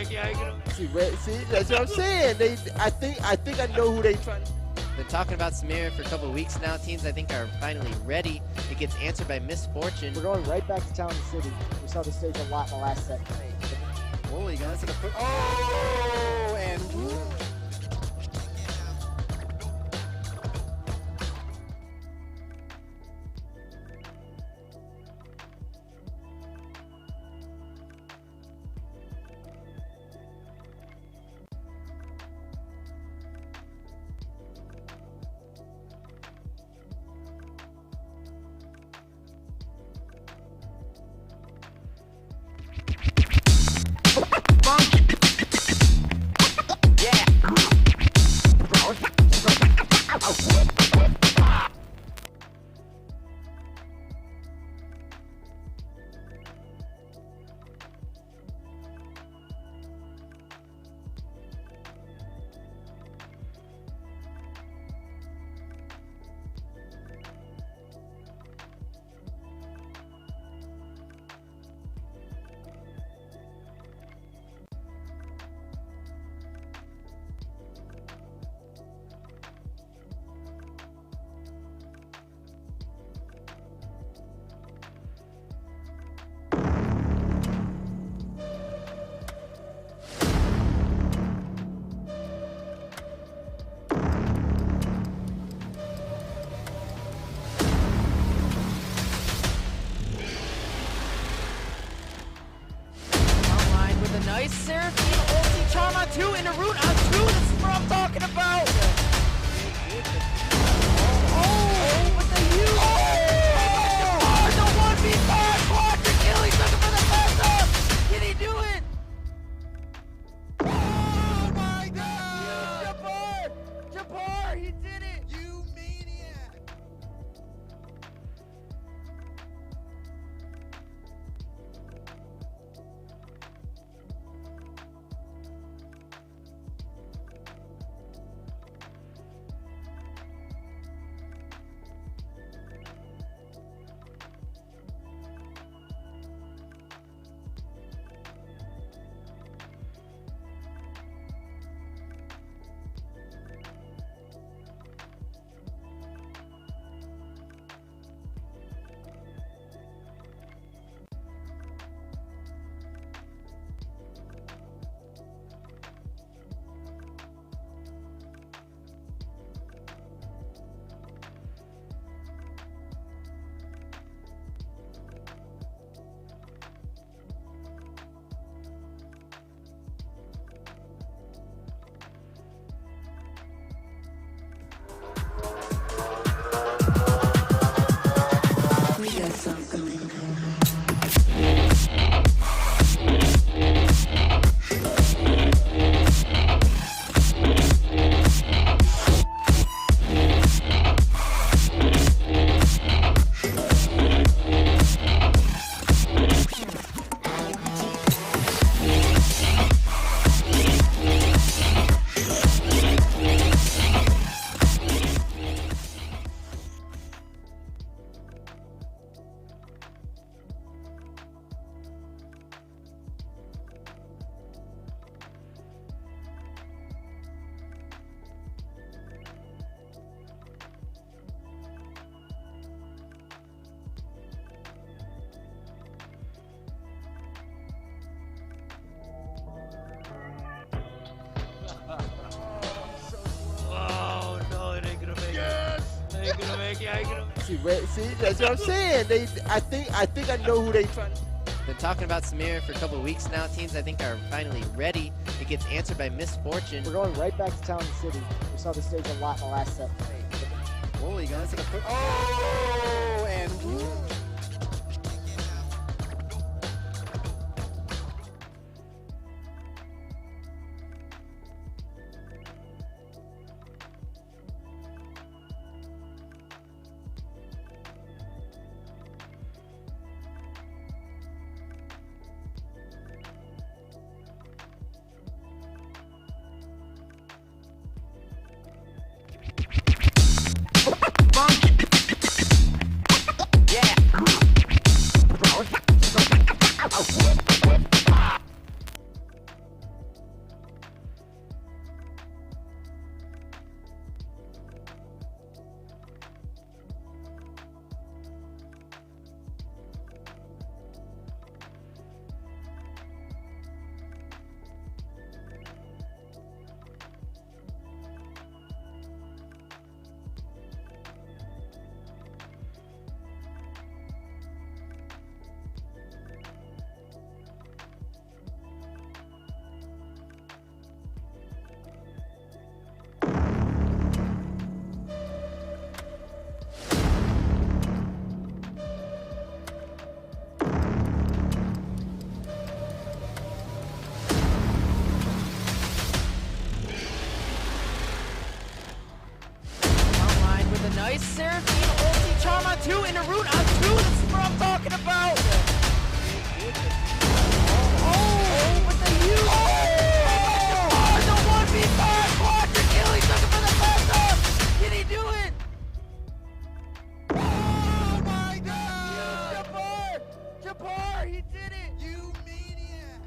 See, that's what I'm saying. I think I know who they trying to. Been talking about Samir for a couple of weeks now. Teams, I think, are finally ready. It gets answered by misfortune. We're going right back to town and city. We saw the stage a lot in the last set. Holy guys, to the foot. Oh, and Nice Seraphine ulti charm on 2 in a root on 2. This is what I'm talking about. Oh, what the huge. Oh, the 1v5 quadra kill. He's looking for the pass up. Did he do it? Oh my God. Jabbar, he did it. You maniac. See, that's what I'm saying. I think I know who they trying to. Been talking about Samir for a couple of weeks now. Teams, I think, are finally ready. It gets answered by misfortune. We're going right back to town and city. We saw the stage a lot in the last set. holy guys, to the foot. Oh, and Yeah. twice. Seraphine ulti charm on 2 and a root on 2. This is what I'm talking about. Oh, but the huge. Oh, the 1v5 quadra kill. He took it for the first up. Did he do it? Oh my God! Jabbar, he did it. You maniac!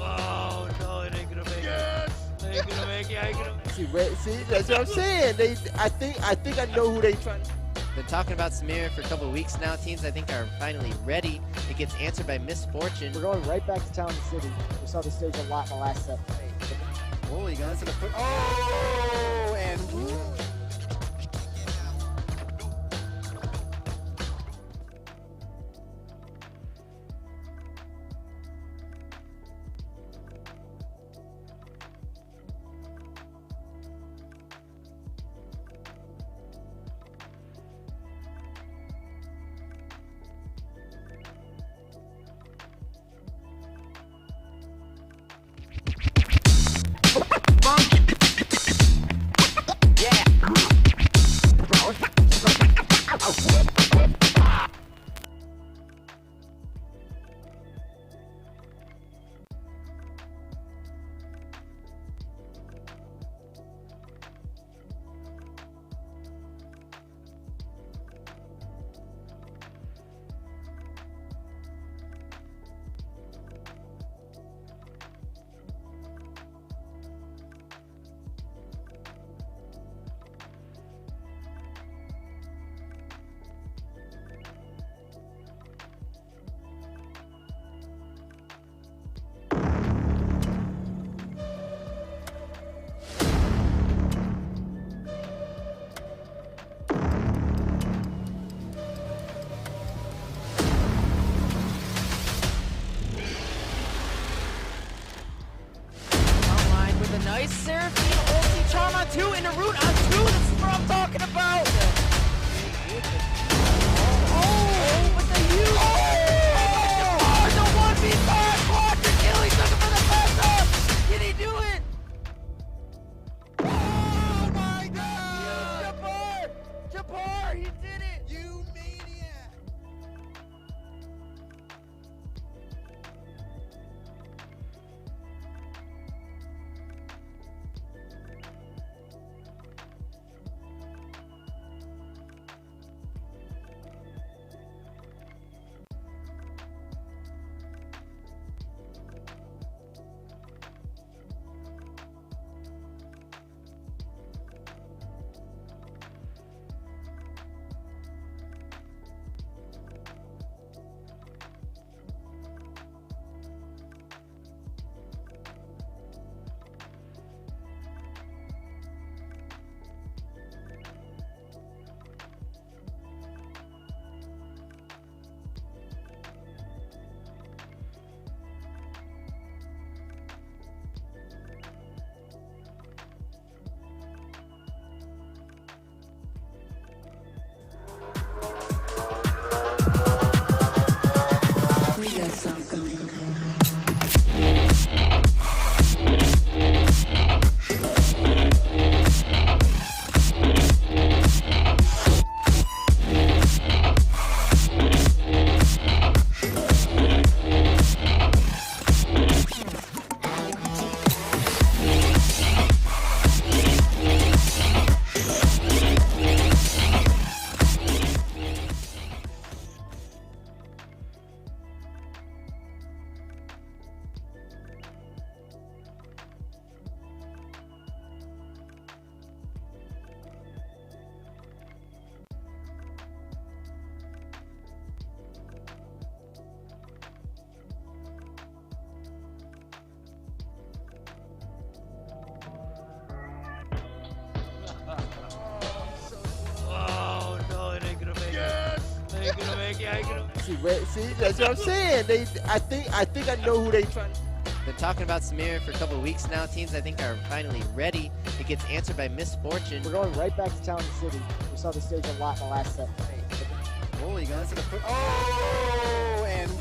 Oh no, it ain't gonna make it. It ain't gonna make it. I ain't gonna make it. See, that's what I'm saying. I think I know who they trying to. Been talking about Samir for a couple of weeks now. Teams, I think, are finally ready. It gets answered by Misfortune. We're going right back to Town City. We saw the stage a lot in the last set. Holy guns to the foot. Oh, and See, that's what I'm saying. I think I know who they trying. Been talking about Samir for a couple of weeks now. Teams I think are finally ready. It gets answered by misfortune. We're going right back to Town City. We saw the stage a lot in the last set. Wooly going to the put. Oh, and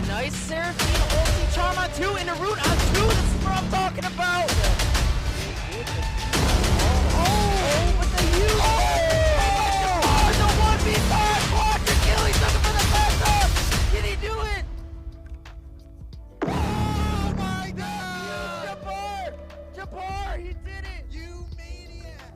Nice Seraphine ulti charm on 2 in a root on 2. This is what I'm talking about. Oh, but the huge. Oh, the 1v5 quadra kill. He's looking for the pass up. Can he do it? Oh my God! Jabbar, he did it. You maniac.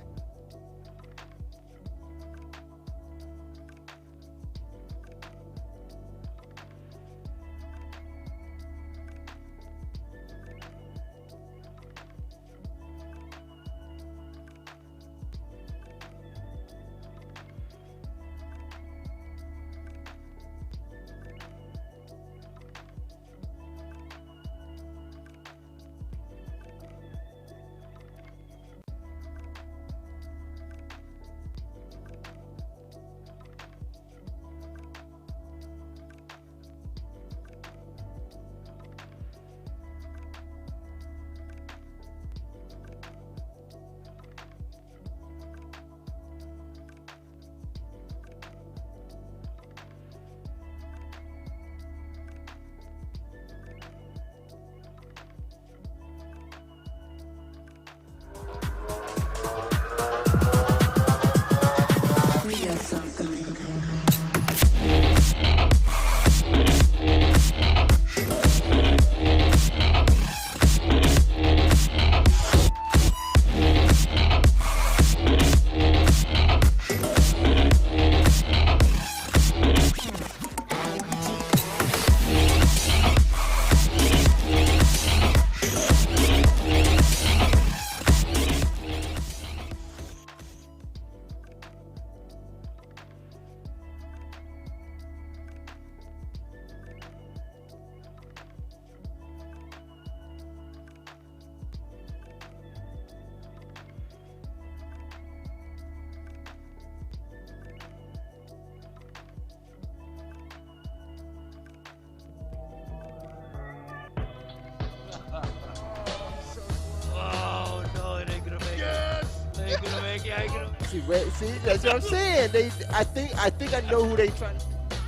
See, that's what I'm saying. I think I know who they trying.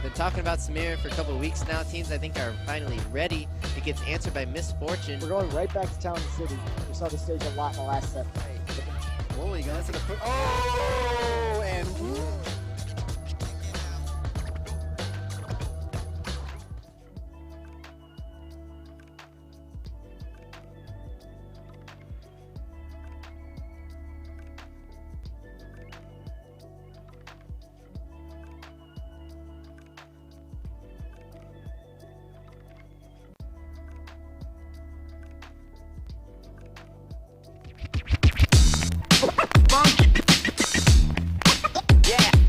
Been talking about Samir for a couple of weeks now. Teams I think are finally ready. It gets answered by misfortune. We're going right back to Town City. We saw the stage a lot in the last set. Wooly going to the put. Oh, and Yeah.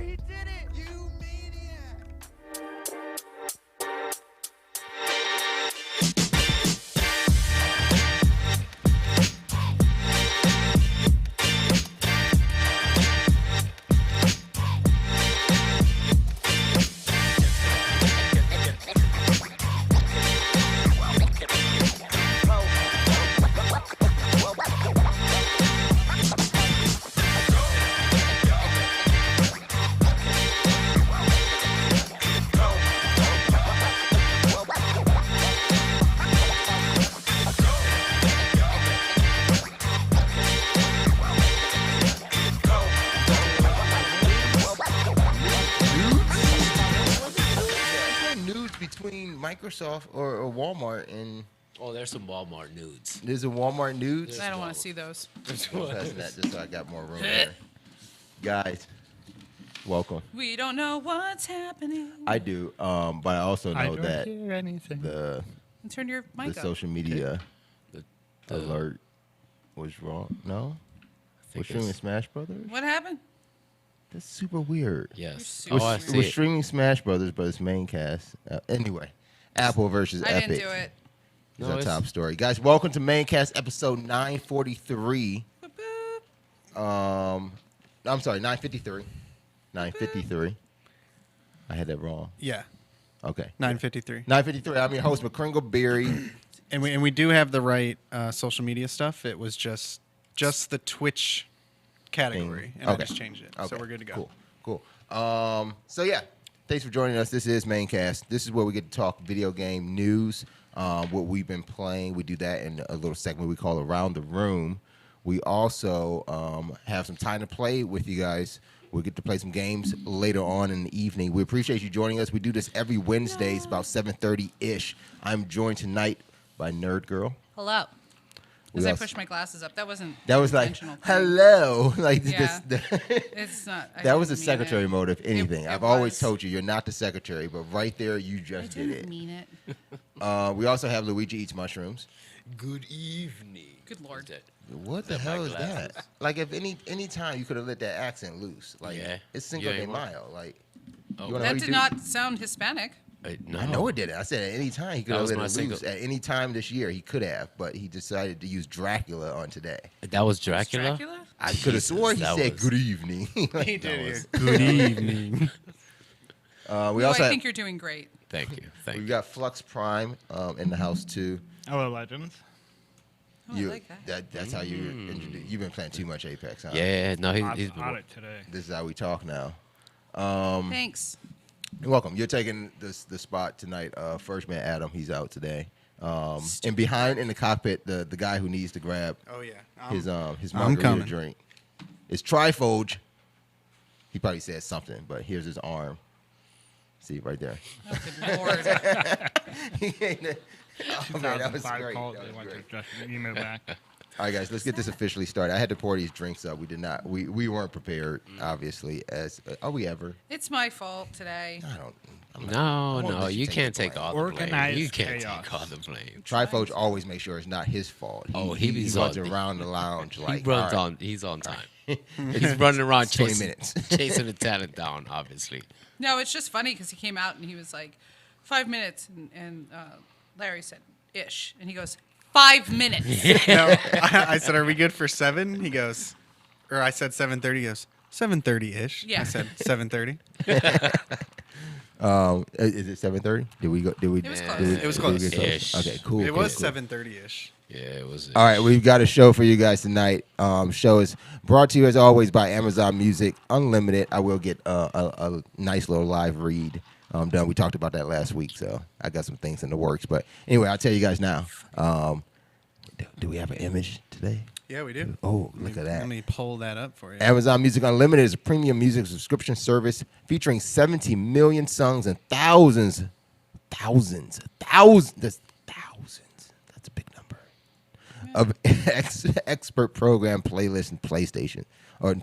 He did it. You maniac. Nudes between Microsoft or Walmart and Oh, there's some Walmart nudes. there's a Walmart nudes. I don't want to see those. Passing that just so I got more room there. Guys, welcome. We don't know what's happening. I do, but I also know that hear anything. the Turn your mic up. social media The- alert was wrong. No, we're think streaming it's- Smash Brothers. What happened? That's super weird. Yes. You're Oh, I super We're see it. streaming Smash Brothers, but it's Maincast. Anyway, Apple versus I Epic didn't do it. is No, our it's- top story. Guys, welcome to Maincast episode 943. Boop, boop. I'm sorry, 953. 953. I had that wrong. Yeah, Okay. 9:53. 953. I'm your host, McCringle Beery. And we do have the right social media stuff. It was just the Twitch category, and I just changed it. So we're good to go. Cool. So yeah, thanks for joining us. This is Maincast. This is where we get to talk video game news, what we've been playing. We do that in a little segment we call Around the Room. We also have some time to play with you guys. We'll get to play some games later on in the evening. We appreciate you joining us. We do this every Wednesdays about 7:30-ish. I'm joined tonight by Nerd Girl. Hello. We As I also- pushed my glasses up, that wasn't. That was like, intentional thing. hello. Like Yeah. this. It's not. I That was the didn't mean secretary it. mode, if anything. It I've always was. told you, you're not the secretary, but right there, you I just did didn't it. mean it. We also have Luigi Eats Mushrooms. Good evening. Good lord. Is that- What the that my hell is glasses? that? Like, if any time you could have let that accent loose. Like, Yeah. it's Cinco You de ain't Mayo. Like, Oh. you wanna That redo- did not sound Hispanic. No. I know it didn't. I said at any time he could That have was let my it single- loose. At any time this year, he could have, but he decided to use Dracula on today. That was Dracula? Dracula? I could have Jesus, swore he that said was- good evening. Like, He did here. Good evening. we No, also I have, think you're doing great. Thank you. Thank we you. got Flux Prime in the house too. Hello, legends. Oh, I like that. That's how you introduce. You've been playing too much Apex, huh? Yeah, no, he's I'm been on it today. This is how we talk now. Thanks. You're welcome. You're taking the spot tonight. First man Adam, he's out today. And behind in the cockpit, the guy who needs to grab Oh yeah. his I'm margarita coming. drink is Trifoge. He probably said something, but here's his arm. See right there. Oh, good lord. Oh, man, that was 2005 great. call. That They was went great. to just email back. All right, guys, let's get this officially started. I had to pour these drinks up. We did not. We weren't prepared, obviously. As are we ever? It's my fault today. I don't. I'm not- No, I won't no, let you take can't the take blame. all the blame. Organized You can't chaos. take all the blame. Trifoge always makes sure it's not his fault. Oh, he be runs on- around the lounge like He runs all right, on. He's on time. He's running around 20 chasing, minutes. chasing the talent down. Obviously. No, it's just funny because he came out and he was like, 5 minutes. And Larry said, ish. And he goes, 5 minutes. No, I said, "Are we good for 7?" He goes, or I said 7:30. He goes, 7:30-ish. Yeah. I said 7:30. Is it 7:30? Did we go? Did we? It was did close. we- It was did we close. get Ish. Okay, cool. It cool, was cool. 7:30-ish. Yeah, it was. All right, we've got a show for you guys tonight. Show is brought to you as always by Amazon Music Unlimited. I will get a nice little live read done. We talked about that last week, so I got some things in the works. But anyway, I'll tell you guys now. Do we have an image today? Yeah, we do. Oh, look at that. Let me pull that up for you. Amazon Music Unlimited is a premium music subscription service featuring 70 million songs and thousands. That's a big number. Of expert program playlists and PlayStation. awesome.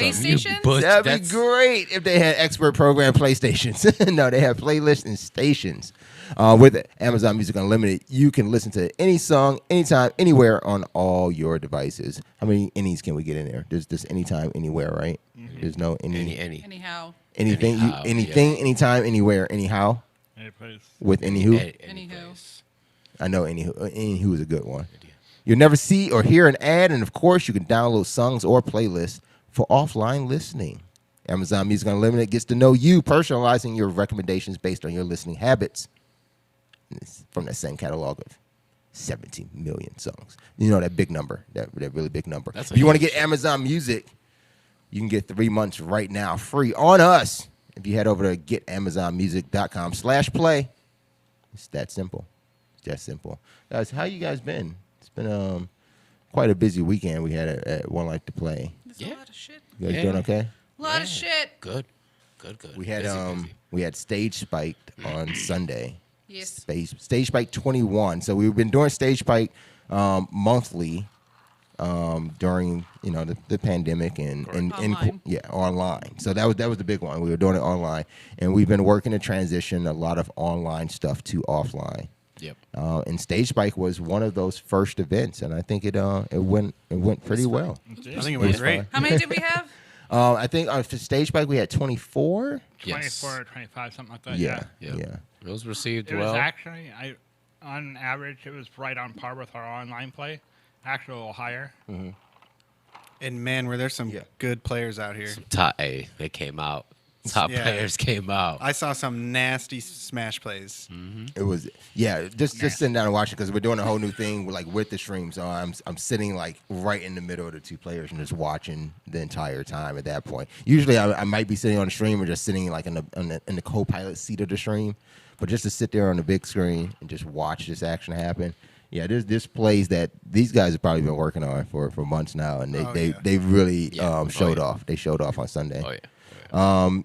You PlayStation? butch- That'd be that's- great if they had expert program PlayStations. No, they have playlists and stations. With Amazon Music Unlimited, you can listen to any song, anytime, anywhere on all your devices. How many innings can we get in there? There's anytime, anywhere, right? There's no Anyhow. anything, Anyhow, anything, anytime, anywhere, anyhow. Any place. With anywho. Anywho. I know anywho is a good one. You'll never see or hear an ad, and of course, you can download songs or playlists for offline listening. Amazon Music Unlimited gets to know you, personalizing your recommendations based on your listening habits. And it's from that same catalog of 17 million songs. You know that big number, that really big number. If you want to get Amazon Music, you can get 3 months right now, free on us. If you head over to getamazonmusic.com/play, it's that simple. It's that simple. Guys, how you guys been? It's been quite a busy weekend we had at One Life to Play. There's a lot of shit. You guys doing okay? A lot of shit. Good. We had busy. we had Stage Spiked on Sunday. Yes. Stage Spike 21. So we've been doing Stage Spike monthly during the pandemic and Online. online. So that was the big one. We were doing it online, and we've been working to transition a lot of online stuff to offline. Yep. And Stage Spike was one of those first events, and I think it went pretty well. I think it went great. How many did we have? I think for Stage Spike we had 24. 24 or 25, something like that. Yeah. It was received It well. was actually, on average, it was right on par with our online play. Actually, a little higher. And man, were there some good players out here. They came out. Top players came out. I saw some nasty smash plays. It was just sitting down and watching because we're doing a whole new thing with the stream. So I'm sitting like right in the middle of the two players and just watching the entire time. At that point, usually I might be sitting on the stream or just sitting like in the co-pilot seat of the stream, but just to sit there on the big screen and just watch this action happen. Yeah, there's plays that these guys have probably been working on for months now, and they really showed off. They showed off on Sunday. Oh yeah.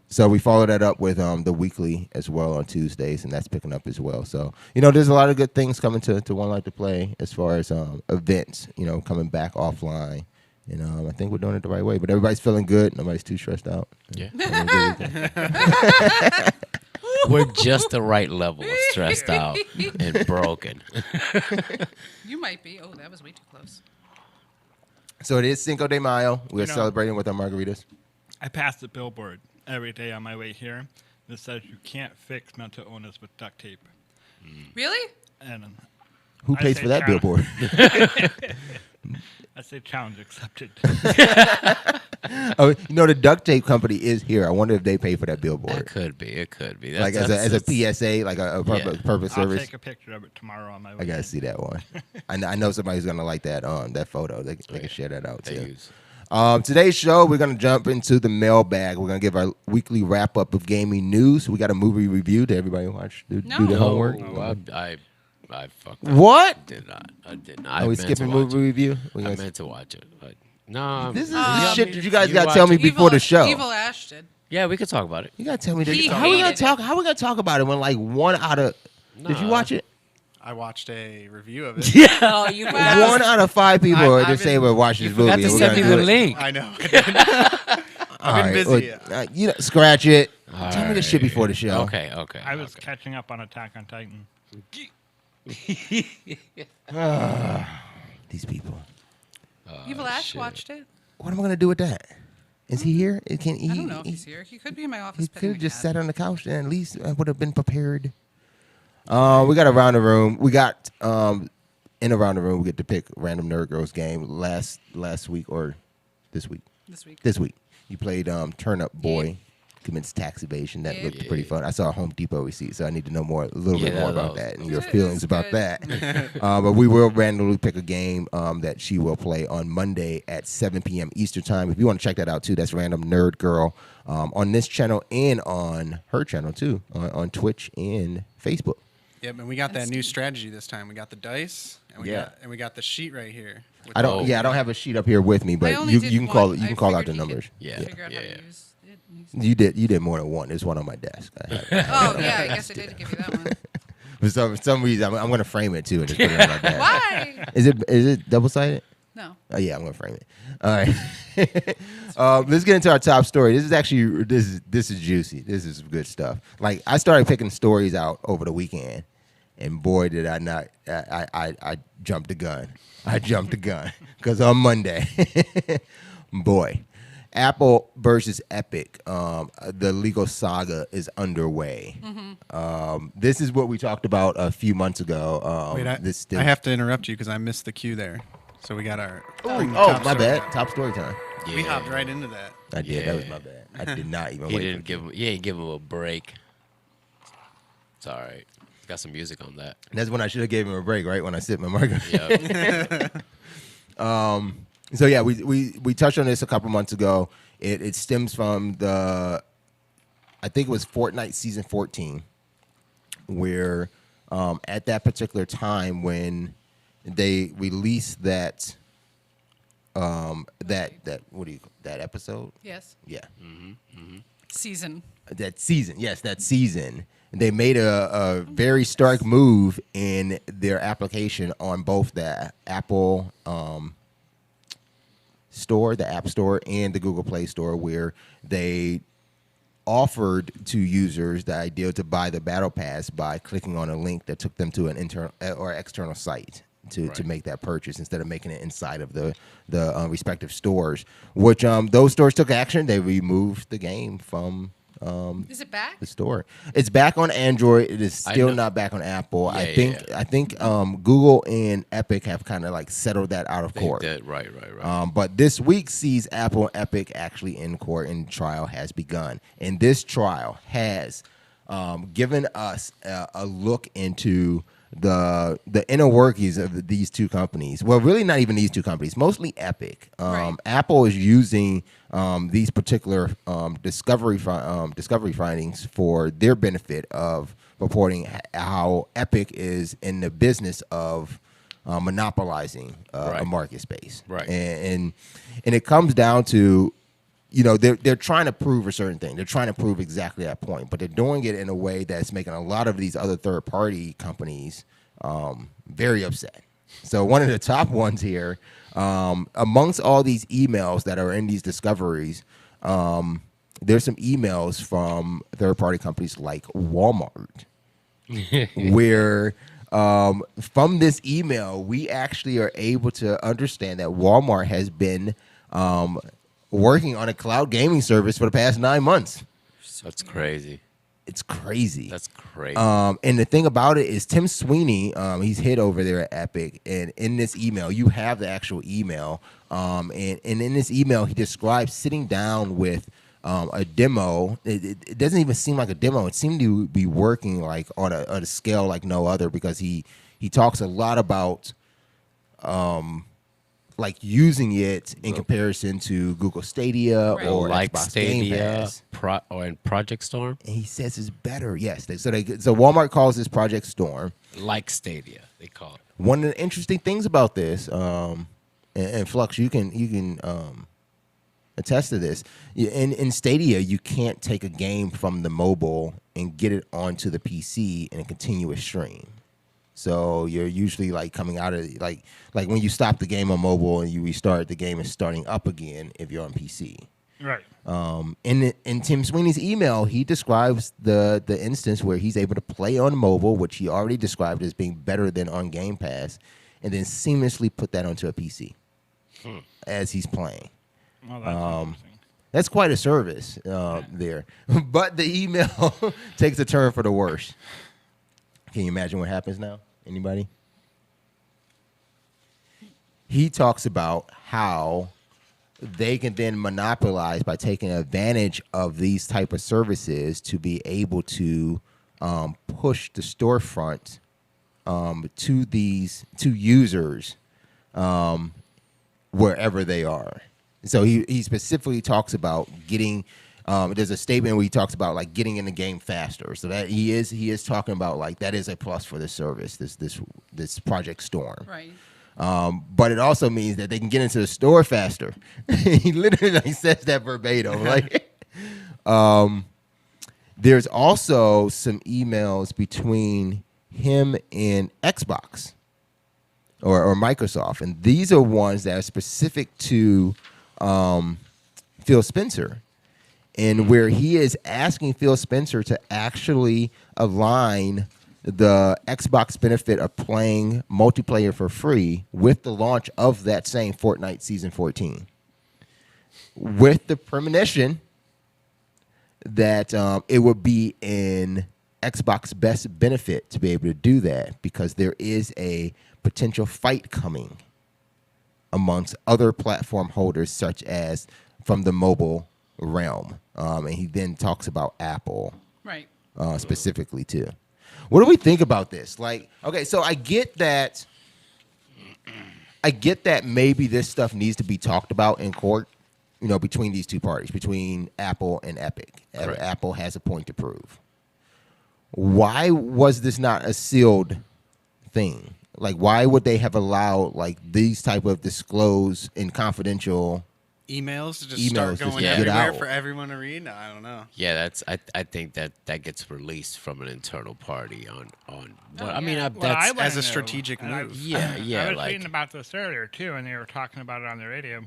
So we follow that up with the weekly as well on Tuesdays, and that's picking up as well. So there's a lot of good things coming to One Life to Play as far as events, coming back offline. I think we're doing it the right way. But everybody's feeling good. Nobody's too stressed out. Yeah. We're just the right level of stressed out and broken. You might be. Oh, that was way too close. So it is Cinco de Mayo. We're celebrating with our margaritas. I pass the billboard every day on my way here that says you can't fix mental illness with duct tape. Really? And Who pays for that billboard? I say challenge accepted. Oh, the duct tape company is here. I wonder if they pay for that billboard. It could be. That's, like as a PSA, like a purpose I'll service. take a picture of it tomorrow on my way. I gotta see that one. I know somebody's gonna like that photo. They can share that out too. Today's show, we're gonna jump into the mailbag. We're gonna give our weekly wrap up of gaming news. We got a movie review. Did everybody watch? Do the homework? I fucked up. What? I did not. Are we skipping movie review? I meant to watch it, but no. This is the shit that you guys gotta tell me before the show. Evil Ash did. Yeah, we could talk about it. You gotta tell me that. He How we hated gonna talk about it when like one out of? Did you watch it? I watched a review of it. Oh, you One out of 5 people are just saying we're watching this movie. Forgot to send me the link. I know. I've been busy. Scratch it. All Tell me the shit before the show. Okay. I was catching up on Attack on Titan. These people. Evil Ash watched it. What am I gonna do with that? Is he here? Can he? I don't know if he's here. He could be in my office. He could petting have a just cat. sat on the couch and at least I would have been prepared. We got around the room. We got in around the room. We get to pick random Nerd Girls game last week or this week. This week. You played Turn Up Boy. Commits tax evasion. That looked pretty fun. I saw a Home Depot receipt, so I need to know a little bit more about that and your feelings about that. But we will randomly pick a game that she will play on Monday at 7 p.m. Eastern Time. If you want to check that out too, that's Random Nerd Girl on this channel and on her channel too, on Twitch and Facebook. Yep, and we got that new strategy this time. We got the dice, and we got the sheet right here. I don't have a sheet up here with me, but you can call it. You can call out the numbers. Figure out how to use it. You did more than one. There's one on my desk. Oh yeah, I guess I did give you that one. For some reason, I'm going to frame it too and just put it on my desk. Why? Is it double sided? No. Oh yeah, I'm going to frame it. All right. Let's get into our top story. This is juicy. This is good stuff. Like I started picking stories out over the weekend, and boy did I not! I jumped the gun. I jumped the gun because on Monday, boy. Apple versus Epic. The legal saga is underway. This is what we talked about a few months ago. Wait, I have to interrupt you because I missed the cue there. So we got our. My bad. Top story time. We hopped right into that. I did. That was my bad. I did not even wait. He ain't give him a break. It's all right. Got some music on that. That's when I should have gave him a break, right? When I sipped my margarita. Yep. So yeah, we touched on this a couple months ago. It stems from I think it was Fortnite season 14, where at that particular time when they released that that episode? Yes. Yeah. Season. That season, yes, that season. They made a very stark move in their application on both the Apple store, the App Store, and the Google Play Store, where they offered to users the idea to buy the Battle Pass by clicking on a link that took them to an internal or external site to make that purchase instead of making it inside of the respective stores. Which those stores took action. They removed the game from. Is it back? The store. It's back on Android. It is still not back on Apple. Yeah, I think Google and Epic have kind of like settled that out of court. Right. But this week sees Apple and Epic actually in court, and trial has begun. And this trial has given us a look into the inner workings of these two companies. Well, really not even these two companies, mostly Epic. Apple is using these particular discovery findings for their benefit of reporting how Epic is in the business of monopolizing a market space. Right. And it comes down to, they're trying to prove a certain thing. They're trying to prove exactly that point, but they're doing it in a way that's making a lot of these other third-party companies very upset. So one of the top ones here, amongst all these emails that are in these discoveries, there's some emails from third-party companies like Walmart, where from this email, we actually are able to understand that Walmart has been working on a cloud gaming service for the past 9 months. That's crazy. It's crazy. That's crazy. And the thing about it is Tim Sweeney, he's hid over there at Epic, and in this email, you have the actual email, and in this email, he describes sitting down with a demo. It doesn't even seem like a demo. It seemed to be working like on a scale like no other, because he talks a lot about like using it in comparison to Google Stadia or like Xbox Stadia, Game Pass. or in Project Storm. And he says it's better. Yes. So Walmart calls this Project Storm. Like Stadia, they call it. One of the interesting things about this, and Flux, you can attest to this. In Stadia, you can't take a game from the mobile and get it onto the PC in a continuous stream. So you're usually like coming out of like when you stop the game on mobile and you restart, the game is starting up again if you're on PC. Right. In Tim Sweeney's email, he describes the instance where he's able to play on mobile, which he already described as being better than on Game Pass, and then seamlessly put that onto a PC as he's playing. Well, that's interesting. That's quite a service there. But the email takes a turn for the worse. Can you imagine what happens now? Anybody? He talks about how they can then monopolize by taking advantage of these type of services to be able to push the storefront to users wherever they are. So he specifically talks about getting. There's a statement where he talks about like getting in the game faster. So that he is talking about like that is a plus for this service, this Project Storm. Right. But it also means that they can get into the store faster. He literally like says that verbatim. Like, there's also some emails between him and Xbox or Microsoft, and these are ones that are specific to Phil Spencer. And where he is asking Phil Spencer to actually align the Xbox benefit of playing multiplayer for free with the launch of that same Fortnite Season 14. with the premonition that it would be in Xbox's best benefit to be able to do that because there is a potential fight coming amongst other platform holders such as from the mobile realm. And he then talks about Apple Right. Specifically too. What do we think about this? Like, okay, so I get that maybe this stuff needs to be talked about in court, you know, between these two parties, between Apple and Epic. Correct. Apple has a point to prove. Why was this not a sealed thing? Like, why would they have allowed like these type of disclosed and confidential emails to just emails start to going get everywhere out? for everyone to read? I don't know. Yeah, I think that gets released from an internal party on. Well, I mean, yeah. that's wanna as a know, strategic and I- move. yeah, I was like reading about this earlier too, and they were talking about it on the radio.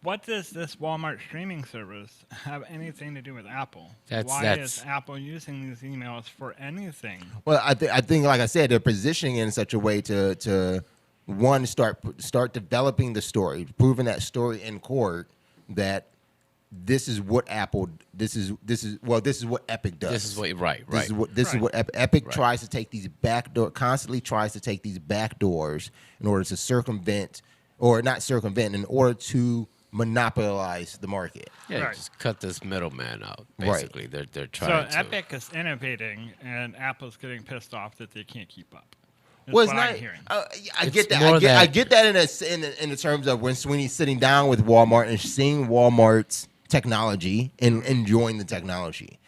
What does this Walmart streaming service have anything to do with Apple? Why is Apple using these emails for anything? Well, I think, like I said, they're positioning it in such a way to one start developing the story, proving that story in court that this is what Apple, this is what Epic does. this is what right. This is what Epic Right. tries to take these constantly tries to take these back doors in order to circumvent, or not circumvent, in order to monopolize the market. Yeah, Right. just cut this middleman out. Right. Basically, they're So trying to. Epic is innovating, and Apple's getting pissed off that they can't keep up. That's Well, it's what not. I'm hearing. I get that. more I that- get that in the terms of when Sweeney's sitting down with Walmart and seeing Walmart's technology and enjoying the technology.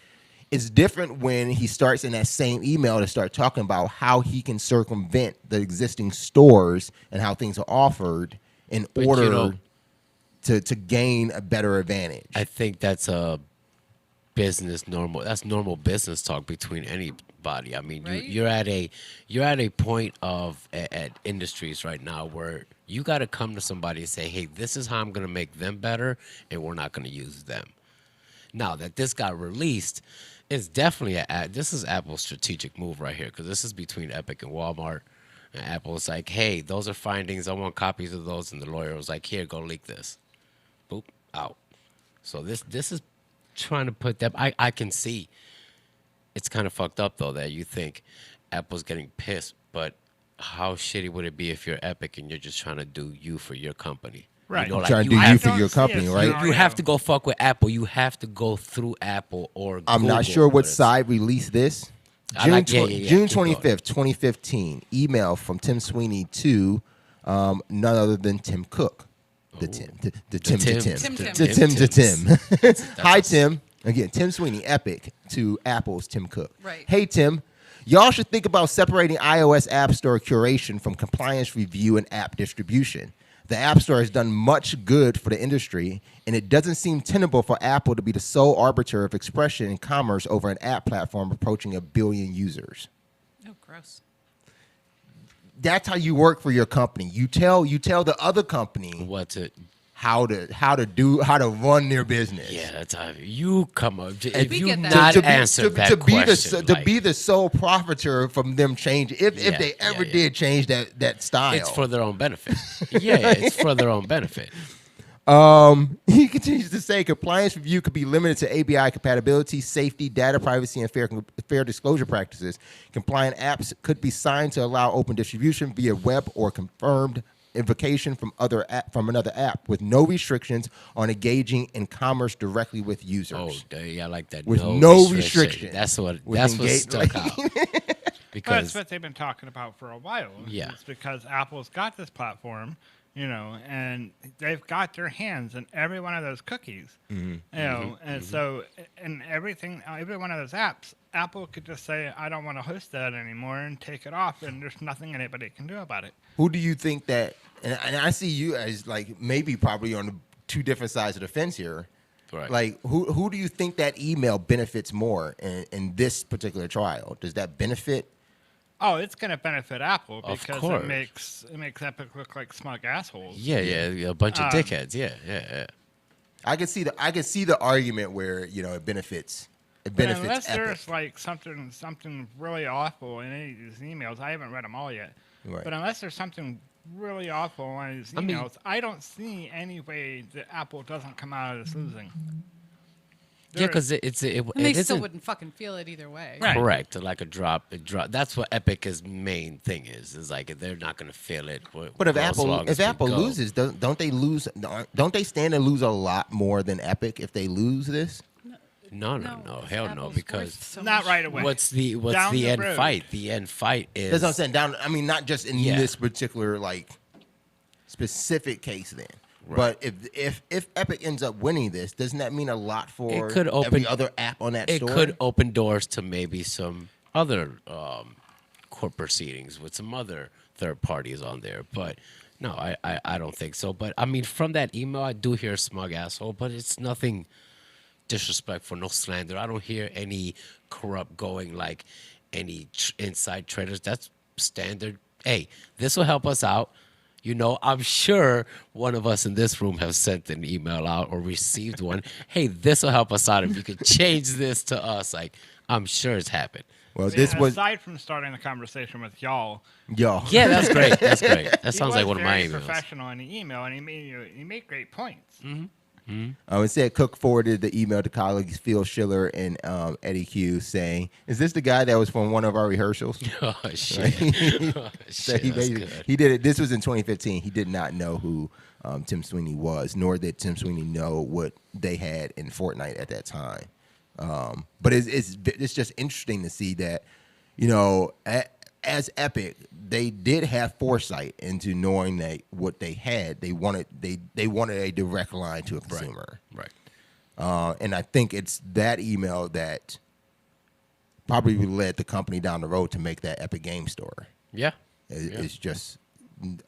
It's different when he starts in that same email to start talking about how he can circumvent the existing stores and how things are offered in But you order know- to gain a better advantage. I think that's a normal. That's normal business talk between anybody. I mean, Right? you're at a point of at industries right now where you got to come to somebody and say, "Hey, this is how I'm going to make them better, and we're not going to use them." Now that this got released, it's definitely this is Apple's strategic move right here because this is between Epic and Walmart. And Apple was like, "Hey, those are findings. I want copies of those." And the lawyer was like, "Here, go leak this." Boop, out. So this is trying to put them. I can see. It's kind of fucked up though that you think Apple's getting pissed, but how shitty would it be if you're Epic and you're just trying to do you for your company? Right. You know, trying to do you you have for don't your see company, it, right? you have to go fuck with Apple. You have to go through Apple or I'm not Google, sure what but it's- side released this. I June, like- yeah, tw- yeah, yeah, June keep going. 25th, 2015, email from Tim Sweeney to none other than Tim Cook. The Tim to Tim. Hi, Tim. Again, Tim Sweeney, Epic, to Apple's Tim Cook. Right. Hey, Tim. Y'all should think about separating iOS App Store curation from compliance review and app distribution. The App Store has done much good for the industry, and it doesn't seem tenable for Apple to be the sole arbiter of expression and commerce over an app platform approaching 1 billion users. Oh, gross. That's how you work for your company. You tell the other company What's it? how to run their business. Yeah, that's how you come up. If We you get that. not To be- answer to- that to be question, to like, be the sole profiter from them change if they ever did change that style. it's for their own benefit. Yeah, it's for their own benefit. He continues to say compliance review could be limited to ABI compatibility, safety, data privacy, and fair disclosure practices. Compliant apps could be signed to allow open distribution via web or confirmed invocation from another app with no restrictions on engaging in commerce directly with users. Oh, yeah, I like that. With no restriction. That's what With stuck out. But Because that's what they've been talking about for a while. Yeah. It's because Apple's got this platform, you know, and they've got their hands in every one of those cookies. You know, and so in every one of those apps, Apple could just say, I don't want to host that anymore and take it off, and there's nothing anybody can do about it. Who do you think that, and I see you as like maybe probably on the two different sides of the fence here. Right. Like who do you think that email benefits more in this particular trial? Does that benefit? Oh, it's going to benefit Apple Of because course. it makes Epic look like smug assholes. yeah, a bunch of dickheads. Yeah. I can see the argument where it benefits. It But benefits unless Epic. there's like something really awful in any of these emails, I haven't read them all yet. Right. But unless there's something really awful on his emails. I don't see any way that Apple doesn't come out of this losing. Yeah, because it And they still isn't wouldn't fucking feel it either way. Right. correct. Like a drop. That's what Epic's main thing is. Is like they're not going to feel it. But if as long as we Apple go. loses, don't they lose? Don't they stand to lose a lot more than Epic if they lose this? No, hell no, Apple's because worth so Not much. right away. what's the Down the end road. fight? The end fight is That's what I'm saying. Down. I mean, not just in Yeah. this particular like specific case. Then, Right. but if Epic ends up winning this, doesn't that mean a lot for It could open- every other app on that it store? could open doors to maybe some other court proceedings with some other third parties on there. But no, I don't think so. But I mean, from that email, I do hear smug asshole, but it's nothing disrespectful, no slander. I don't hear any corrupt going like any inside traders. That's standard. Hey, this will help us out. You know, I'm sure one of us in this room have sent an email out or received one. Hey, this will help us out if you could change this to us. Like, I'm sure it's happened. Well, Yeah, this was aside from starting the conversation with y'all. y'all. Yeah, that's great. That's great. That He sounds like was one of my very emails. professional in the email, and he made great points. It said Cook forwarded the email to colleagues Phil Schiller and Eddie Q saying, "Is this the guy that was from one of our rehearsals?" Oh, shit. Oh, So shit, he that's basically- good. he did it. This was in 2015. He did not know who Tim Sweeney was, nor did Tim Sweeney know what they had in Fortnite at that time. But it's just interesting to see that, you know, as Epic, they did have foresight into knowing that what they had, they wanted a direct line to a consumer. Right. And I think it's that email that probably led the company down the road to make that Epic Game Store. Yeah. It's just,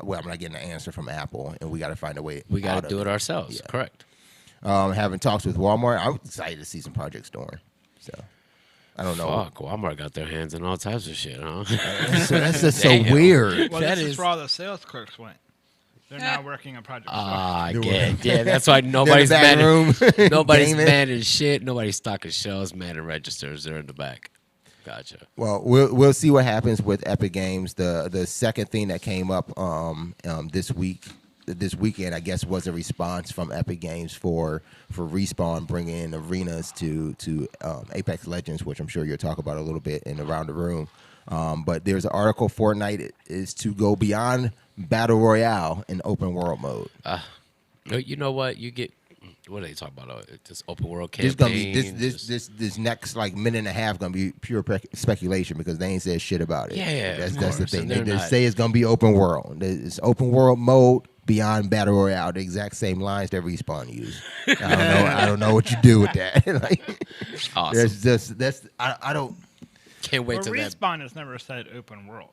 well, I'm not getting an answer from Apple, and we got to find a way. We got out to of do it ourselves. Yeah. Correct. Having talks with Walmart, I'm excited to see some Project Storm. So I don't know. Fuck, Walmart got their hands in all types of shit, huh? That's just so Damn. weird. Well, That this is is- where all the sales clerks went. They're now working on Project Storm. I get. Yeah, that's why nobody's back manning. room, Nobody's gaming. manning shit. Nobody's stocking shelves, manning registers. They're in the back. Gotcha. Well, we'll see what happens with Epic Games. The second thing that came up this weekend, I guess, was a response from Epic Games for Respawn bringing in arenas to Apex Legends, which I'm sure you'll talk about a little bit in Around the Room. But there's an article: Fortnite is to go beyond Battle Royale in open world mode. You know what? You get. What are they talking about? This open world This campaign. gonna be this next like minute and a half gonna be pure speculation because they ain't said shit about it. Yeah, that's of the course, thing. and They they're just not- say it's gonna be open world. It's open world mode beyond Battle Royale. The exact same lines that Respawn use. I don't know what you do with that. Like, Awesome. there's just I don't. Can't wait Well, till that. Respawn has never said open world.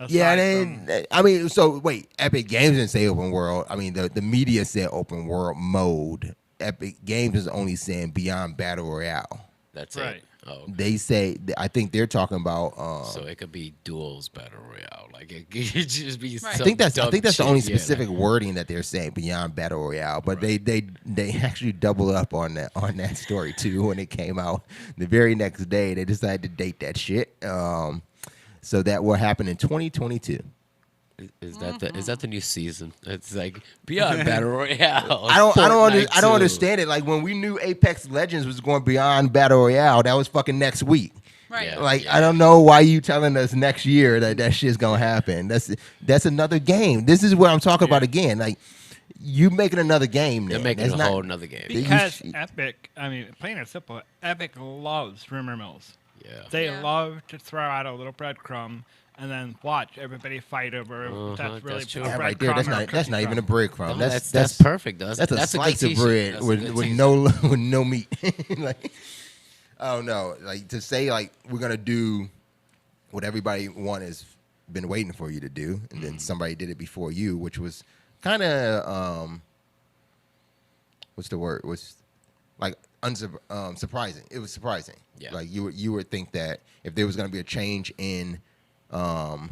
Yeah, Aside from- I mean, so wait, Epic Games didn't say open world. I mean, the media said open world mode. Epic Games is only saying beyond Battle Royale. That's Right. it. Oh, okay. They say, I think they're talking about. So it could be duels battle royale. Like it could just be. Right. some I think that's dumb the shit. only Yeah, specific like- wording that they're saying beyond Battle Royale. But they actually doubled up on that story too when it came out. The very next day, they decided to date that shit. So that will happen in 2022. Is that the new season? It's like beyond battle royale. I don't Fortnite too. understand it. Like when we knew Apex Legends was going beyond Battle Royale, that was fucking next week. Right. Yeah. Like I don't know why you telling us next year that shit's gonna happen. That's another game. This is what I'm talking about again. Like you making another game. They're then. making That's a not- whole nother game. Because Epic, I mean, plain and simple, Epic loves rumor mills. Yeah. They Yeah. love to throw out a little breadcrumb and then watch everybody fight over that's really that's true. a That right there. breadcrumb That's or not. That's cookie not even a crumb. breadcrumb. No, That's that's perfect. Though. That's a good slice of t-shirt. bread That's a with good no meat. Like, I don't know. Like to say like we're gonna do what everybody has been waiting for you to do, and then somebody did it before you, which was kind of what's the word? Was like surprising. It was surprising. Yeah. Like you would think that if there was gonna be a change in the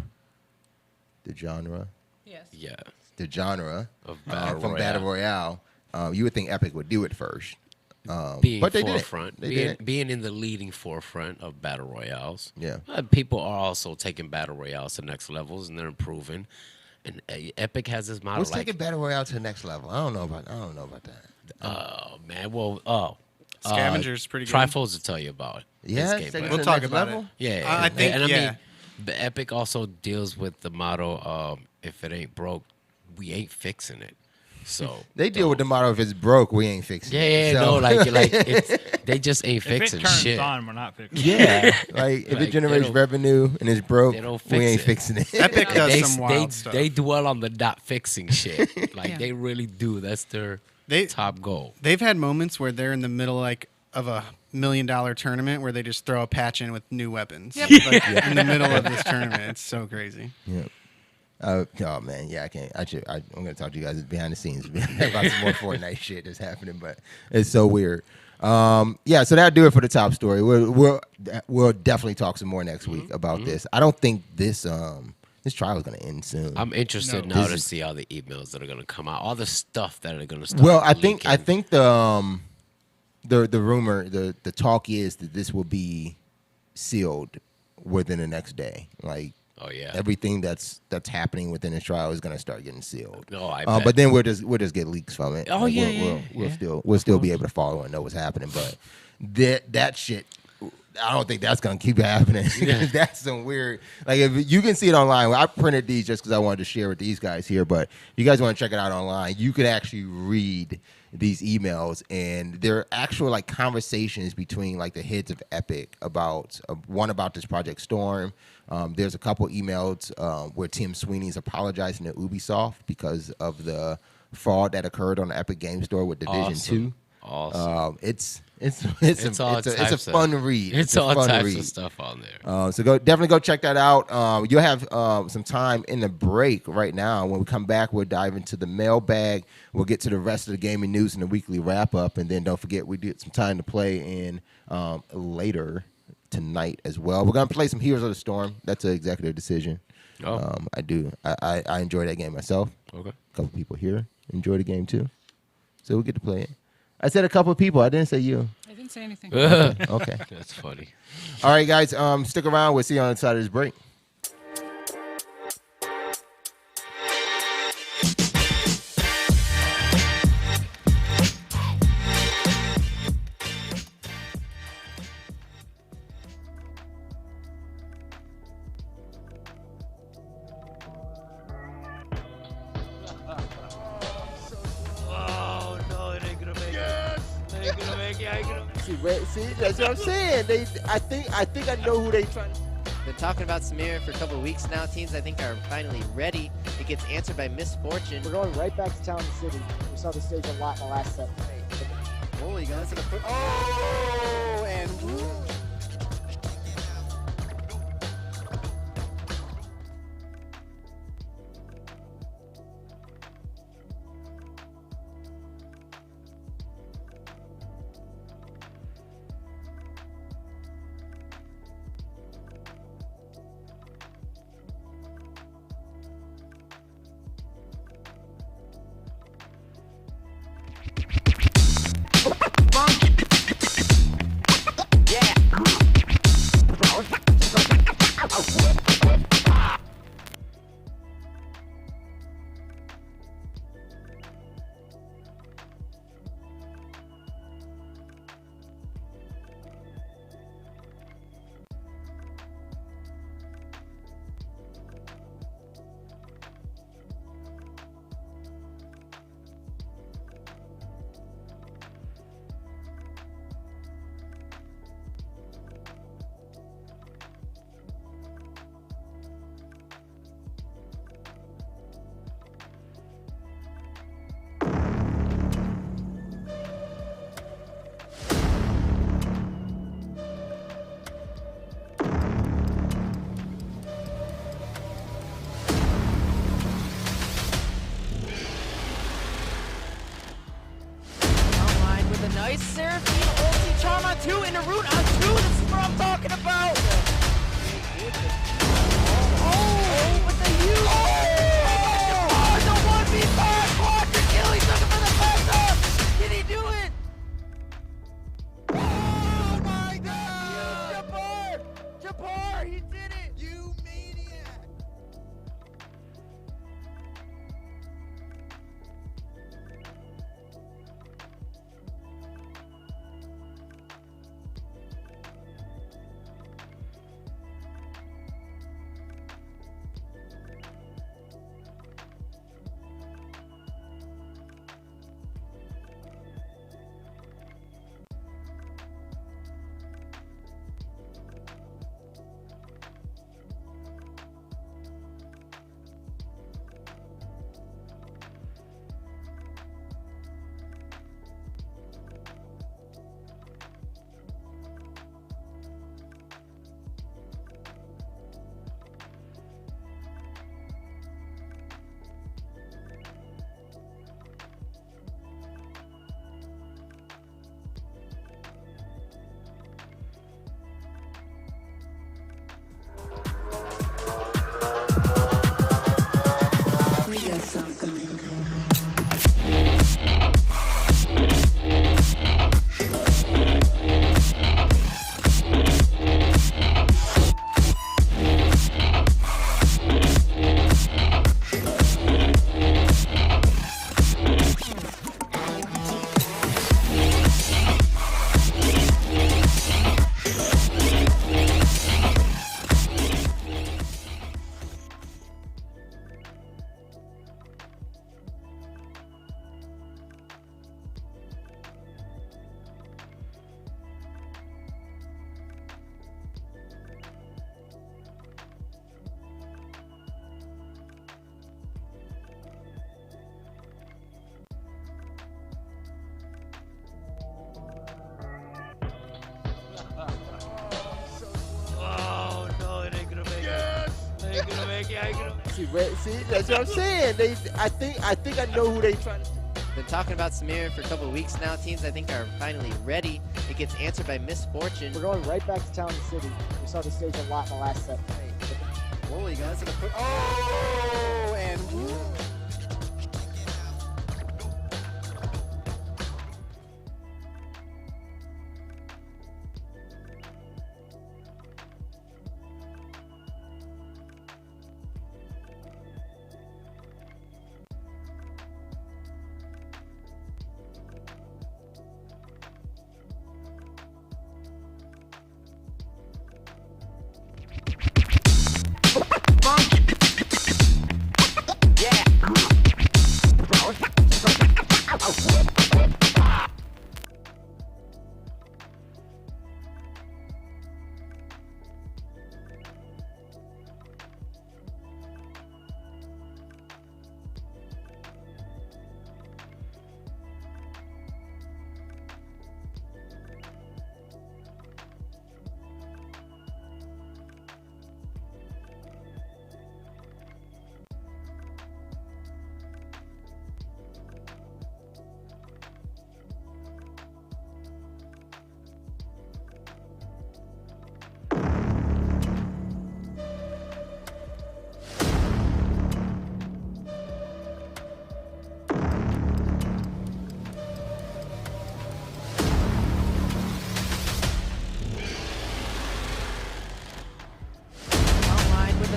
genre. Yes. Yeah. The genre Of Battle from Battle Royale, you would think Epic would do it first. Being but they forefront, did it. They did it. being in the leading forefront of battle royales. Yeah. People are also taking battle royales to next levels, and they're improving. And Epic has this model. Let's take it Battle Royale to the next level. I don't know about that. Oh man, well, Scavenger's pretty good. Trifolds will tell you about Yeah, this take game. it We'll to the talk next about level? it. Yeah, I think, and I yeah. mean, the Epic also deals with the motto, if it ain't broke, we ain't fixing it. So They deal with the motto: if it's broke, we ain't fixing it. yeah, So- no, like it's, they just ain't If it fixing turns shit. on, we're not fixing it. Yeah, like if Like, it generates they don't- revenue and it's broke, they don't we fix ain't it. fixing it. Epic does they, some they, wild stuff. they dwell on the not fixing shit. Like Yeah. they really do. That's their They- top goal. They've had moments where they're in the middle like of a $1 million tournament where they just throw a patch in with new weapons. Yep. Like, in the middle of this tournament. It's so crazy. Yeah. Oh man, yeah, I can't. I'm gonna talk to you guys behind the scenes about some more Fortnite shit that's happening, but it's so weird. Yeah, so that'll do it for the top story. We'll definitely talk some more next week about this. I don't think this trial is gonna end soon. I'm interested No. now This to is- see all the emails that are gonna come out, all the stuff that are gonna start. Well, I think leaking. the rumor, the talk is that this will be sealed within the next day. Like Oh yeah. everything that's happening within this trial is gonna start getting sealed. No, I bet. But then we'll just get leaks from it. Oh, Like, yeah, we'll still be able to follow and know what's happening. But that shit, I don't think that's gonna keep happening. Because that's some weird. Like if you can see it online. I printed these just because I wanted to share with these guys here. But if you guys want to check it out online, you could actually read these emails, and they're actual like conversations between like the heads of Epic about one about this Project Storm. There's a couple emails where Tim Sweeney's apologizing to Ubisoft because of the fraud that occurred on the Epic Game Store with Division 2. Awesome. It's all a types of- fun read. It's a all fun types read. of stuff on there. So definitely go check that out. You'll have some time in the break right now. When we come back, we'll dive into the mailbag. We'll get to the rest of the gaming news and the weekly wrap up, and then don't forget we did some time to play in later tonight as well. We're gonna play some Heroes of the Storm. That's an executive decision. Oh. I do. I enjoy that game myself. Okay. A couple people here enjoy the game too, so we get to play it. I said a couple of people. I didn't say you. I didn't say anything. Okay. That's funny. All right, guys. Stick around. We'll see you on the side of this break. Oh no, it ain't gonna make it. It ain't gonna make it. I ain't gonna make it. See, that's what I'm saying. I think I know who they trying. Been talking about Samir for a couple of weeks now. Teams, I think, are finally ready. It gets answered by Misfortune. We're going right back to Town City. We saw the stage a lot in the last set. Holy guns. Oh, and Online with a nice Seraphine ulti charm on 2 and a root on 2. This is what I'm talking about. Oh, but the use. Oh, the 1v5 quadra kill. He's looking for the fence up. Did he do it? Oh my God! Jabbar, he did it. You maniac! See, that's what I'm saying. I think I know who they trying to. Been talking about Samir for a couple of weeks now. Teams, I think, are finally ready. It gets answered by misfortune. We're going right back to Town City. We saw the stage a lot in the last set. Wooly guns to the foot. Oh, and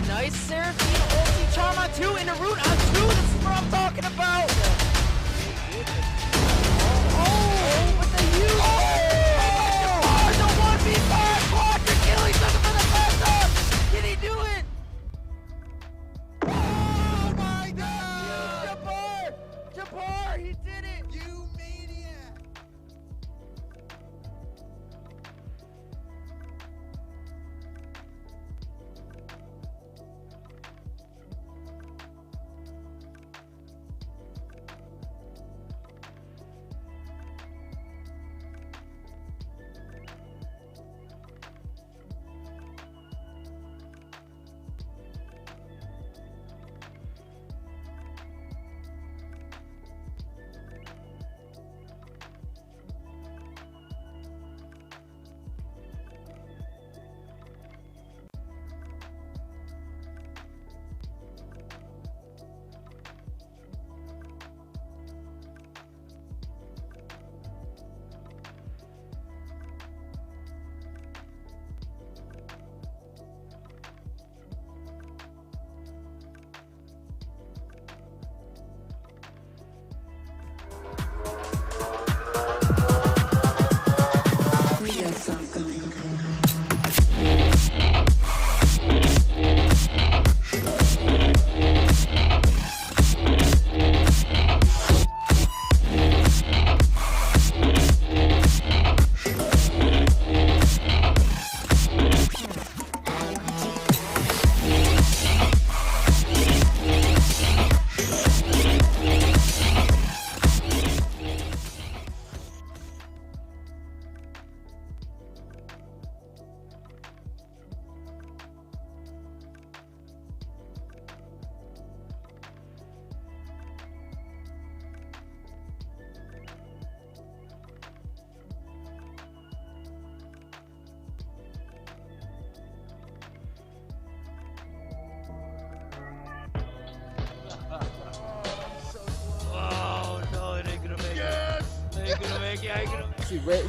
Nice Seraphine ulti charm on 2 in a root on 2. This is what I'm talking about. Oh, but the huge. Oh, the 1v5 quadra kill. He's looking for the first up. Did he do it? Oh my God! Jabbar, he did it. You maniac.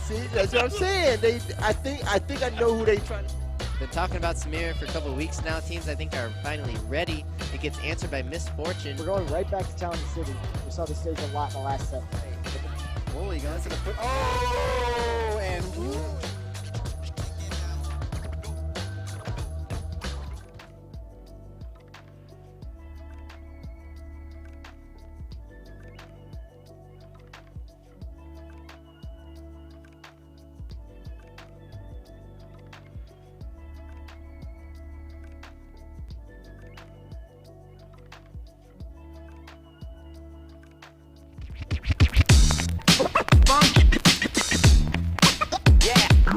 See, that's what I'm saying. I think I know who they trying to. Been talking about Samir for a couple of weeks now. Teams, I think, are finally ready. It gets answered by misfortune. We're going right back to Town City. We saw the stage a lot in the last set. Wooly guns to the foot. Oh, and Yeah.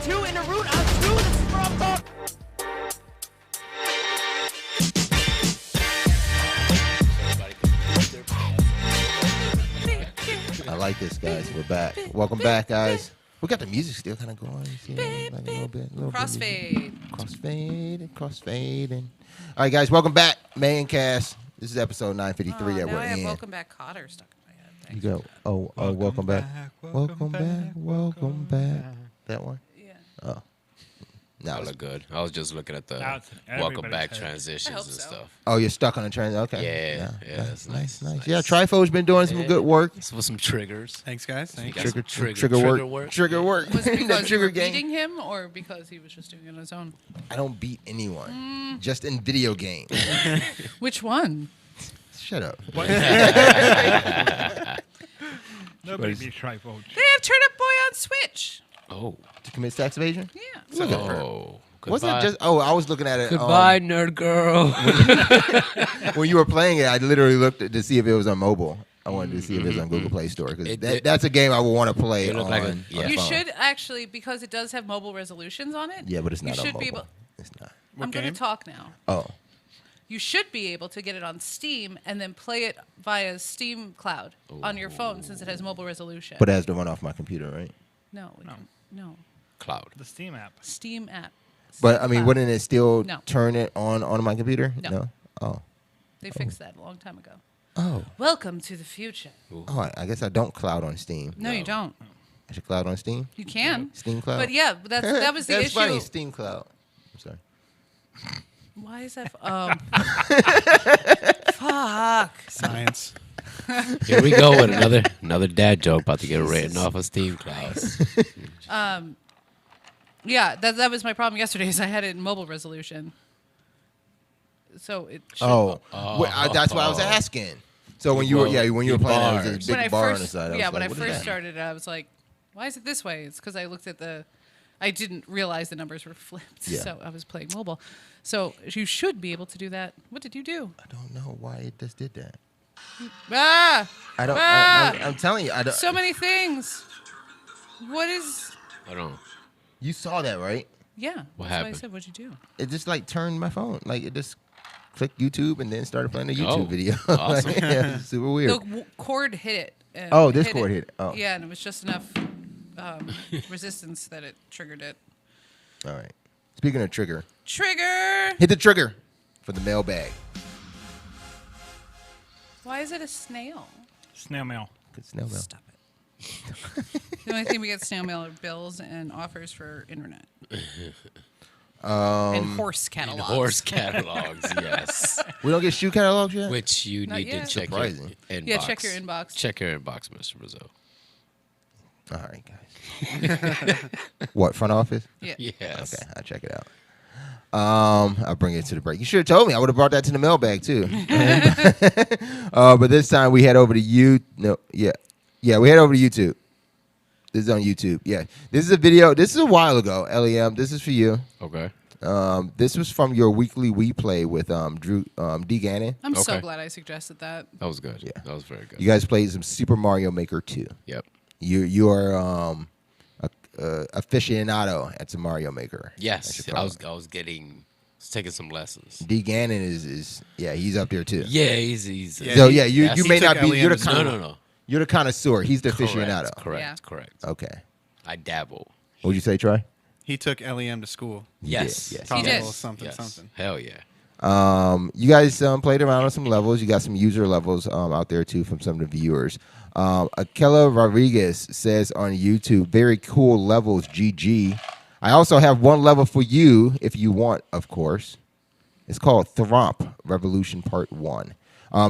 two in a route on two. This is where I'm talking. I like this, guys. We're back. Welcome back, guys. We got the music still kind of going. You see, like a little bit. Crossfade. Crossfade. All right, guys. Welcome back. Maincast. This is episode 953 that now we're I have in. Welcome Back Cotter stuck in my head. You go. Welcome back. Welcome back. That one? Yeah. Oh. Now That look good. I was just looking at the That's in welcome everybody's back head. transitions I hope and so. stuff. Oh, you're stuck on the train. Okay. Yeah, it's nice. Yeah, Trifo's been doing some good work. This was some triggers. Thanks, guys. Thank you. got some Trigger work. Trigger work. Was it because you Trigger were game. beating him or because he was just doing it on his own? I don't beat anyone. Just in video games. Which one? Shut up. Nobody beats Trifold. They have Turnip Boy on Switch. Oh. To commit tax evasion? Yeah. Look at her. Oh. Wasn't Goodbye. it just? Oh, I was looking at it. Goodbye, nerd girl. When you were playing it, I literally looked to see if it was on mobile. I wanted to see if it was on Google Play Store because that's a game I would want to play It on. looked like on yeah. the You phone. should actually, because it does have mobile resolutions on it. Yeah, but it's not You on should be mobile. able. It's not. What I'm going game? to talk now. Oh, You should be able to get it on Steam and then play it via Steam Cloud on your phone since it has mobile resolution. but it has to run off my computer, right? No. No. Cloud. The Steam app. Steam app. But Steam I mean, Cloud. wouldn't it still No. turn it on my computer? No. Oh. They fixed that a long time ago. Oh. Welcome to the future. Oh. I guess I don't cloud on Steam. No, you don't. I should cloud on Steam. You can. Steam Cloud. But yeah, that was the That's issue. funny. Steam Cloud. I'm sorry. Why is that? Fuck. Science. Here we go with another dad joke about to get written off of Steam Clouds. Yeah, that was my problem yesterday. Is I had it in mobile resolution. So it. Should, Oh. That's what I was asking. So when you were playing, it was this when big I bar on first, the side. yeah, when like, I what is first that? started, I was like, "Why is it this way?" It's because I looked at I didn't realize the numbers were flipped, Yeah. so I was playing mobile. So you should be able to do that. What did you do? I don't know why it just did that. Ah! I don't. Ah! I'm telling you, I don't. So many things. What is? I don't know. You saw that, right? Yeah. What that's what I happened? said. What'd you do? It just like turned my phone. Like it just clicked YouTube and then started playing the YouTube Oh, video. awesome. Yeah, it's super weird. The cord hit it. and Oh, this cord hit it. Oh. Yeah, and it was just enough resistance that it triggered it. All right. Speaking of trigger, Trigger! hit the trigger for the mailbag. Why is it a snail? Snail mail. Good snail mail. Stop it. The only thing we get snail mail are bills and offers for internet. And horse catalogs. Horse catalogs, yes. We don't get shoe catalogs yet. Which you Not need yet. to check Surprising. your inbox. Yeah, check your inbox. Check your inbox, Mr. Brazil. All right, guys. What, front office? Yeah. Yes. Okay, I'll check it out. I'll bring it to the break. You should have told me. I would have brought that to the mailbag too. But this time we head over to we head over to YouTube. This is on YouTube. Yeah, this is a video. This is a while ago. Lem, this is for you. Okay. This was from your weekly We Play with Drew D Gannon. I'm so Okay. glad I suggested that. That was good. Yeah. That was very good. You guys played some Super Mario Maker 2. Yep. You are a aficionado at some Mario Maker. Yes. I was taking some lessons. D Gannon is he's up there too. Yeah, he's Yeah, So he- yeah, you that's- may he took not be. You're the LEM's kind No. You're the connoisseur. He's the aficionado. Correct. Yeah. Okay. I dabble. What would you say, Troy? He took LEM to school. Yes. Yes. Taught He him a did. little something, Yes. something. Hell yeah. You guys played around on some levels. You got some user levels out there too from some of the viewers. Akela Rodriguez says on YouTube, very cool levels, GG. I also have one level for you if you want, of course. It's called Thromp Revolution Part 1.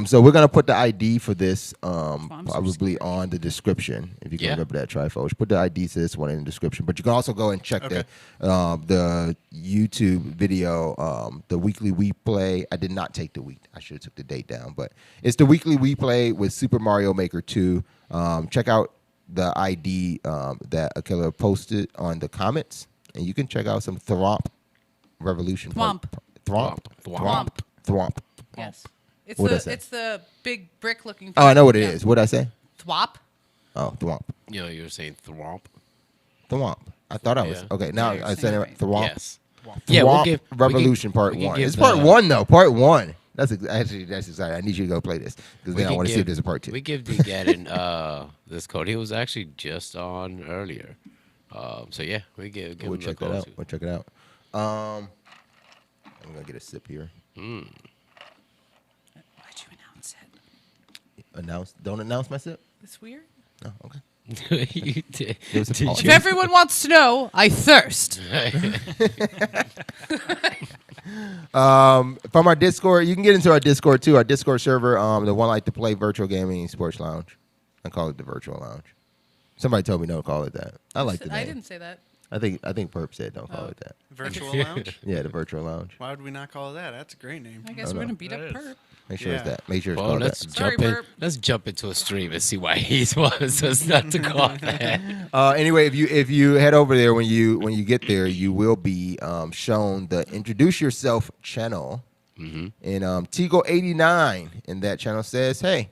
So we're going to put the ID for this probably on the description. If you can remember that, Trifold. Put the ID to this one in the description. But you can also go and check the YouTube video, the weekly We Play. I did not take the week. I should have took the date down. But it's the weekly We Play with Super Mario Maker 2. Check out the ID that Akela posted on the comments. And you can check out some Thromp Revolution. Thwomp. Thwomp. Yes. It's What'd I say? it's the big brick looking thing. Oh, I know what it Yeah. is. What'd I say? Thwop. Oh, Thwomp. You know, you were saying thwomp. Thwomp. I thought I was Yeah. okay. Now you're I saying said it it. right. Thwomp. Yes. Thwomp Yeah, we'll give Revolution Part we can 1. give It's Part the- 1 though. Part 1. That's exciting. I need you to go play this because then I want to see if there's a Part 2. We give D Gadden this code. He was actually just on earlier. So yeah, we give We'll him check the that code out. too. We'll check it out. I'm gonna get a sip here. Why'd you announce it? Don't announce my sip. It's weird. No, okay. You did. There's a Did pause. If everyone wants to know, I thirst. From our Discord, you can get into our Discord too. Our Discord server, the one like to play virtual gaming sports lounge. I call it the virtual lounge. Somebody told me don't call it that. I like the name. I didn't say that. I think Perp said don't call it that. Virtual lounge. Yeah, the virtual lounge. Why would we not call it that? That's a great name. I guess Oh, we're no. gonna beat up It is. Perp. Make sure it's Yeah. that. Make sure it's Well, called let's that. Sorry, jump in. Burp. Let's jump into a stream and see why he wants us not to call that. Anyway, if you head over there when you get there, you will be shown the Introduce Yourself channel. And Tigo89 in that channel says, "Hey,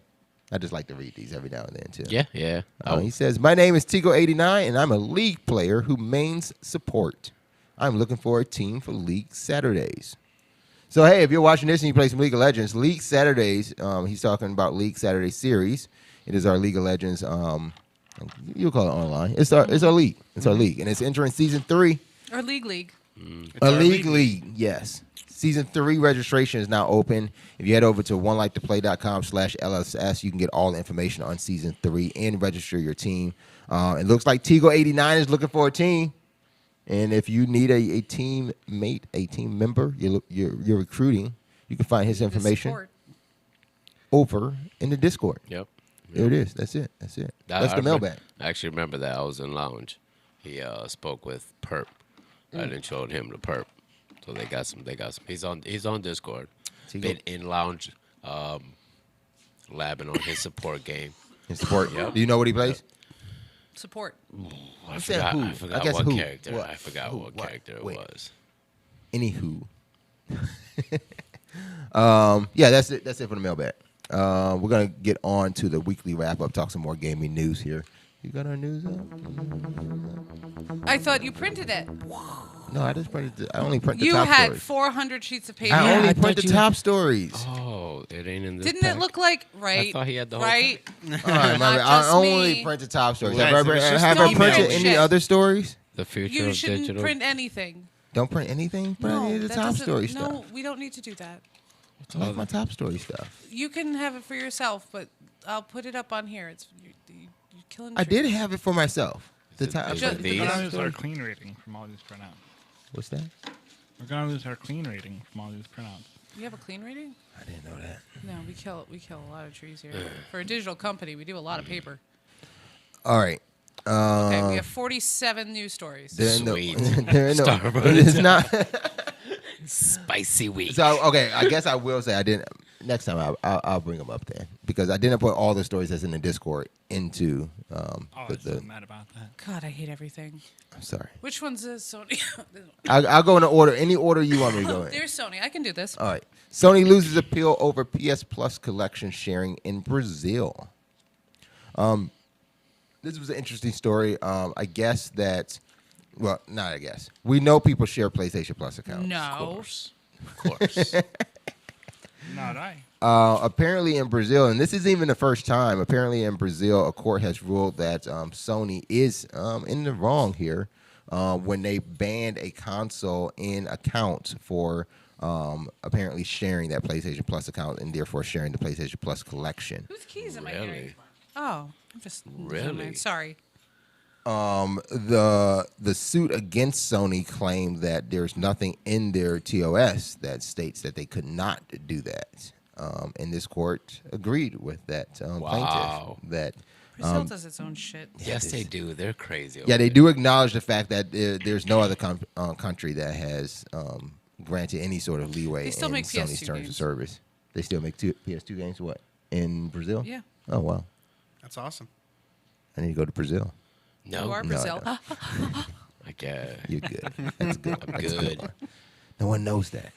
I just like to read these every now and then too." Yeah, yeah. He says, "My name is Tigo89, and I'm a League player who mains support. I'm looking for a team for League Saturdays." So, hey, if you're watching this and you play some League of Legends, League Saturdays, he's talking about League Saturday Series. It is our League of Legends, you'll call it online. It's our league. It's our league. And it's entering Season 3. Or League. A league, yes. Season 3 registration is now open. If you head over to oneliketoplay.com/LSS, you can get all the information on Season 3 and register your team. It looks like Tigo89 is looking for a team. And if you need a teammate, a team member, you're recruiting, you can find his information Support. over in the Discord. Yep. There it is. That's it. That's the mailbag. I actually remember that. I was in lounge. He spoke with Perp. I then showed him the Perp. So they got some. He's on Discord. Been in lounge, labbing on his support game. His support. Yep. Do you know what he plays? Support. I said forgot. who? I forgot I guess what who? character. What? I forgot Who? what What? character it Wait. was. Anywho. Yeah, that's it. That's it for the mailbag. We're gonna get on to the weekly wrap up. Talk some more gaming news here. You got our news up? I thought you printed it. No, I just printed. I only print the You top had stories. 400 sheets of paper. I only I print thought the you- top stories. Oh, it ain't in this. Didn't it pack. look like right? I thought he had the whole right. All right, my Not bad. I just only me. print the top stories. Guys, Have it was just I Don't printed print any shit. other stories? The future You of shouldn't digital? print anything. Don't print anything. Print any of the that top doesn't- story No, stuff. we don't need to do that. I like my top story stuff. You can have it for yourself, but I'll put it up on here. It's you're killing. I did trees. have it for myself. The it- top. is Just- it the We're these? top gonna lose our story. clean rating from all these printouts. What's that? We're gonna lose our clean rating from all these printouts. You have a clean rating? I didn't know that. No, we kill a lot of trees here. For a digital company, we do a lot of paper. All right. Okay, we have 47 news stories. Sweet. It's not. Spicy week. So okay, I guess I will say I didn't. Next time I'll bring them up then because I didn't put all the stories that's in the Discord into Oh, I'm the. so mad about that. God, I hate everything. I'm sorry. Which one's this, Sony? This one. I'll go in the order. Any order you want me to go in. There's Sony. I can do this. All right. Sony loses appeal over PS Plus collection sharing in Brazil. This was an interesting story. I guess that. Well, not I guess. We know people share PlayStation Plus accounts. Of No. course. Of course. Not I. Apparently in Brazil, and this isn't even the first time, apparently in Brazil, a court has ruled that Sony is in the wrong here when they banned a console in account for apparently sharing that PlayStation Plus account and therefore sharing the PlayStation Plus collection. Whose keys am I Really? hearing? Oh, I'm just Really? Sorry. The suit against Sony claimed that there's nothing in their TOS that states that they could not do that. And this court agreed with that Wow. plaintiff. That Brazil does its own shit. Yes, they do. They're crazy. yeah, over they there. do acknowledge the fact that there's no other country that has granted any sort of leeway They in still make Sony's PS2 terms of games. service. They still make PS2 games. What in Brazil? Yeah. Oh wow, That's awesome. I need to go to Brazil. No, You are No, Brazil. no. I guess. You're good. That's good. I'm That's a good. one. No one knows that.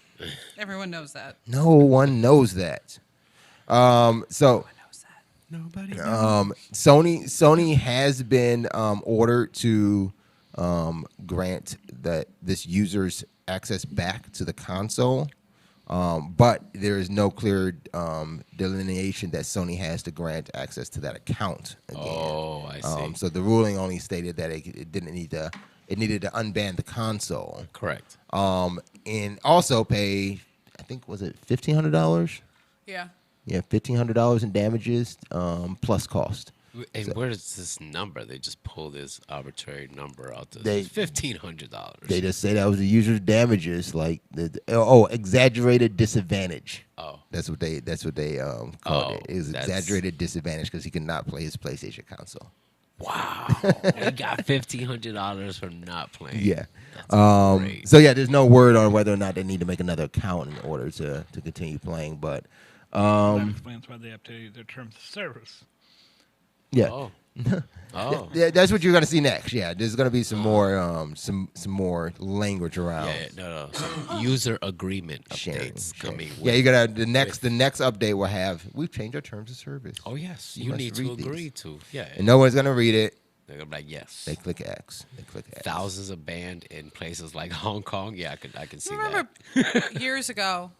Everyone knows that. No one knows that. So Nobody. Sony has been ordered to grant this user's access back to the console. But there is no clear delineation that Sony has to grant access to that account again. Oh, I see. So the ruling only stated that it didn't need to. It needed to unban the console. Correct. And also pay, I think, was it $1,500? Yeah. Yeah, $1,500 in damages plus cost. And where is this number? They just pull this arbitrary number out. They- $1,500. They just say that was the user's damages, like exaggerated disadvantage. Oh. That's what they called it. It was exaggerated disadvantage because he could not play his PlayStation console. Wow. He got $1,500 for not playing. Yeah. That's great. So yeah, there's no word on whether or not they need to make another account in order to continue playing, but That explains why they updated their terms of service. yeah. Oh. Oh. Yeah, that's what you're gonna see next. Yeah, there's gonna be some more some more language around. Yeah, no. Some user agreement Sharing. updates coming. Yeah, you gotta the next update will have we've changed our terms of service. Oh yes, You you must need to read these. agree to. Yeah, And no one's gonna read it. they're gonna be like yes. They click X. Thousands of banned in places like Hong Kong. Yeah, I can see Remember that. years ago,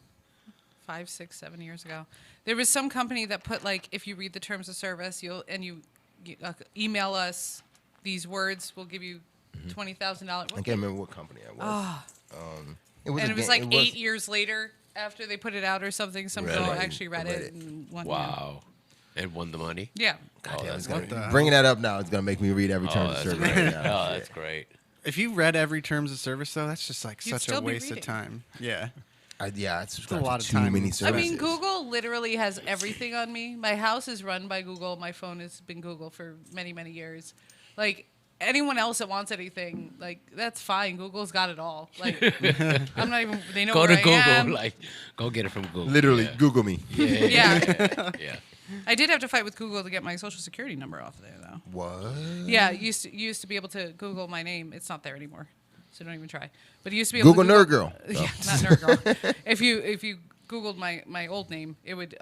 5, 6, 7 years ago, there was some company that put like, if you read the terms of service, you email us these words, we'll give you $20,000. I can't remember what company it was. It was like 8 years later after they put it out or something. Some girl Right. actually read it and won. Wow, and won the money. Yeah. That's What the hell? Bringing that up now is gonna make me read every term of that's service. great. Right now. Oh, that's great. If you read every terms of service, though, that's just like You'd such still a be waste of reading. time. Yeah. Yeah, it's a lot of too time. many I I services. mean, Google literally has everything on me. My house is run by Google. My phone has been Google for many, many years. Like, anyone else that wants anything, like, that's fine. Google's got it all. Like, I'm not even, they know Go where to I Google, am. like, go get it from Google. Literally, Yeah. Google me. Yeah. Yeah. I did have to fight with Google to get my social security number off there, though. What? Yeah, you used to be able to Google my name. It's not there anymore, so don't even try. But you used to be able Google to Nerd Girl. Yeah, not Nerd Girl. If you Googled my old name, it would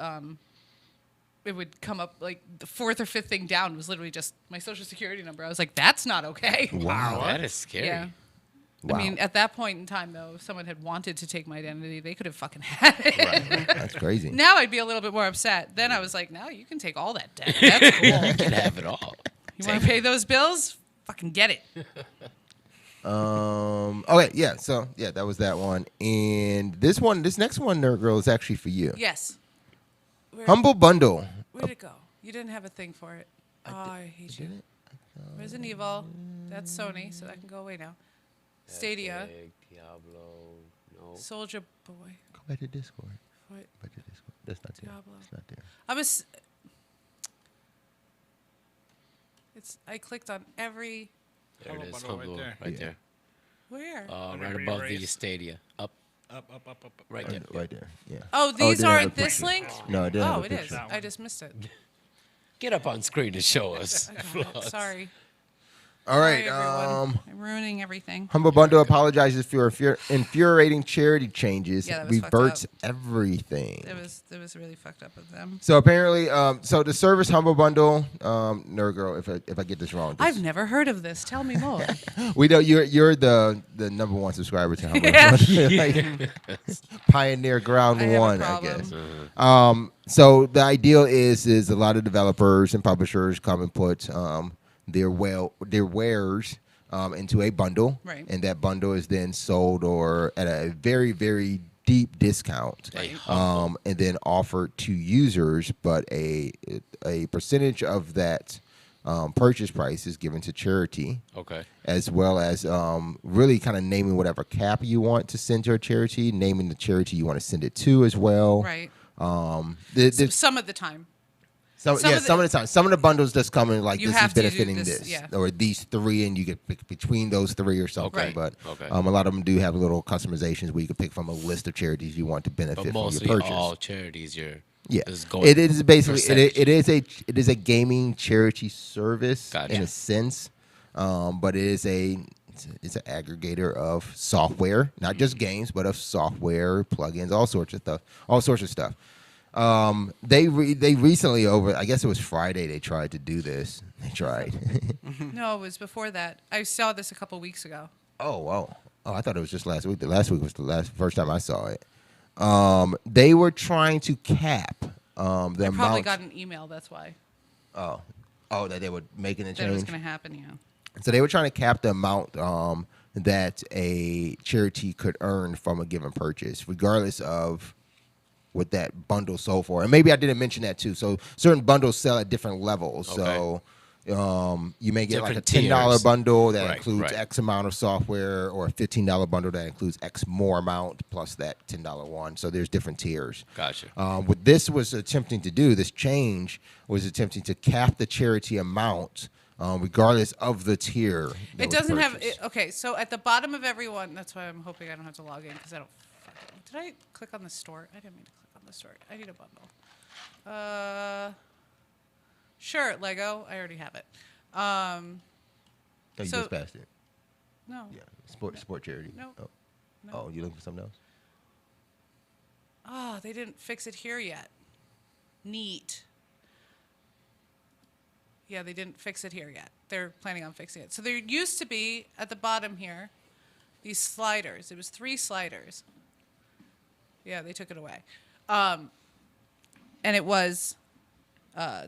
come up like the fourth or fifth thing down was literally just my social security number. I was like, that's not okay. Wow. That is scary. Yeah. Wow. I mean, at that point in time, though, if someone had wanted to take my identity, they could have fucking had it. Right. That's crazy. Now I'd be a little bit more upset. Then I was like, no, you can take all that debt. That's cool. You can have it all. You want to pay those bills? Fucking get it. Okay, yeah. So yeah, that was that one. And this next one, Nerd Girl, is actually for you. Yes. Humble Bundle. Where'd it go? You didn't have a thing for it. I hate you. Resident Evil. That's Sony, so that can go away now. Stadia. Diablo. No. Soldier Boy. Go back to Discord. What? Back to Discord. That's not there. Diablo. It's not there. I clicked on every. There it is. Bundle right Humble, there. right Yeah. there. Where? Right Whenever you above the raise. Stadia. Up. Up. Right there. Right there. Yeah. Oh, it these didn't have aren't a this picture. link? No, it didn't have Oh, a it is. picture. I just missed it. Get up on screen to show us. God, sorry. All right. Sorry, everyone. I'm ruining everything. Humble Bundle apologizes for infuriating charity changes. Yeah, that was fucked Reverts up. everything. It was really fucked up of them. So apparently, so the service Humble Bundle, Nerd Girl, if I get this wrong, I've never heard of this. Tell me more. we know you're the number one subscriber to Humble Bundle, like, pioneer ground I have a one, I problem. guess. So the ideal is a lot of developers and publishers come and put their wares into a bundle, Right. and that bundle is then sold or at a very, very deep discount, Right. and then offered to users. But a percentage of that purchase price is given to charity, Okay. as well as really kind of naming whatever cap you want to send to a charity, naming the charity you want to send it to as well. Right. The Some of the time. some of the time, some of the bundles just come in like You this have is to do benefiting this, this, yeah. or these three, and you can pick between those three or something. Okay, But okay. a lot of them do have little customizations where you can pick from a list of charities you want to benefit But from your mostly purchase. all charities Yeah, is going it is basically percentage. it is a gaming charity service Gotcha. in a sense, but it's an aggregator of software, not just games, but of software, plugins, all sorts of stuff. They recently I guess it was Friday. They tried to do this. They tried. No, it was before that. I saw this a couple weeks ago. Oh, I thought it was just last week. The last week was the first time I saw it. They were trying to cap the I amount. probably got an email. That's why. Oh, that they were making a That change. it was going to happen. Yeah. So they were trying to cap the amount that a charity could earn from a given purchase, regardless of what that bundle sold for. And maybe I didn't mention that too. So certain bundles sell at different levels. Okay. So you may get Different like a $10 tiers. bundle that Right, includes right. X amount of software, or a $15 bundle that includes X more amount plus that $10 one. So there's different tiers. Gotcha. What this was attempting to do, this change was attempting to cap the charity amount regardless of the tier. that It was doesn't have. purchased. Okay, so at the bottom of every one, that's why I'm hoping I don't have to log in because I don't. Did I click on the store? I didn't mean to click on the store. I need a bundle. Sure, Lego. I already have it. Oh, you so- just passed it. No. Yeah, sport charity. No. Oh. No. Oh, you looking for something else? Oh, they didn't fix it here yet. Neat. Yeah, they didn't fix it here yet. They're planning on fixing it. So there used to be at the bottom here these sliders. It was 3 sliders. Yeah, they took it away. And it was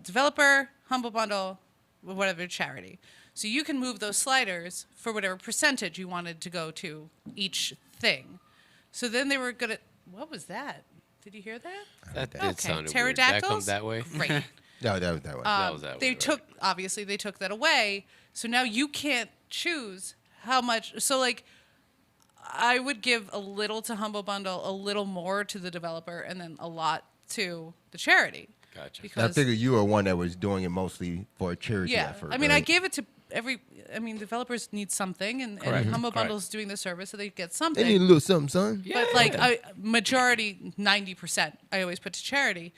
developer, Humble Bundle, whatever charity. So you can move those sliders for whatever percentage you wanted to go to each thing. So then they were going to... What was that? Did you hear that? That did Okay, sound weird. That come pterodactyls? that way? Great. No, that was that one. That was that They way, right. took, obviously, they took that away. So now you can't choose how much. So, like, I would give a little to Humble Bundle, a little more to the developer, and then a lot to the charity. Gotcha. I Because, figured you were one that was doing it mostly for a charity yeah. effort. I mean, I right? gave it to developers need something, and Correct. Humble Correct. Bundle's doing the service, so they get They something. need a little something, son. But like majority, 90%, I always put to charity.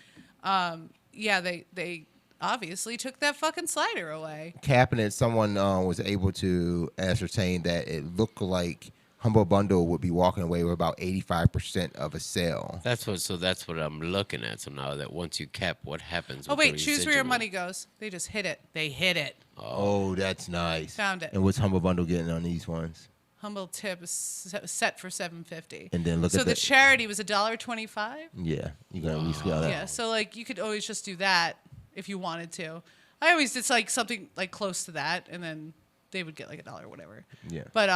Yeah, they obviously took that fucking slider away. Capping it, someone was able to ascertain that it looked like Humble Bundle would be walking away with about 85% of a sale. That's what I'm looking at. So now that once you cap, what happens? Oh with the wait, choose where your residual? money goes. They just hit it. They hit it. Oh, that's nice. Found it. And what's Humble Bundle getting on these ones? Humble tip is set for $7.50. And then look so at the that. charity was $1.25. Yeah, you gotta rescale that. Yeah, so like you could always just do that if you wanted to. I always did like something like close to that, and then they would get like $1 or whatever. Yeah. But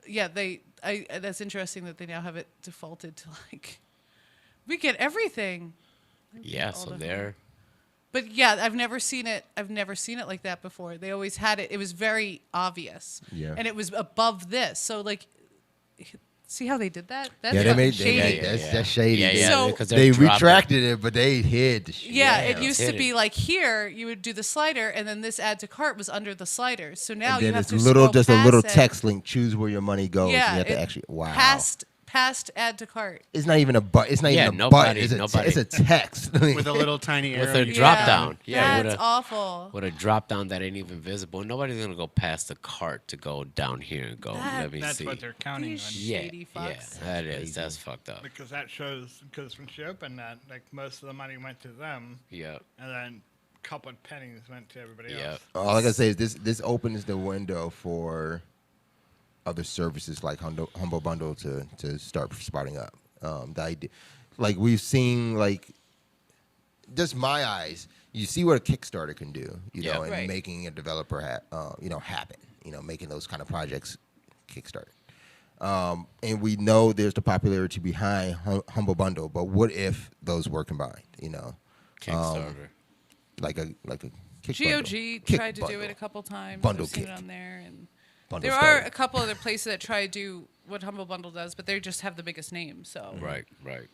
yeah, that's interesting that they now have it defaulted to like we get everything. Yeah, All so the- there. But yeah, I've never seen it like that before. They always had it. It was very obvious. Yeah. And it was above this. So like see how they did that? That's Yeah, fucking they shady. made that's shady. Yeah, yeah, So- because They they're dropping- retracted it, but they hid the shit. Yeah, Yeah, it used to hidden. be like here you would do the slider, and then this add to cart was under the sliders. So now And you then have it's to little, scroll just a past little it. text link. Choose where your money goes. Yeah, and you have to it- actually. Wow. Past add to cart. It's not even a button. It's not Yeah, even a nobody- button. nobody. It's a text with a little tiny arrow. With a you drop can- down. Yeah, That's awful. with a drop down that ain't even visible. Nobody's gonna go past the cart to go down here and go. That- Let me That's see. what they're counting These on. Yeah, shady yeah, fucks. that is. That's fucked up. Because that shows, because when she opened that, like most of the money went to them, Yeah, and then a couple of pennies went to everybody yeah. else. All I gotta say is this opens the window for other services like Humble Bundle to start spotting up. The idea, like we've seen, like just my eyes, you see what a Kickstarter can do, you Yeah. know, and Right. making a developer happen, making those kind of projects Kickstarter. And we know there's the popularity behind Humble Bundle, but what if those were combined? Kickstarter. Like a Kick GOG bundle. tried to Kick do it a bundle. couple times. Bundle I've seen kick. it on there, and Bundle there starter. are a couple other places that try to do what Humble Bundle does, but they just have the biggest name. So Right, right.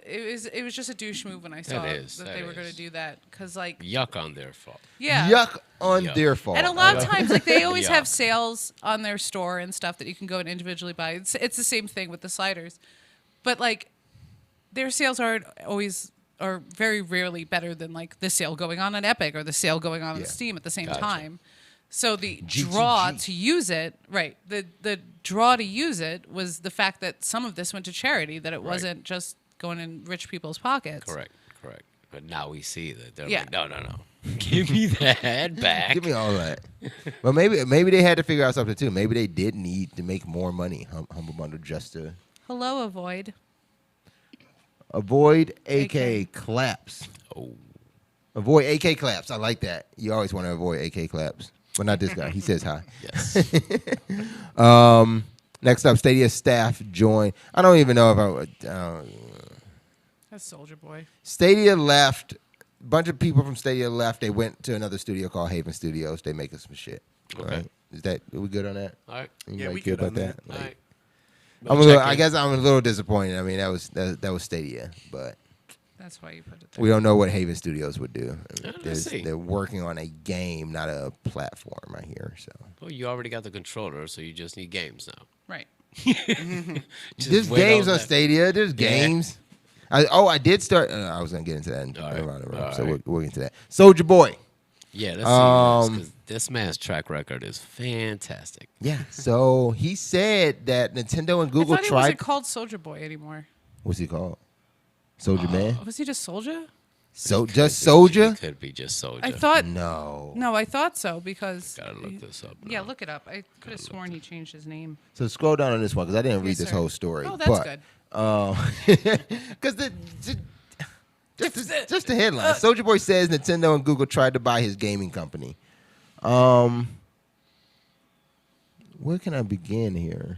it was just a douche move when I saw is, that that they were going is. to do that because like Yuck on their fault. yeah. Yuck on Yuck. their fault. And a lot of times, like they always Yeah. have sales on their store and stuff that you can go and individually buy. It's the same thing with the sliders, but like their sales aren't always or very rarely better than like the sale going on Epic or the sale going on Yeah. Steam at the same Gotcha. time. So the GTG. draw to use it, right? The draw to use it was the fact that some of this went to charity, that it wasn't just going in rich people's pockets. Correct. But now we see that they're Yeah. like, no. Give me that back. Give me all that. But maybe they had to figure out something too. Maybe they did need to make more money. Humble Bundle just to Hello, Avoid. avoid AK claps. Oh. Avoid AK claps. I like that. You always want to avoid AK claps, but not this guy. He says hi. Yes. Next up, Stadia staff joined. I don't even know if That's Soldier Boy. Stadia left. A bunch of people from Stadia left. They went to another studio called Haven Studios. They making some shit. Okay. All right. Are we good on that? All right. Anybody we good good about on that? that. Like, All right. I guess I'm a little disappointed. I mean, that was Stadia, but That's why you put it there. we don't know what Haven Studios would do. Let's see. They're working on a game, not a platform. I hear so. Well, you already got the controller, so you just need games now. Right. There's wait games on on that. Stadia. There's games. I did start. I was gonna get into that in All right. around the room, All so right. we'll get into that. Soldier Boy. Yeah, let's see. Because this man's track record is fantastic. Yeah. So he said that Nintendo and Google I thought he tried. wasn't called Soldier Boy anymore. What's he called? Soldier Man. Was he just Soldier? So just Soldier? It could be just Soldier. I thought. No. No, I thought so because. Gotta look this up. Yeah, look it up. I could have sworn he changed his name. So scroll down on this one because I didn't read Yes, this sir. whole story. Oh, that's good. Because just the headline. Soldier Boy says Nintendo and Google tried to buy his gaming company. Where can I begin here?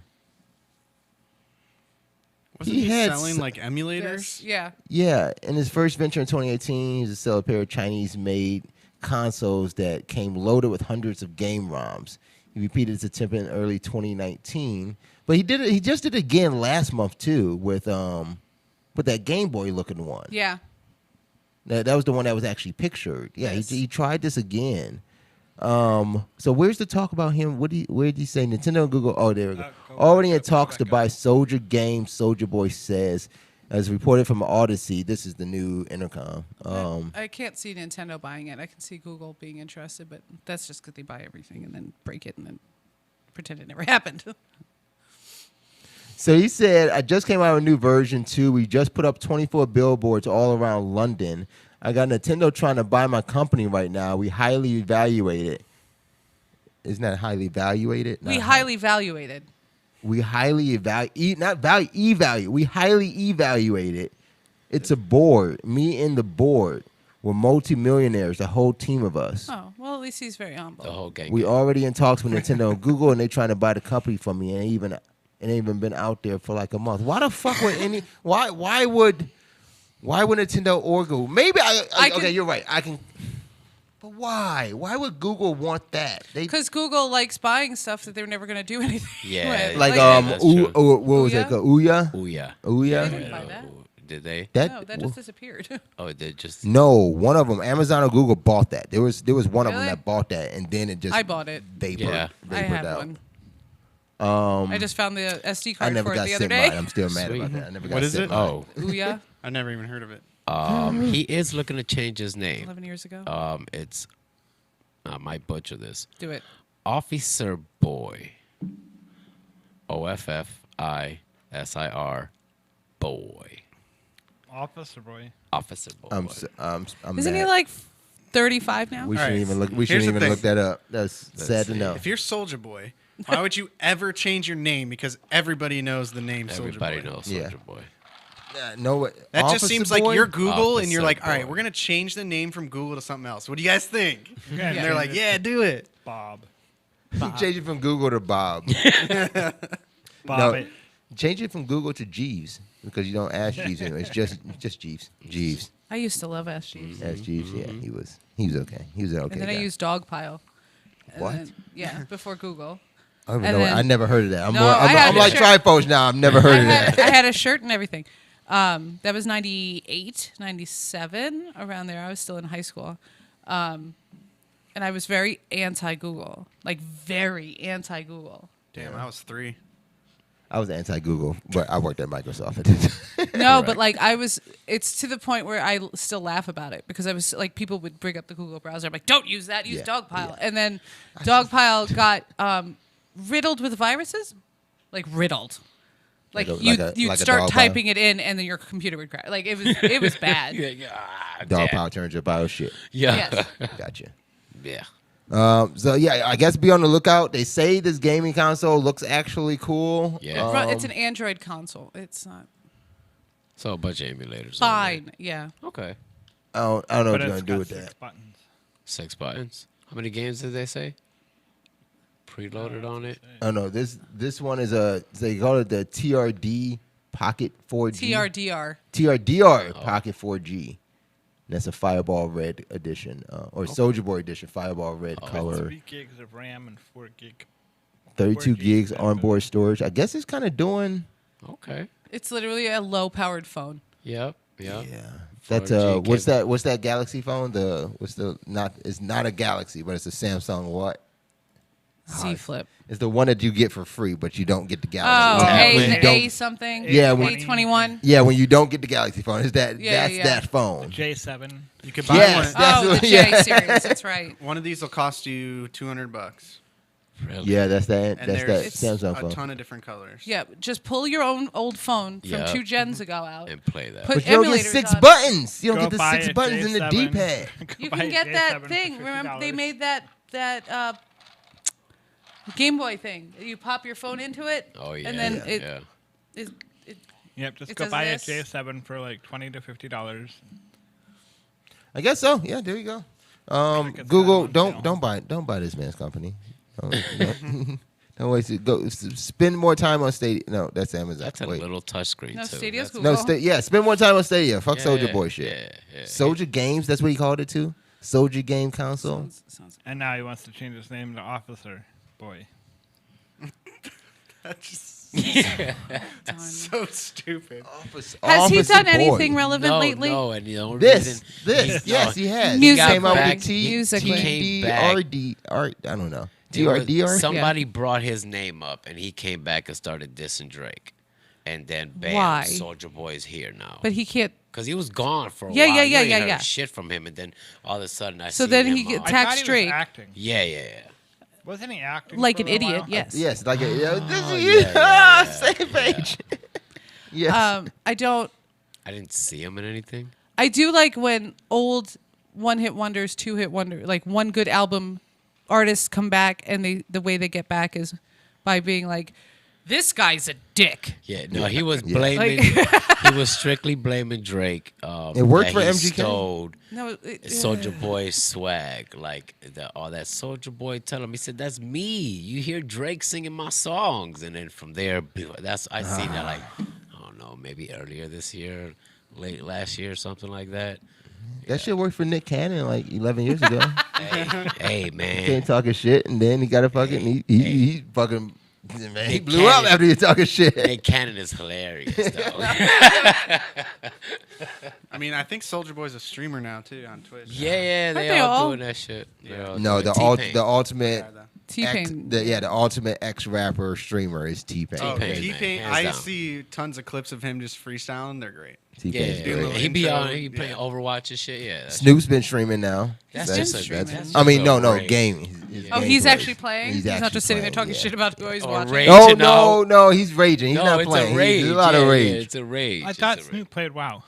Wasn't He he had selling s- like emulators? Yeah. Yeah, in his first venture in 2018, he was to sell a pair of Chinese-made consoles that came loaded with hundreds of game ROMs. He repeated his attempt in early 2019, but he did it. He just did it again last month too with that Game Boy looking one. Yeah. That was the one that was actually pictured. Yeah, Yes. he tried this again. So where's the talk about him? Where did he say Nintendo and Google? Oh, there we go. Already in talks to buy Soldier Games. Soldier Boy says, as reported from Odyssey. This is the new intercom. I can't see Nintendo buying it. I can see Google being interested, but that's just because they buy everything and then break it and then pretend it never happened. So he said, I just came out with a new version 2. We just put up 24 billboards all around London. I got Nintendo trying to buy my company right now. We highly evaluate it. Isn't that highly evaluated? We highly evaluated. We highly evaluate, not value, evaluate. We highly evaluate it. It's a board. Me and the board. We're multimillionaires, the whole team of us. Oh, well, at least he's very humble. The whole gang. We already in talks with Nintendo and Google, and they trying to buy the company from me, and it ain't even been out there for like a month. Why the fuck would why would Nintendo or Google? Maybe okay, you're right. I can. But why? Why would Google want that? Because Google likes buying stuff that they're never going to do anything Yeah, with. like that's true. what was Ouya? that called? Ouya? Ouya. Ouya? They didn't buy that. Did they? No, that just disappeared. Oh, it did just. No, one of them, Amazon or Google, bought that. There was one of them Really? that bought that, and then it just I bought it. vapored Yeah. I vapored have out. one. I just found the SD I card never for it got the other sent day. mine. I'm still mad Sweet. about that. I never got What is sent it? mine. Oh, Ouya, I never even heard of it. he is looking to change his name. 11 years ago. It's. I might butcher this. Do it. Officer Boy. OFFISIR Boy. Officer Boy. Officer Boy. I'm Isn't mad. he like 35 now? We All shouldn't right. even look. We Here's shouldn't the even look thing. that up. That's sad to see. know. If you're Soldier Boy, why would you ever change your name? Because everybody knows the name Everybody Soldier Boy. knows Yeah. Soldier Boy. No, That Officer just seems Boy? like you're Google and you're Officer like, all right, Boy. we're going to change the name from Google to something else. What do you guys think? Okay, And they're like, yeah, do it. Bob. You change it from Google to Bob. Bob No. it. Change it from Google to Jeeves because you don't ask Jeeves anymore. It's just Jeeves. Jeeves. I used to love Ask Jeeves. Ask Jeeves. Yeah, he was okay. He was an okay And then I guy. used Dogpile. And What? then- yeah, before Google. I don't even and know. then- I never heard of that. I'm, No, more, I had I'm a like shirt. Tripost now. I've never heard of that. I had a shirt and everything. That was 98, 97, around there. I was still in high school. And I was very anti-Google. Like, very anti-Google. Damn, I was 3. I was anti-Google, but I worked at Microsoft at the time. No, but like it's to the point where I still laugh about it because I was like, people would bring up the Google browser. I'm like, don't use that, use Yeah, Dogpile. yeah. And then Dogpile got riddled with viruses, like riddled. Like, Like a- you'd like a- like a start dog typing it in, and then your computer would crash. Like, it was bad. Dog power turns your bio shit. Yeah. Yes. Gotcha. Yeah. So yeah, I guess be on the lookout. They say this gaming console looks actually cool. Yeah. It's an Android console. It's not So a bunch of emulators. fine. Yeah. Okay. I don't know But what you're it's gonna do got with 6 that. buttons. 6 buttons. How many games did they say? Preloaded on it. Oh no, this one is they call it the TRD Pocket 4G. TRDR. TRDR Pocket 4G. That's a Fireball Red edition, or Soldier Boy edition, Fireball Red color. 3 gigs of RAM and 4 gig. 32 4G gigs RAM. onboard storage. I guess it's kind of doing. Okay. It's literally a low-powered phone. Yep. Yep. Yeah. That's 4G what's cable. that? What's that Galaxy phone? It's not a Galaxy, but it's a Samsung what? Z Flip. It's the one that you get for free, but you don't get the Oh, Galaxy. tab. When you A don't- something. Yeah, when- A21. Yeah, when you don't get the Galaxy phone, it's that Yeah, that's yeah. that phone. J7. You could buy Yes, one. that's Oh, what- the yeah. J series. That's right. One of these will cost you $200. Really? Yeah, that's that. And That's that there's Samsung a phone. ton of different colors. Yeah, just pull your own old phone from Yeah. 2 gens ago out. And play that. Put But you don't get emulators 6 on it. buttons. You don't Go get the buy 6 a buttons in the J7. D-pad. Go You buy can a get that J7 thing. for Remember, they $50. made that Game Boy thing. You pop your phone into it. Oh yeah. And then yeah. it Yep, just It go does buy this. a J7 for like $20 to $50. I guess so. Yeah, there you go. Like it's Google, got on don't buy this man's company. Don't waste it. Go spend more time on Stadia. No, that's Amazon. That's a Wait. little touchscreen No, too. Stadia's That's- Google. No, spend more time on Stadia. Fuck Yeah, Soldier Boy shit. Yeah. Soldier Games, that's what he called it too. Soldier Game Console. sounds And now he wants to change his name to Officer Boy. That's just done. so stupid. Has he Officer done Boy. anything relevant No, lately? no, and the only This, reason yes, he has. Musically. He came out Back- with Musically. He came back. TDRD. I don't know. There was- TRDR. Somebody brought his name up, and he came back and started dissing Drake, and then bam, Why? Soldier Boy is here now. But he can't. Because he was gone for a Yeah, while. yeah, You yeah, ain't yeah, heard yeah. Shit from him, and then all of a sudden I So see then him he on- get I Tax thought he Drake. was acting. Yeah. Wasn't he acting? Like for an a idiot, while? yes. Yes, like this Oh, is yeah. same page. Yes. I don't. I didn't see him in anything. I do like when old one-hit wonders, two-hit wonder, like one good album artists come back, and the way they get back is by being like, "This guy's a dick." Yeah, no, he was Yeah. blaming. he was strictly blaming Drake. It worked that for he MGK. Stole No, Soldier Boy's swag, like all that Soldier Boy. Tell him, he said, "That's me. You hear Drake singing my songs," and then from there, I seen that like I don't know, maybe earlier this year, late last year, something like that. That shit worked for Nick Cannon like 11 years ago. Hey man, Can't talking shit, and then he got a fucking he fucking man, he Nick blew up Cannon- after he talking shit. Nick Cannon is hilarious though. I mean, I think Soldier Boy's a streamer now too on Twitch. Yeah, they they all all? doing that shit. They're all No, doing the T-Pain. ultimate T-Pain. the ultimate ex rapper streamer is T-Pain. Oh, T-Pain, T-Pain. man, hands I down. see tons of clips of him just freestyling. They're great. T-Pain's Yeah, do a great. little he be intro, on. He playing yeah. Overwatch and shit. Yeah, that's Snoop's been streaming now. That's been just a, streaming. that's I mean, so no, great. gaming. His Oh, game he's plays. actually playing. He's not actually just sitting there playing, talking yeah. shit about who he's Or watching. rage. Oh Raging out. no, he's raging. He's No, not it's playing. a rage. There's a lot of Yeah, rage. yeah, it's a rage. I It's thought a rage. Snoop played WoW.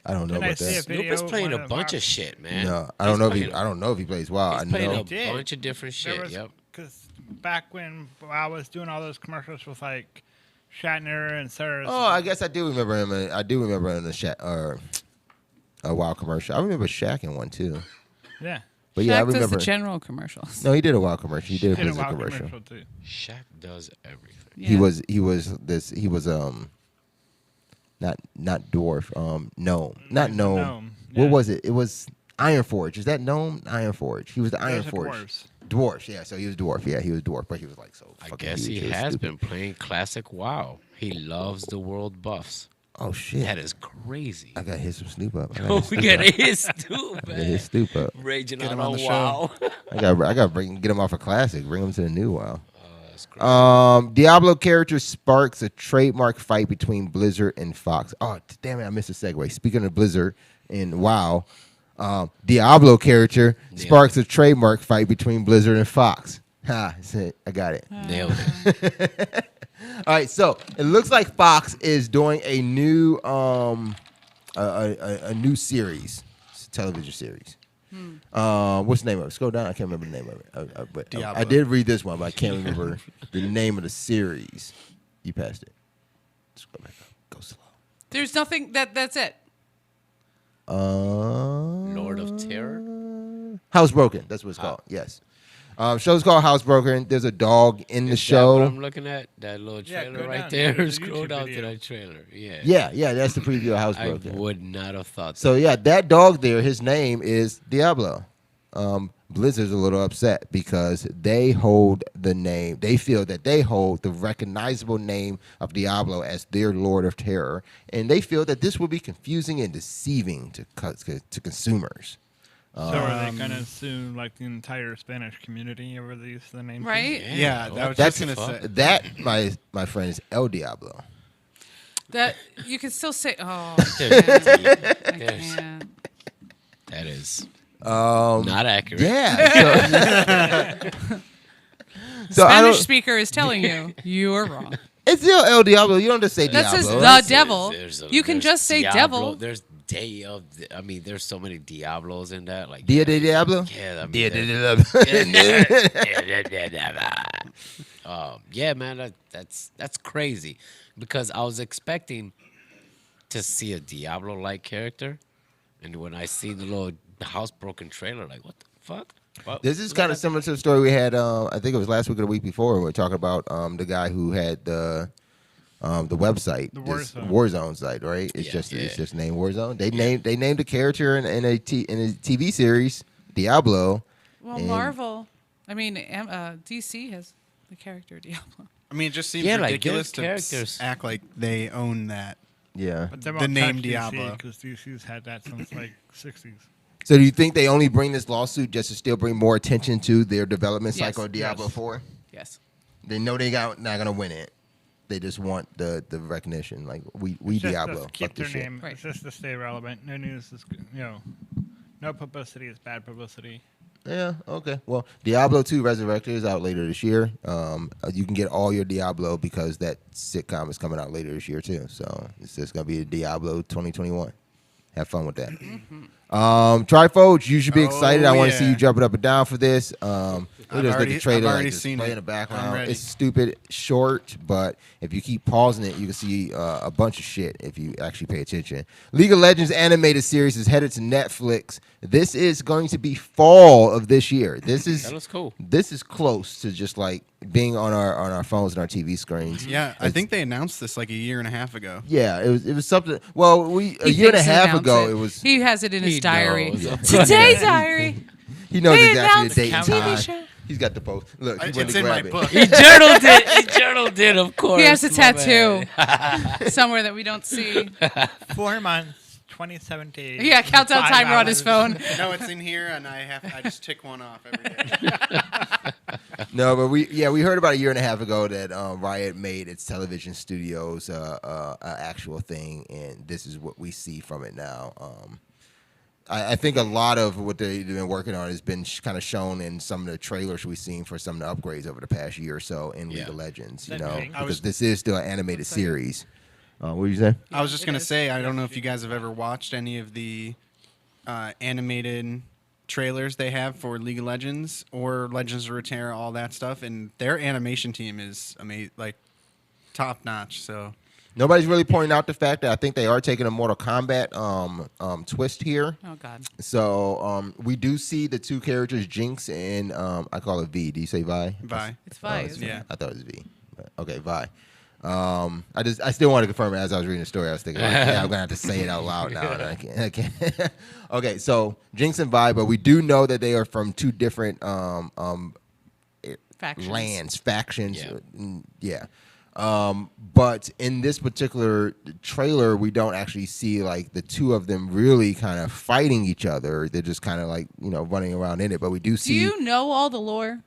I don't know Didn't I about see a that. video Snoop is playing one a of bunch our- of shit, man. No, I don't know if he. playing- I don't know if he plays WoW. I He's playing know. a did. bunch of different shit. Yep. Because back when I was doing all those commercials with like Shatner and Sirs. Oh, I guess I do remember him. I do remember him in the Shaq or a WoW commercial. I remember Shaq in one too. Yeah. But yeah, I Shaq does remember. the general commercials. No, he did a WoW commercial. He did a Did a physical WoW commercial. commercial too. Shaq does everything. Yeah. He was not dwarf gnome, not gnome. Gnome, What yeah. was it? It was Ironforge. Is that gnome? Ironforge. He was the Those are Ironforge. dwarves. Dwarf. Yeah, so he was dwarf. Yeah, he was dwarf, but he was like so. I fucking guess huge. he It was has stupid. been playing classic WoW. He loves the world buffs. Oh shit! That is crazy. I got to hit some Snoop up. Oh, we got his Snoop, I got to hit man. Snoop up. Raging Get on him on a the show. WoW. I got get him off a classic. Bring him to the new WoW. That's crazy. Diablo character sparks a trademark fight between Blizzard and Fox. Oh, damn it! I missed a segue. Speaking of Blizzard and WoW, Diablo character sparks a trademark fight between Blizzard and Fox. Ha! I got it. Nailed it. right, so it looks like Fox is doing a new a new series, it's a television series. What's the name of it? Scroll down. I can't remember the name of it. But Diablo. I did read this one, but I can't remember the name of the series. You passed it. Just go back up. Go slow. There's nothing. That's it. Lord of Terror. Housebroken. That's what it's called. Yes. Show's called Housebroken. There's a dog in the Is show. that what I'm looking at? That little trailer go right down. there. There's a Scroll YouTube down to video. that trailer. Yeah. Yeah, that's the preview of I Housebroken. would not have thought So that. yeah, that dog there, his name is Diablo. Blizzard's a little upset because they hold the name. They feel that they hold the recognizable name of Diablo as their Lord of Terror, and they feel that this will be confusing and deceiving to consumers. So are they going to sue like the entire Spanish community over the use of the name? Right? Yeah, I was That's just gonna say. that my friend is El Diablo. That you can still say. Oh, There's- I there's- can't. That is Um, not accurate. yeah. So I Spanish don't. speaker is telling you you are wrong. It's still El Diablo. You don't just say That Diablo. says the devil. There's You can just say Diablo. devil. There's Day of. I mean, there's so many Diablos in that. Like Dia de Diablo. Yeah, I mean, Dia de that- Diablo. yeah, man, that's crazy because I was expecting to see a Diablo-like character, and when I see the little housebroken trailer, like what the fuck? What- This is kind of similar to the story we had. I think it was last week or the week before. We were talking about the guy who had the website, The this Warzone. Warzone site, right? It's Yeah, it's yeah. just named Warzone. They named a character in a TV series, Diablo. Well, And- Marvel. I mean, DC has the character Diablo. I mean, it just seems Yeah, like, ridiculous there's to characters. act like they own that. Yeah. But they The won't name touch Diablo. because DC's had that since like 60s. So do you think they only bring this lawsuit just to still bring more attention to their development Yes. cycle of Diablo Yes. 4? Yes. They know they not gonna win it. They just want the recognition. Like we It's just Diablo. to keep Fuck this their shit. name. Right. It's just to stay relevant. No news is, no publicity is bad publicity. Yeah, okay. Well, Diablo 2 Resurrected is out later this year. You can get all your Diablo because that sitcom is coming out later this year too. So it's just going to be Diablo 2021. Have fun with that. Trifolds, you should be excited. I want to see yeah. you jumping up and down for this. I've Just already- the trailer, I've already just seen play it. in the I'm background. ready. It's stupid, short, but if you keep pausing it, you can see a bunch of shit if you actually pay attention. League of Legends animated series is headed to Netflix. This is going to be fall of this year. This is That looks cool. This is close to just like being on our phones and our TV screens. Yeah, I It's- think they announced this like a year and a half ago. Yeah, it was something. Well, a He year and a thinks to half announce ago, it. it was. He has it in his He diary. knows. Today's diary. He knows They exactly the announced date and TV time. show. He's got the post. Look, he went It's to in my grab it. book. He journaled it. He journaled it, of course. He has a my tattoo man. somewhere that we don't see. 4 months, 27 days. Yeah, countdown 5 timer on his hours. phone. No, it's in here, and I just tick one off every day. No, but we heard about a year and a half ago that Riot made its television studios a actual thing, and this is what we see from it now. I think a lot of what they've been working on has been kind of shown in some of the trailers we've seen for some of the upgrades over the past year or so in League Yeah. of Legends. You That know, thing. because this is still an animated series. What were you saying? I was just it gonna is. say, I don't know if you guys have ever watched any of the animated trailers they have for League of Legends or Legends of Runeterra, all that stuff, and their animation team is like top notch. So Nobody's really pointing out the fact that I think they are taking a Mortal Kombat twist here. Oh God. So we do see the two characters, Jinx and I call it Vi. Do you say Vi? Vi. It's fine. it's Yeah. I thought it was V. But, okay, Vi. I still want to confirm it as I was reading the story. I was thinking, like, yeah, I'm gonna have to say it out loud now. And I can't. Okay, so Jinx and Vi, but we do know that they are from two different Factions. lands, factions. Yeah. Yeah. But in this particular trailer, we don't actually see like the two of them really kind of fighting each other. They're just kind of like running around in it. But we do Do see. you know all the lore?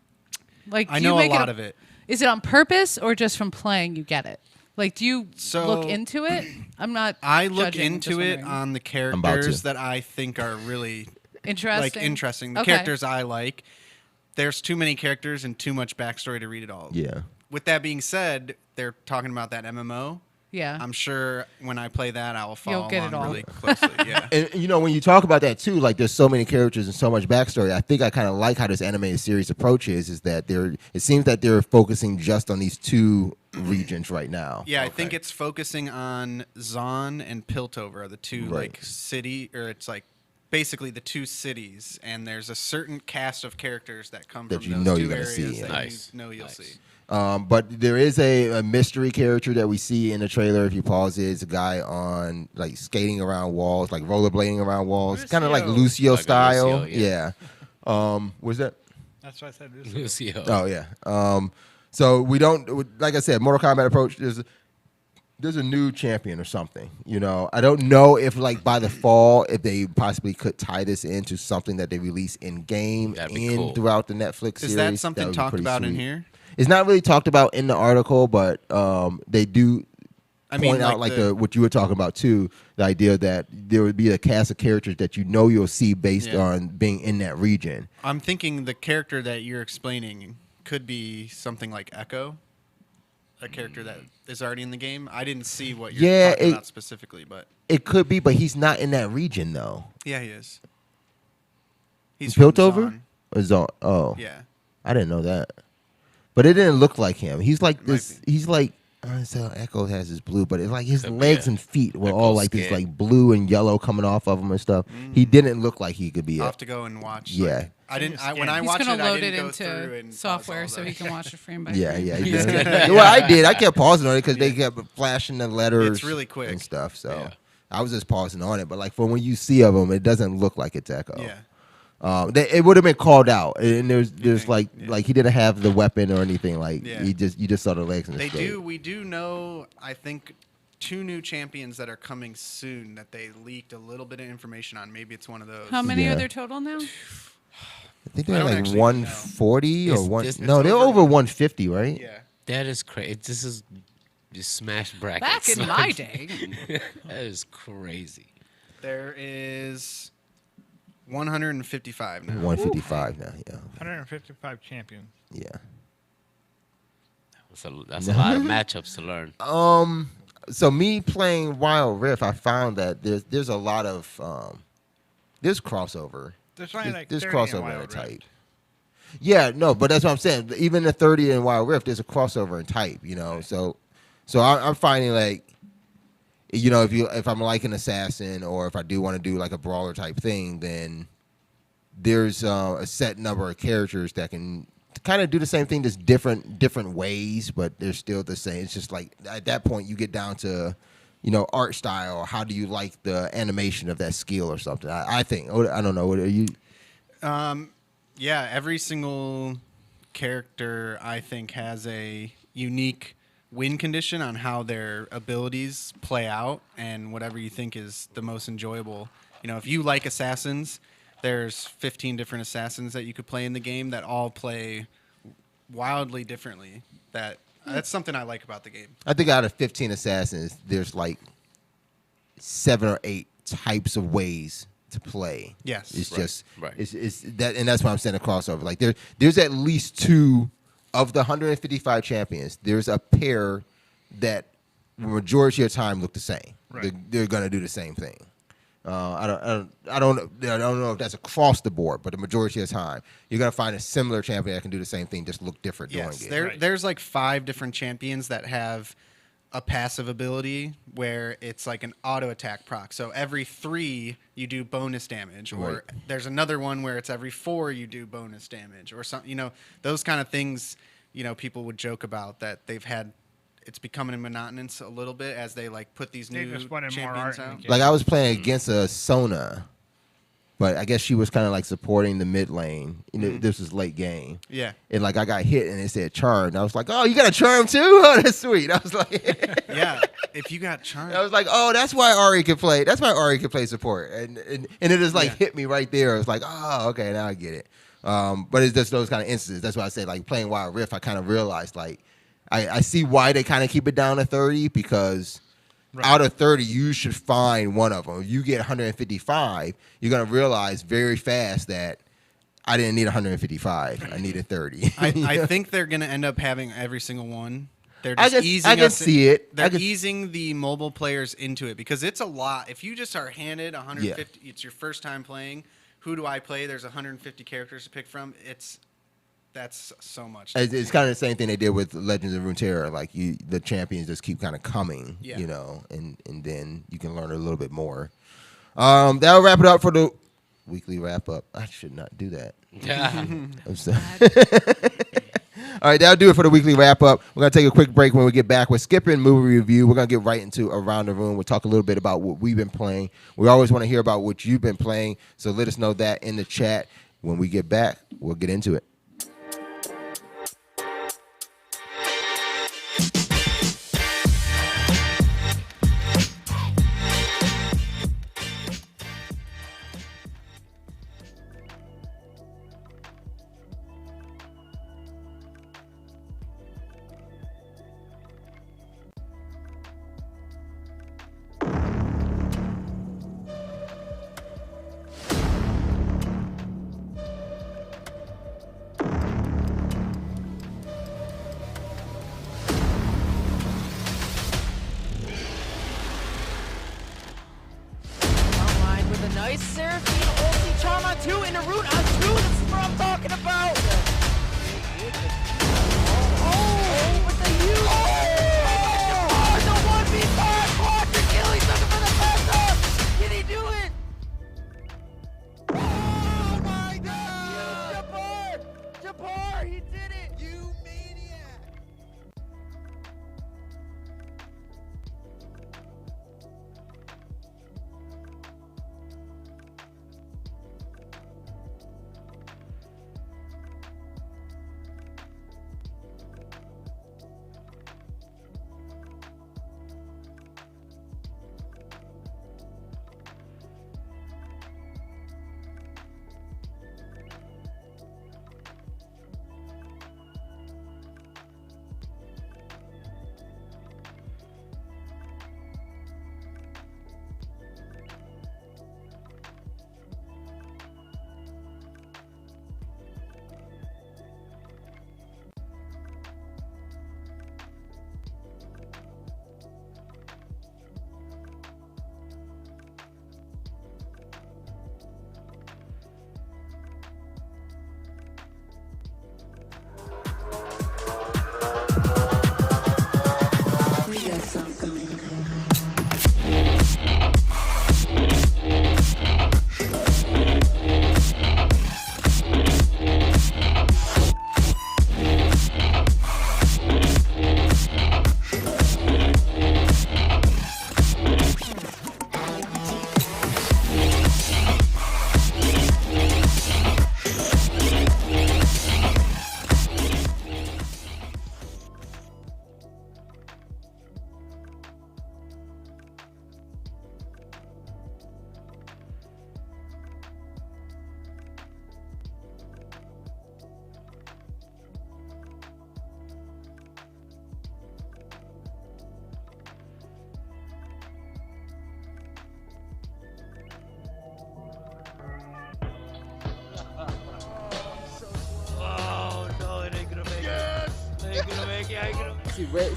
Like, I do you know a make lot of it. Is it on purpose or just from playing you get it? Like, do you So- look into it? I'm not. I look judging, just into it wondering. on the about characters to. that I think are really Interesting. interesting. The Okay. characters I like. There's too many characters and too much backstory to read it all. Yeah. with that being said, they're talking about that MMO. Yeah. I'm sure when I play that, I will follow You'll get it along all. really closely. Yeah. And you know, when you talk about that too, like there's so many characters and so much backstory. I think I kind of like how this animated series approach is that it seems that they're focusing just on these two regions right now. Yeah, I think it's focusing on Zon and Piltover are the two Right. like city, or it's like basically the two cities, and there's a certain cast of characters that come That from you those know two you're gonna areas see. that Nice. you know you'll Nice. see. But there is a mystery character that we see in the trailer. If you pause it, it's a guy on like skating around walls, like rollerblading around walls, kind of like Lucio Like a style. Lucio, yeah. What's that? That's what I said. Lucio. Oh yeah. So we don't, like I said, Mortal Kombat approach. There's a new champion or something. You know, I don't know if like by the fall, if they possibly could tie this into something that they release in game That'd be and cool. throughout the Netflix series. Is that something would be talked pretty about in sweet. here? It's not really talked about in the article, but they do I mean, point out like what you were talking about too, the idea that there would be a cast of characters that you know you'll see based Yeah. on being in that region. I'm thinking the character that you're explaining could be something like Echo, a character that is already in the game. I didn't see what you're Yeah, talking about specifically, but It could be, but he's not in that region though. yeah, he is. He's from Piltover Zon. or Zon? Oh, Yeah. I didn't know that. But it didn't look like him. He's like It might this. He's like. So Echo has his blue, but it's like his Could be, legs yeah. and feet were Echo's all like this, skin. like blue and yellow coming off of him and stuff. He didn't look like he could be. I'll A, have to go and watch. Yeah. Like, I didn't. When I He's watched gonna it, I load it didn't go through into and pause software all so the- he can watch it frame by yeah, frame. yeah. He just, well, I did. I kept pausing on it because they kept flashing the letters. It's really quick. and stuff. So Yeah. I was just pausing on it. But like for when you see of him, it doesn't look like it's Echo. Yeah. It would have been called out, and there's think? like Yeah. like he didn't have the weapon or anything. Like Yeah. you just saw the legs and the They skate. do. We do know. I think 2 new champions that are coming soon that they leaked a little bit of information on. Maybe it's one of those. How many Yeah. are there total now? I think I they're don't like actually 140 or It's- one. it's No, they're over 150, right? Yeah. That is crazy. This is just smash brackets. Back in my day. That is crazy. There is 155 now. 155 now. Yeah, 155 champions. yeah. That's a lot of matchups to learn. So me playing Wild Rift, I found that there's a lot of there's crossover. There's only like There's 30 in crossover in Wild the Rift. type. Yeah, no, but that's what I'm saying. Even the 30 in Wild Rift, there's a crossover in type. You know, so I'm finding like, you know, if I'm like an assassin or if I do want to do like a brawler type thing, then there's a set number of characters that can kind of do the same thing, just different ways, but they're still the same. It's just like at that point you get down to, you know, art style. How do you like the animation of that skill or something? I think. I don't know. What are you? Yeah, every single character I think has a unique win condition on how their abilities play out, and whatever you think is the most enjoyable. You know, if you like assassins, there's 15 different assassins that you could play in the game that all play wildly differently. That's something I like about the game. I think out of 15 assassins, there's like 7 or 8 types of ways to play. Yes. It's Right, just right. It's that, and that's why I'm saying a crossover. Like there's at least 2 of the 155 champions. There's a pair that the majority of the time look the same. Right. They're gonna do the same thing. I don't know if that's across the board, but the majority of the time you're gonna find a similar champion that can do the same thing, just look different Yes, doing it. Right. there's like 5 different champions that have a passive ability where it's like an auto attack proc. So every 3 you do bonus damage, or Right. there's another one where it's every 4 you do bonus damage, or something. You know, those kind of things. You know, people would joke about that they've had. It's becoming monotonous a little bit as they like put these They new just wanted more champions art in the out. game. Like I was playing against a Sona, but I guess she was kind of like supporting the mid lane. You know, this was late game, Yeah, and like I got hit and it said charm. I was like, oh, you got a charm too? Oh, that's sweet. I was like, yeah. If you got charmed, I was like, oh, that's why Ari can play. That's why Ari can play support, and it just like Yeah. hit me right there. I was like, oh, okay, now I get it. But it's just those kind of instances. That's why I say like playing Wild Rift. I kind of realized like I see why they kind of keep it down to 30 because. Out of 30, you should find one of them. If you get 155, you're going to realize very fast that I didn't need 155. I needed 30. I think they're gonna end up having every single one. They're I just guess- easing I can us. see it. They're I can- easing the mobile players into it because it's a lot. If you just are handed 150, it's your first time playing. Who do I play? There's 150 characters to pick from. That's so much. It's kind of the same thing they did with Legends of Runeterra. Like the champions just keep kind of coming, Yeah. you know, and then you can learn a little bit more. That'll wrap it up for the weekly wrap up. I should not do that. I'm sorry. All right, that'll do it for the weekly wrap up. We're gonna take a quick break. When we get back, we're skipping movie review. We're gonna get right into Around the Room. We'll talk a little bit about what we've been playing. We always want to hear about what you've been playing, so let us know that in the chat. When we get back, we'll get into it. Online with a nice Seraphine ulti Charma 2 in a root on 2. This is what I'm talking about. Oh, with the huge. Oh, the 1v5 quadra kill. He's looking for the fence. Did he do it? Oh my God! Jabbar, he did it. You maniac!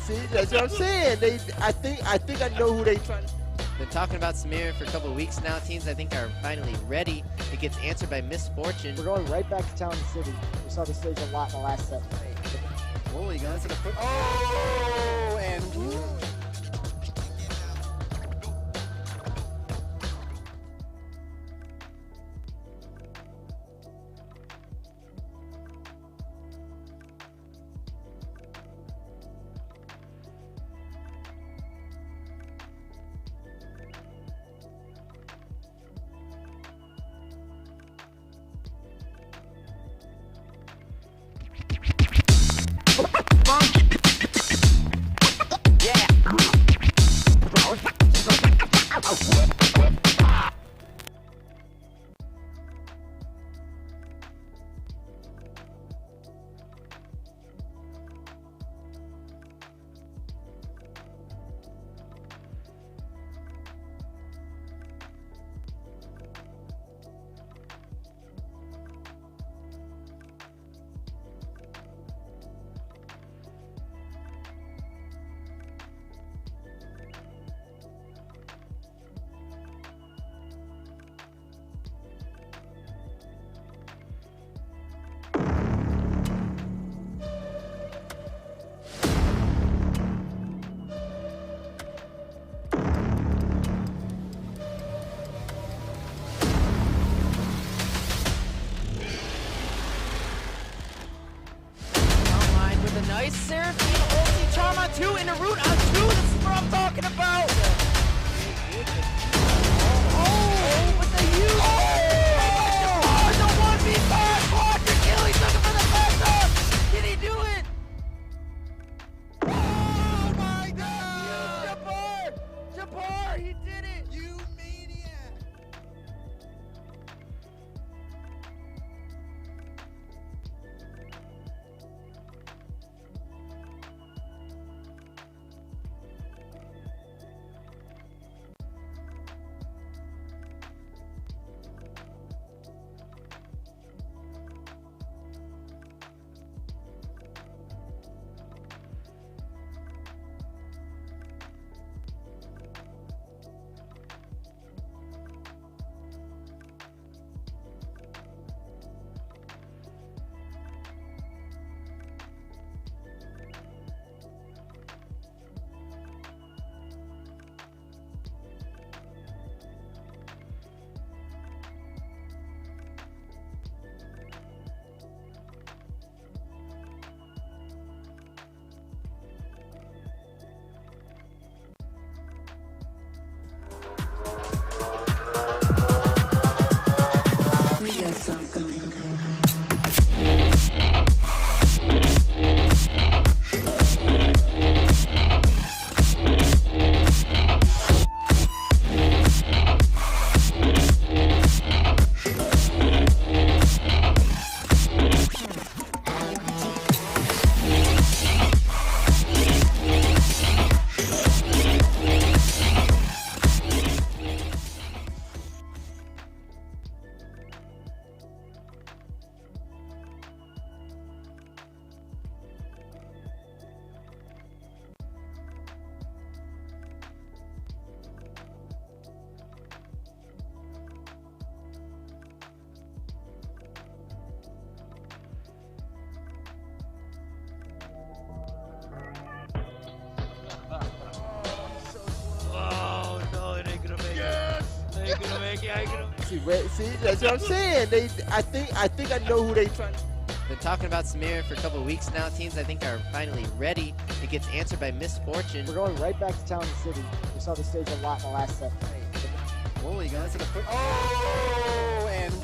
See, that's what I'm saying. I think I know who they trying to. Been talking about Samir for a couple of weeks now. Teams I think are finally ready. It gets answered by Misfortune. We're going right back to Town City. We saw the stage a lot in the last set. Whoa, you gonna see the foot? Oh, and See, that's what I'm saying. I think I know who they trying. Been talking about Samir for a couple of weeks now. Teams I think are finally ready. It gets answered by misfortune. We're going right back to Town City. We saw the stage a lot in the last set. Wooly gonna take a quick. Oh, and.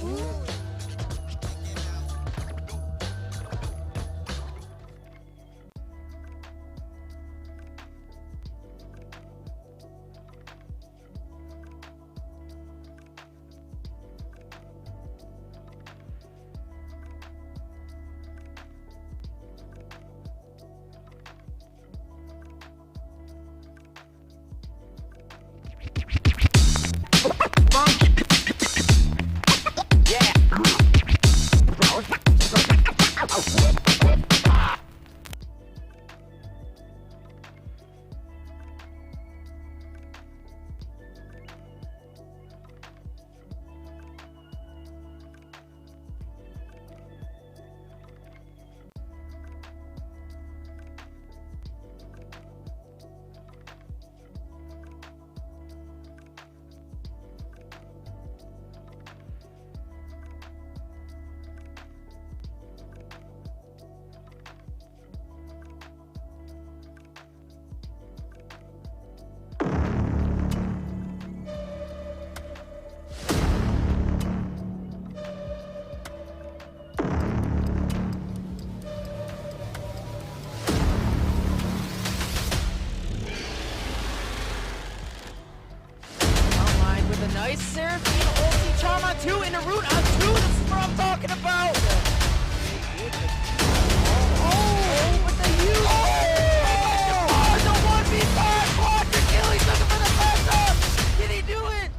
Nice Seraphine ulti charm on 2 in the root on 2. This is what I'm talking about. Oh, what the you? Oh, the 1v5 quadra kill. He's looking for the fence up. Did he do it?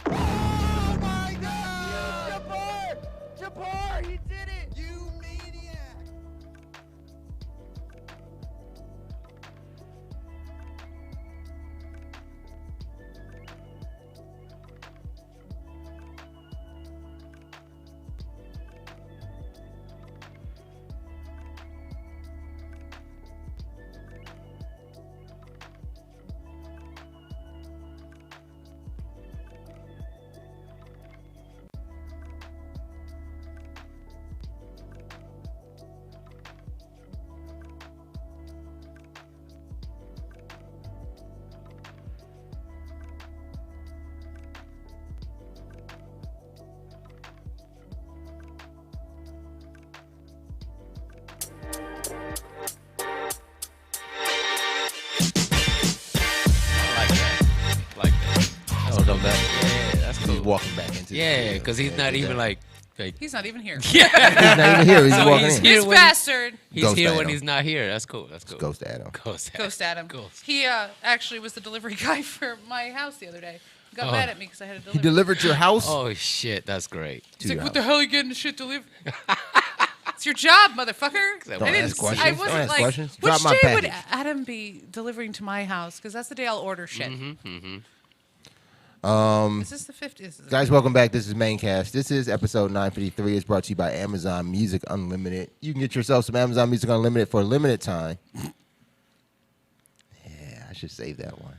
Oh my God! Jabbar, he did it. You maniac. Walking back into Yeah, because he's not even like He's not even here. He's not even here. He's walking in. This bastard. He's Ghost here Adam. when he's not here. That's cool. That's cool. Ghost Adam. Ghost Adam. He actually was the delivery guy for my house the other day. He got mad at me because I had a delivery. He delivered your house? Oh shit, that's great. He's like, what the hell are you getting the shit delivered? It's your job, motherfucker. Don't ask questions. I Don't wasn't ask like, questions. which Drop my day would package. Adam be delivering to my house? Because that's the day I'll order shit. Is this the 50th? Guys, welcome back. This is Maincast. This is episode 953. It's brought to you by Amazon Music Unlimited. You can get yourself some Amazon Music Unlimited for a limited time. Yeah, I should save that one.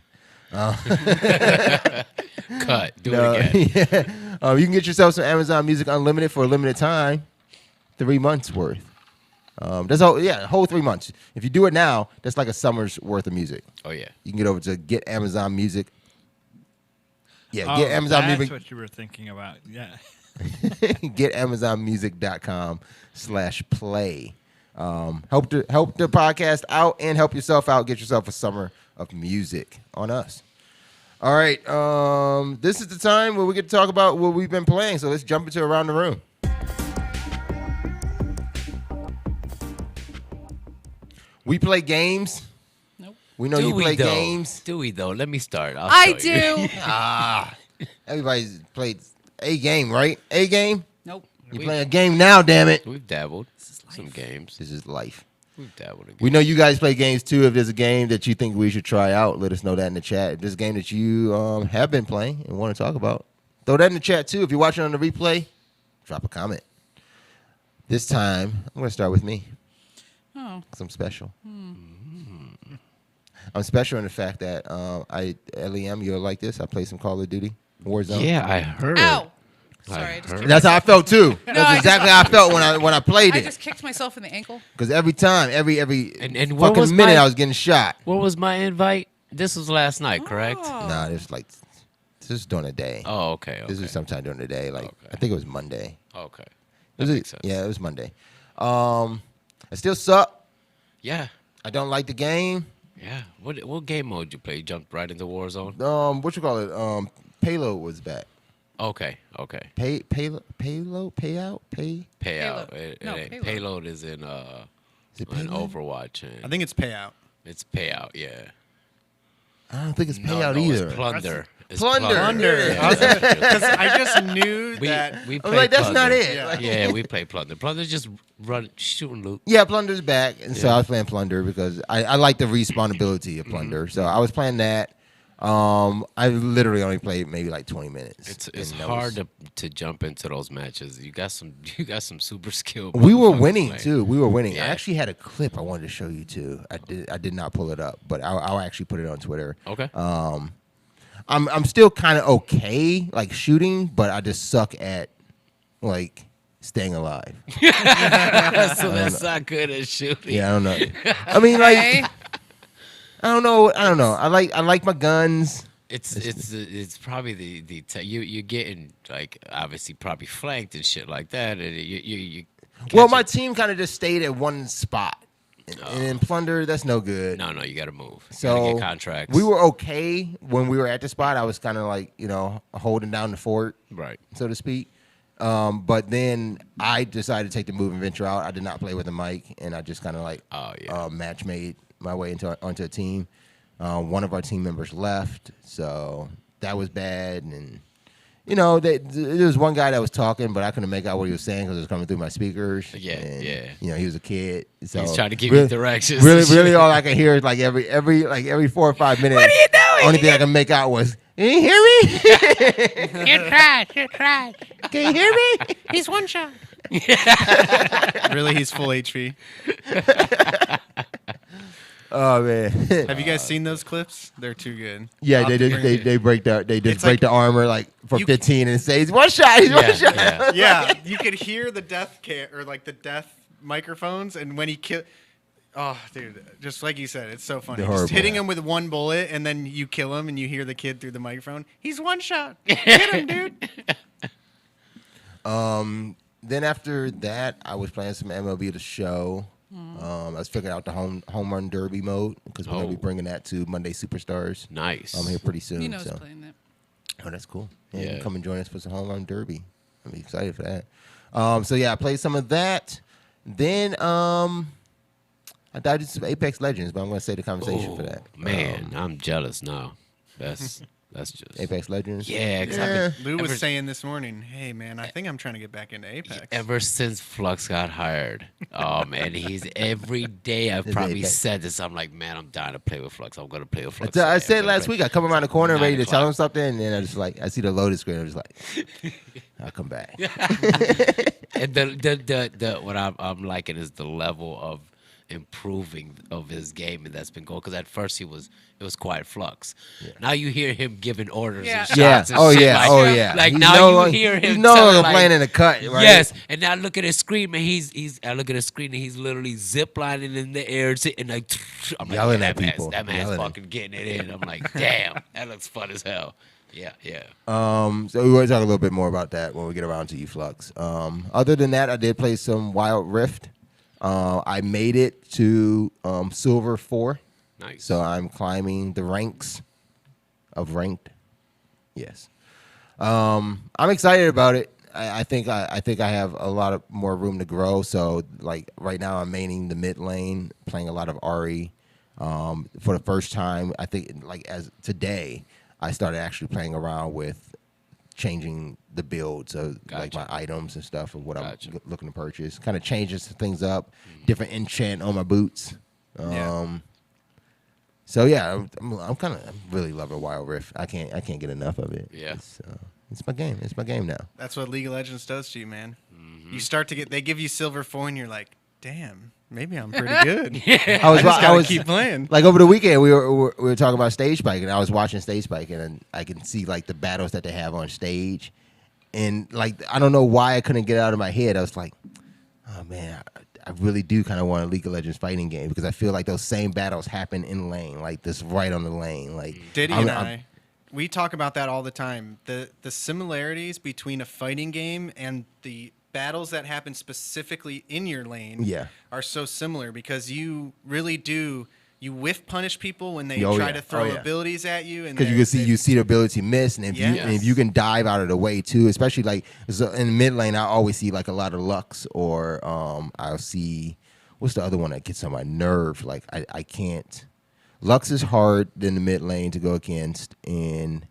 Cut. Do it again. Yeah. You can get yourself some Amazon Music Unlimited for a limited time. 3 months worth. That's a whole 3 months. If you do it now, that's like a summer's worth of music. Oh, yeah. You can get over to Get Amazon Music. Yeah, get Amazon That's Music. what you were thinking about. Yeah. GetAmazonMusic.com/play. Help the podcast out and help yourself out. Get yourself a summer of music on us. All right. This is the time where we get to talk about what we've been playing. So let's jump into Around the Room. We play games. Nope. We know you play games. Do we, though? Let me start. I do. Everybody's played a game, right? A game? Nope. You playing a game now, damn it. We've dabbled. Some games. This is life. We've dabbled again. We know you guys play games too. If there's a game that you think we should try out, let us know that in the chat. If there's a game that you have been playing and want to talk about, throw that in the chat too. If you're watching on the replay, drop a comment. This time, I'm going to start with me. Oh. Because I'm special. I'm special in the fact that LEM, you're like this. I play some Call of Duty. Warzone. Yeah, I heard. Ow! I Sorry, I just heard. kicked That's how I felt too. I That's exactly how I felt when I played I it. just kicked myself in the ankle. Because every time, every And what was fucking minute, my- I was getting shot. What was my invite? This was last night, correct? Oh. Nah, this is during the day. Oh, okay. This is sometime during the day. Like I think it was Monday. Okay. Was That it? makes sense. Yeah, it was Monday. I still suck. Yeah. I don't like the game. Yeah. What game mode you play? You jumped right into Warzone? What you call it? Payload was back. Okay. Payout. Payout. No, Payload. payload. Payload is in Is it in payload? Overwatch. I And think it's payout. it's payout. Yeah. I don't think it's No, payout no, either. It's plunder. It's Plunder. Plunder. Yeah, that's what it is. Because I just knew we that. we I was play like, that's plunder. not it. Yeah. Like- Yeah, we play plunder. Plunder's just shoot and loot. Yeah, Plunder's back, and so Yeah. I was playing Plunder because I like the respawnability of Plunder. So I was playing that. I literally only played maybe like 20 minutes. It's and that hard was- to jump into those matches. You got some super skill. We were motherfuckers winning playing. too. We were winning. Yeah. I actually had a clip I wanted to show you too. I did not pull it up, but I'll actually put it on Twitter. Okay. I'm still kind of okay like shooting, but I just suck at like staying alive. So that's not good at shooting. Yeah, I don't know. I mean, like Hey, I don't know. I like my guns. It's probably you're getting like obviously probably flanked and shit like that, and you Well, catch my it. team kind of just stayed at one spot. And in Plunder, that's no good. No, you got to move. You So gotta get contracts. we were okay when we were at the spot. I was kind of like, holding down the fort, right. so to speak. But then I decided to take the move and venture out. I did not play with a mic, and I just kind of like match made my way onto a team. One of our team members left, so that was bad. And there was one guy that was talking, but I couldn't make out what he was saying because it was coming through my speakers. Yeah, and, yeah. He was a kid, so He's trying to give you directions. Really, all I could hear is like every 4 or 5 minutes. What are you doing? Only thing I can make out was, "Can you hear me? You're trash. Can you hear me?" He's one shot. Really, he's full HP. Oh man. Have you guys seen those clips? They're too good. Yeah, I'll they have to did. bring it. They break It's break like- the armor like for You- 15 and say he's one shot. He's one shot. Yeah. Yeah, you could hear the death or like the death microphones, and when he kill. Oh, dude, just like you said, it's so funny. They're Just horrible. hitting him with one bullet, and then you kill him, and you hear the kid through the microphone. He's one shot. Get him, dude. Then after that, I was playing some MLB The Show. I was figuring out the home run derby mode because we're gonna be Oh. bringing that to Monday Superstars. Nice. I'm here pretty soon. Nino's so. playing that. Oh, that's cool. Yeah, you Yeah. can come and join us for some home run derby. I'm excited for that. So yeah, I played some of that. Then I dived into some Apex Legends, but I'm going to save the conversation for that. Man, I'm jealous now. That's just Apex Legends. Yeah, 'cause Yeah. Lou was Ever- saying this morning, "Hey man, I think I'm trying to get back into Apex." ever since Flux got hired. Oh man, he's every day I've It's probably Apex. said this. I'm like, man, I'm dying to play with Flux. I'm gonna play with Flux. I today. said I'm gonna last play- week, I come around the corner 9 ready to tell o'clock. him something, and then I see the loaded screen. I'm just like, I'll come back. And the what I'm liking is the level of improving of his game, and that's been going. Because at first it was quite Flux. Now you hear him giving orders Yeah. and shots. Yeah. And Oh shit yeah. like, Oh yeah. Like He's now no, you hear him. He's no telling, longer like, playing in the cut, right? Yes, and now look at his screen, and he's. I look at his screen, and he's literally ziplining in the air, and like, I'm like, Yelling yeah, at people. That man's Yelling. fucking getting it in. I'm like, damn, that looks fun as hell. Yeah. So we want to talk a little bit more about that when we get around to you, Flux. Other than that, I did play some Wild Rift. I made it to Silver 4. Nice. So I'm climbing the ranks of ranked. Yes. I'm excited about it. I think I have a lot of more room to grow. So like right now I'm maining the mid lane, playing a lot of Ari. For the first time, I think like as today, I started actually playing around with changing the builds of like my items and stuff of what I'm looking to purchase. Kind of changes things up, different enchant on my boots. So yeah, I'm really loving Wild Rift. I can't get enough of it. Yeah. It's my game. It's my game now. That's what League of Legends does to you, man. You start to they give you Silver 4, and you're like, damn, maybe I'm pretty good. I just gotta keep playing. Like over the weekend, we were talking about stage spike, and I was watching stage spike, and I can see like the battles that they have on stage, and like I don't know why I couldn't get it out of my head. I was like, oh man, I really do kind of want a League of Legends fighting game because I feel like those same battles happen in lane, like this right on the lane. Like Diddy and I, we talk about that all the time. The similarities between a fighting game and the battles that happen specifically in your lane are so similar because you really do. You whiff punish people when they try to throw abilities at you, and because you see the ability miss, and if you can dive out of the way too, especially like so in the mid lane, I always see like a lot of Lux or I'll see what's the other one that gets on my nerve. Like I can't. Lux is hard in the mid lane to go against, and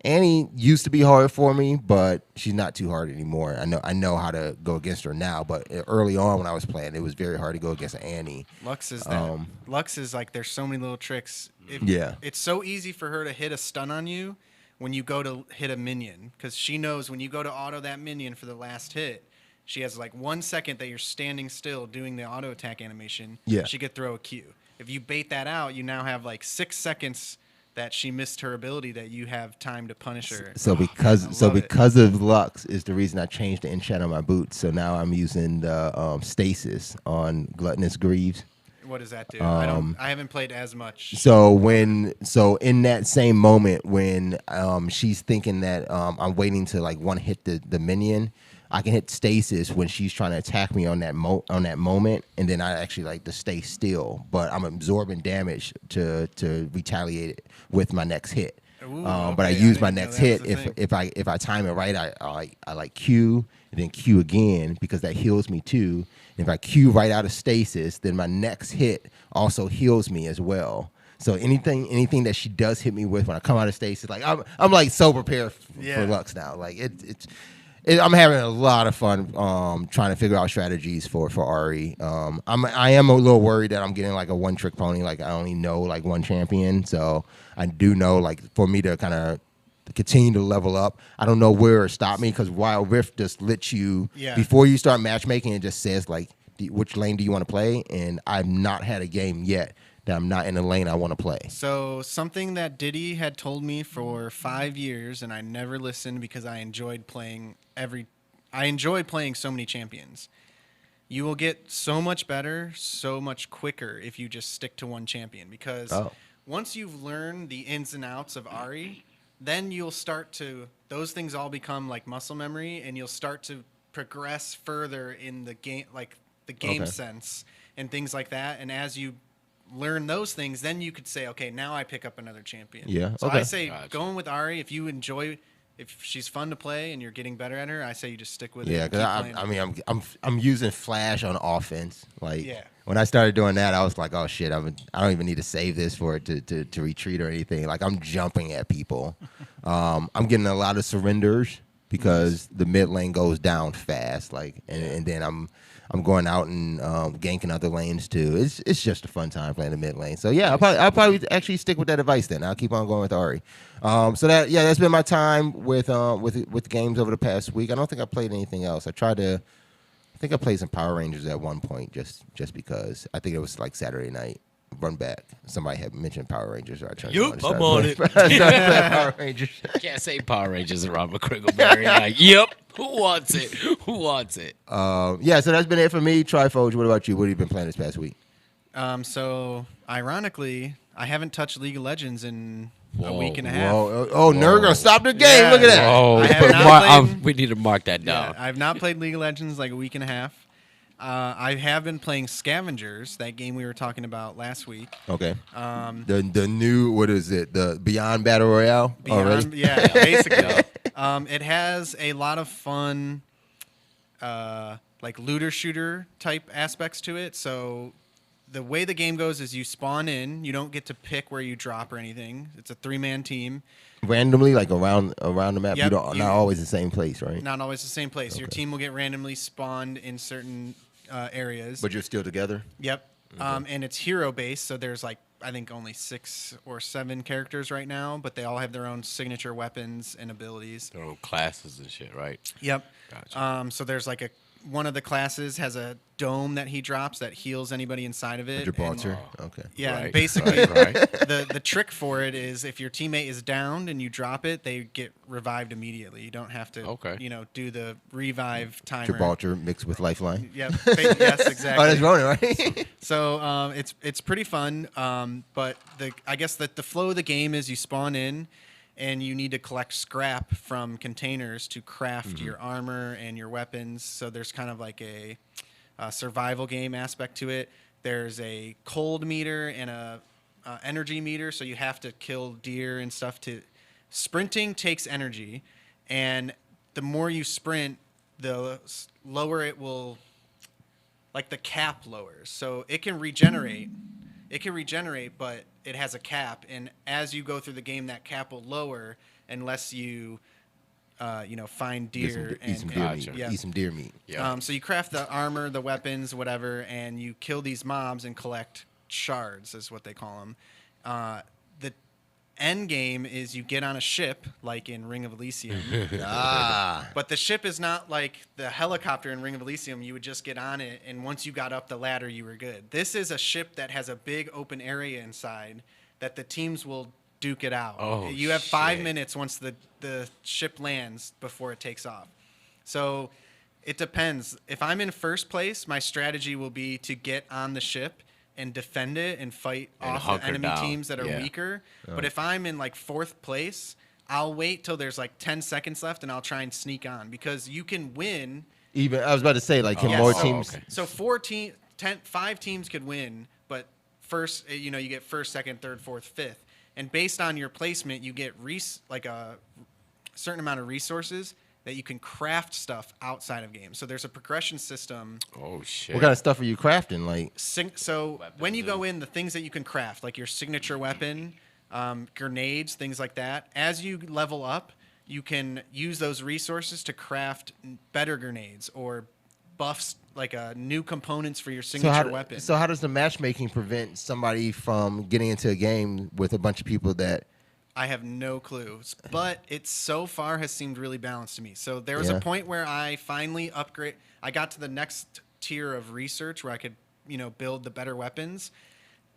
Annie used to be hard for me, but she's not too hard anymore. I know how to go against her now, but early on when I was playing, it was very hard to go against Annie. Lux is Lux is like there's so many little tricks. It's so easy for her to hit a stun on you when you go to hit a minion because she knows when you go to auto that minion for the last hit, she has like 1 second that you're standing still doing the auto attack animation. Yeah, she could throw a Q. If you bait that out, you now have like 6 seconds that she missed her ability that you have time to punish her. So because of Lux is the reason I changed the enchant on my boots. So now I'm using the stasis on Gluttonous Greaves. What does that do? I haven't played as much. So in that same moment when she's thinking that I'm waiting to like one hit the minion, I can hit stasis when she's trying to attack me on that moment, and then I actually like to stay still, but I'm absorbing damage to retaliate it with my next hit. Ooh, but I use my next hit if I time it right. I like Q and then Q again because that heals me too. And if I Q right out of stasis, then my next hit also heals me as well. So anything that she does hit me with when I come out of stasis, like I'm like so prepared for Lux now. Like I'm having a lot of fun trying to figure out strategies for Ari. I am a little worried that I'm getting like a one-trick pony. Like I only know like one champion, so I do know like for me to kind of continue to level up. I don't know where to stop me because Wild Rift just lets you before you start matchmaking. It just says like which lane do you want to play, and I've not had a game yet that I'm not in the lane I want to play. So something that Diddy had told me for 5 years, and I never listened because I enjoyed playing so many champions. You will get so much better, so much quicker if you just stick to one champion because once you've learned the ins and outs of Ari, then you'll start to those things all become like muscle memory, and you'll start to progress further in the game, like the game sense and things like that. And as you learn those things, then you could say, okay, now I pick up another champion. Yeah. So I say going with Ari, if you enjoy, if she's fun to play and you're getting better at her, I say you just stick with it. Yeah, because I'm using Flash on offense. Like when I started doing that, I was like, oh shit, I don't even need to save this for it to retreat or anything. Like I'm jumping at people. I'm getting a lot of surrenders because the mid lane goes down fast. Like and then I'm going out and ganking other lanes too. It's just a fun time playing the mid lane. So yeah, I'll probably actually stick with that advice then. I'll keep on going with Ari. So that's been my time with games over the past week. I don't think I played anything else. I think I played some Power Rangers at one point just because. I think it was like Saturday night. Run back. Somebody had mentioned Power Rangers. So I tried I'm on it. Power Rangers. Can't say Power Rangers around McCriggleberry. Like, yep. Who wants it? Who wants it? So that's been it for me. Trifoge, what about you? What have you been playing this past week? So ironically, I haven't touched League of Legends in a week and a half. Nerd gonna stop the game. Yeah. Look at that. I have not played, we need to mark that down. I have not played League of Legends like a week and a half. I have been playing Scavengers, that game we were talking about last week. Okay. The new, what is it? The Beyond Battle Royale? Yeah, basically. It has a lot of fun, like looter shooter type aspects to it. So the way the game goes is you spawn in. You don't get to pick where you drop or anything. It's a 3-man team. Randomly, like around the map. Yep, Not always the same place, right? Not always the same place. Your team will get randomly spawned in certain areas. But you're still together? Yep. Okay. And it's hero based, so there's like I think only 6 or 7 characters right now, but they all have their own signature weapons and abilities. Their own classes and shit, right? Yep. Gotcha. So there's like one of the classes has a dome that he drops that heals anybody inside of it. Gibraltar. Okay. Yeah, Right, and basically right. the trick for it is if your teammate is downed and you drop it, they get revived immediately. You don't have to, do the revive timer. Gibraltar mixed with Lifeline. Yep. Yes, exactly. Oh, that's Ronan, right? So it's pretty fun. But I guess that the flow of the game is you spawn in, and you need to collect scrap from containers to craft your armor and your weapons. So there's kind of like a survival game aspect to it. There's a cold meter and a energy meter, so you have to kill deer and stuff. Sprinting takes energy, and the more you sprint, the lower it will, like the cap lowers. So it can regenerate. But it has a cap, and as you go through the game, that cap will lower unless you, find deer Eat some deer meat. Yeah. Eat some deer meat. Yeah. So you craft the armor, the weapons, whatever, and you kill these mobs and collect shards, is what they call them. The end game is you get on a ship, like in Ring of Elysium. But the ship is not like the helicopter in Ring of Elysium. You would just get on it, and once you got up the ladder, you were good. This is a ship that has a big open area inside that the teams will duke it out. Oh, you have 5 shit. minutes once the ship lands before it takes off. So it depends. If I'm in first place, my strategy will be to get on the ship and defend it and fight And off the hunker enemy down. teams that are Yeah. weaker. But if I'm in like fourth place, I'll wait till there's like 10 seconds left and I'll try and sneak on, because you can win. Even I was about to say, like, can Yeah, more so- teams? okay. So 5 teams could win, but first, you get first, second, third, fourth, fifth. And based on your placement, you get like a certain amount of resources that you can craft stuff outside of games. So there's a progression system. Oh shit. What kind of stuff are you crafting? Like, So when you go in, the things that you can craft, like your signature weapon, grenades, things like that, as you level up, you can use those resources to craft better grenades or buffs, like new components for your signature weapon. So how does the matchmaking prevent somebody from getting into a game with a bunch of people that? I have no clue, but it so far has seemed really balanced to me. So there was Yeah. a point where I finally I got to the next tier of research where I could, build the better weapons.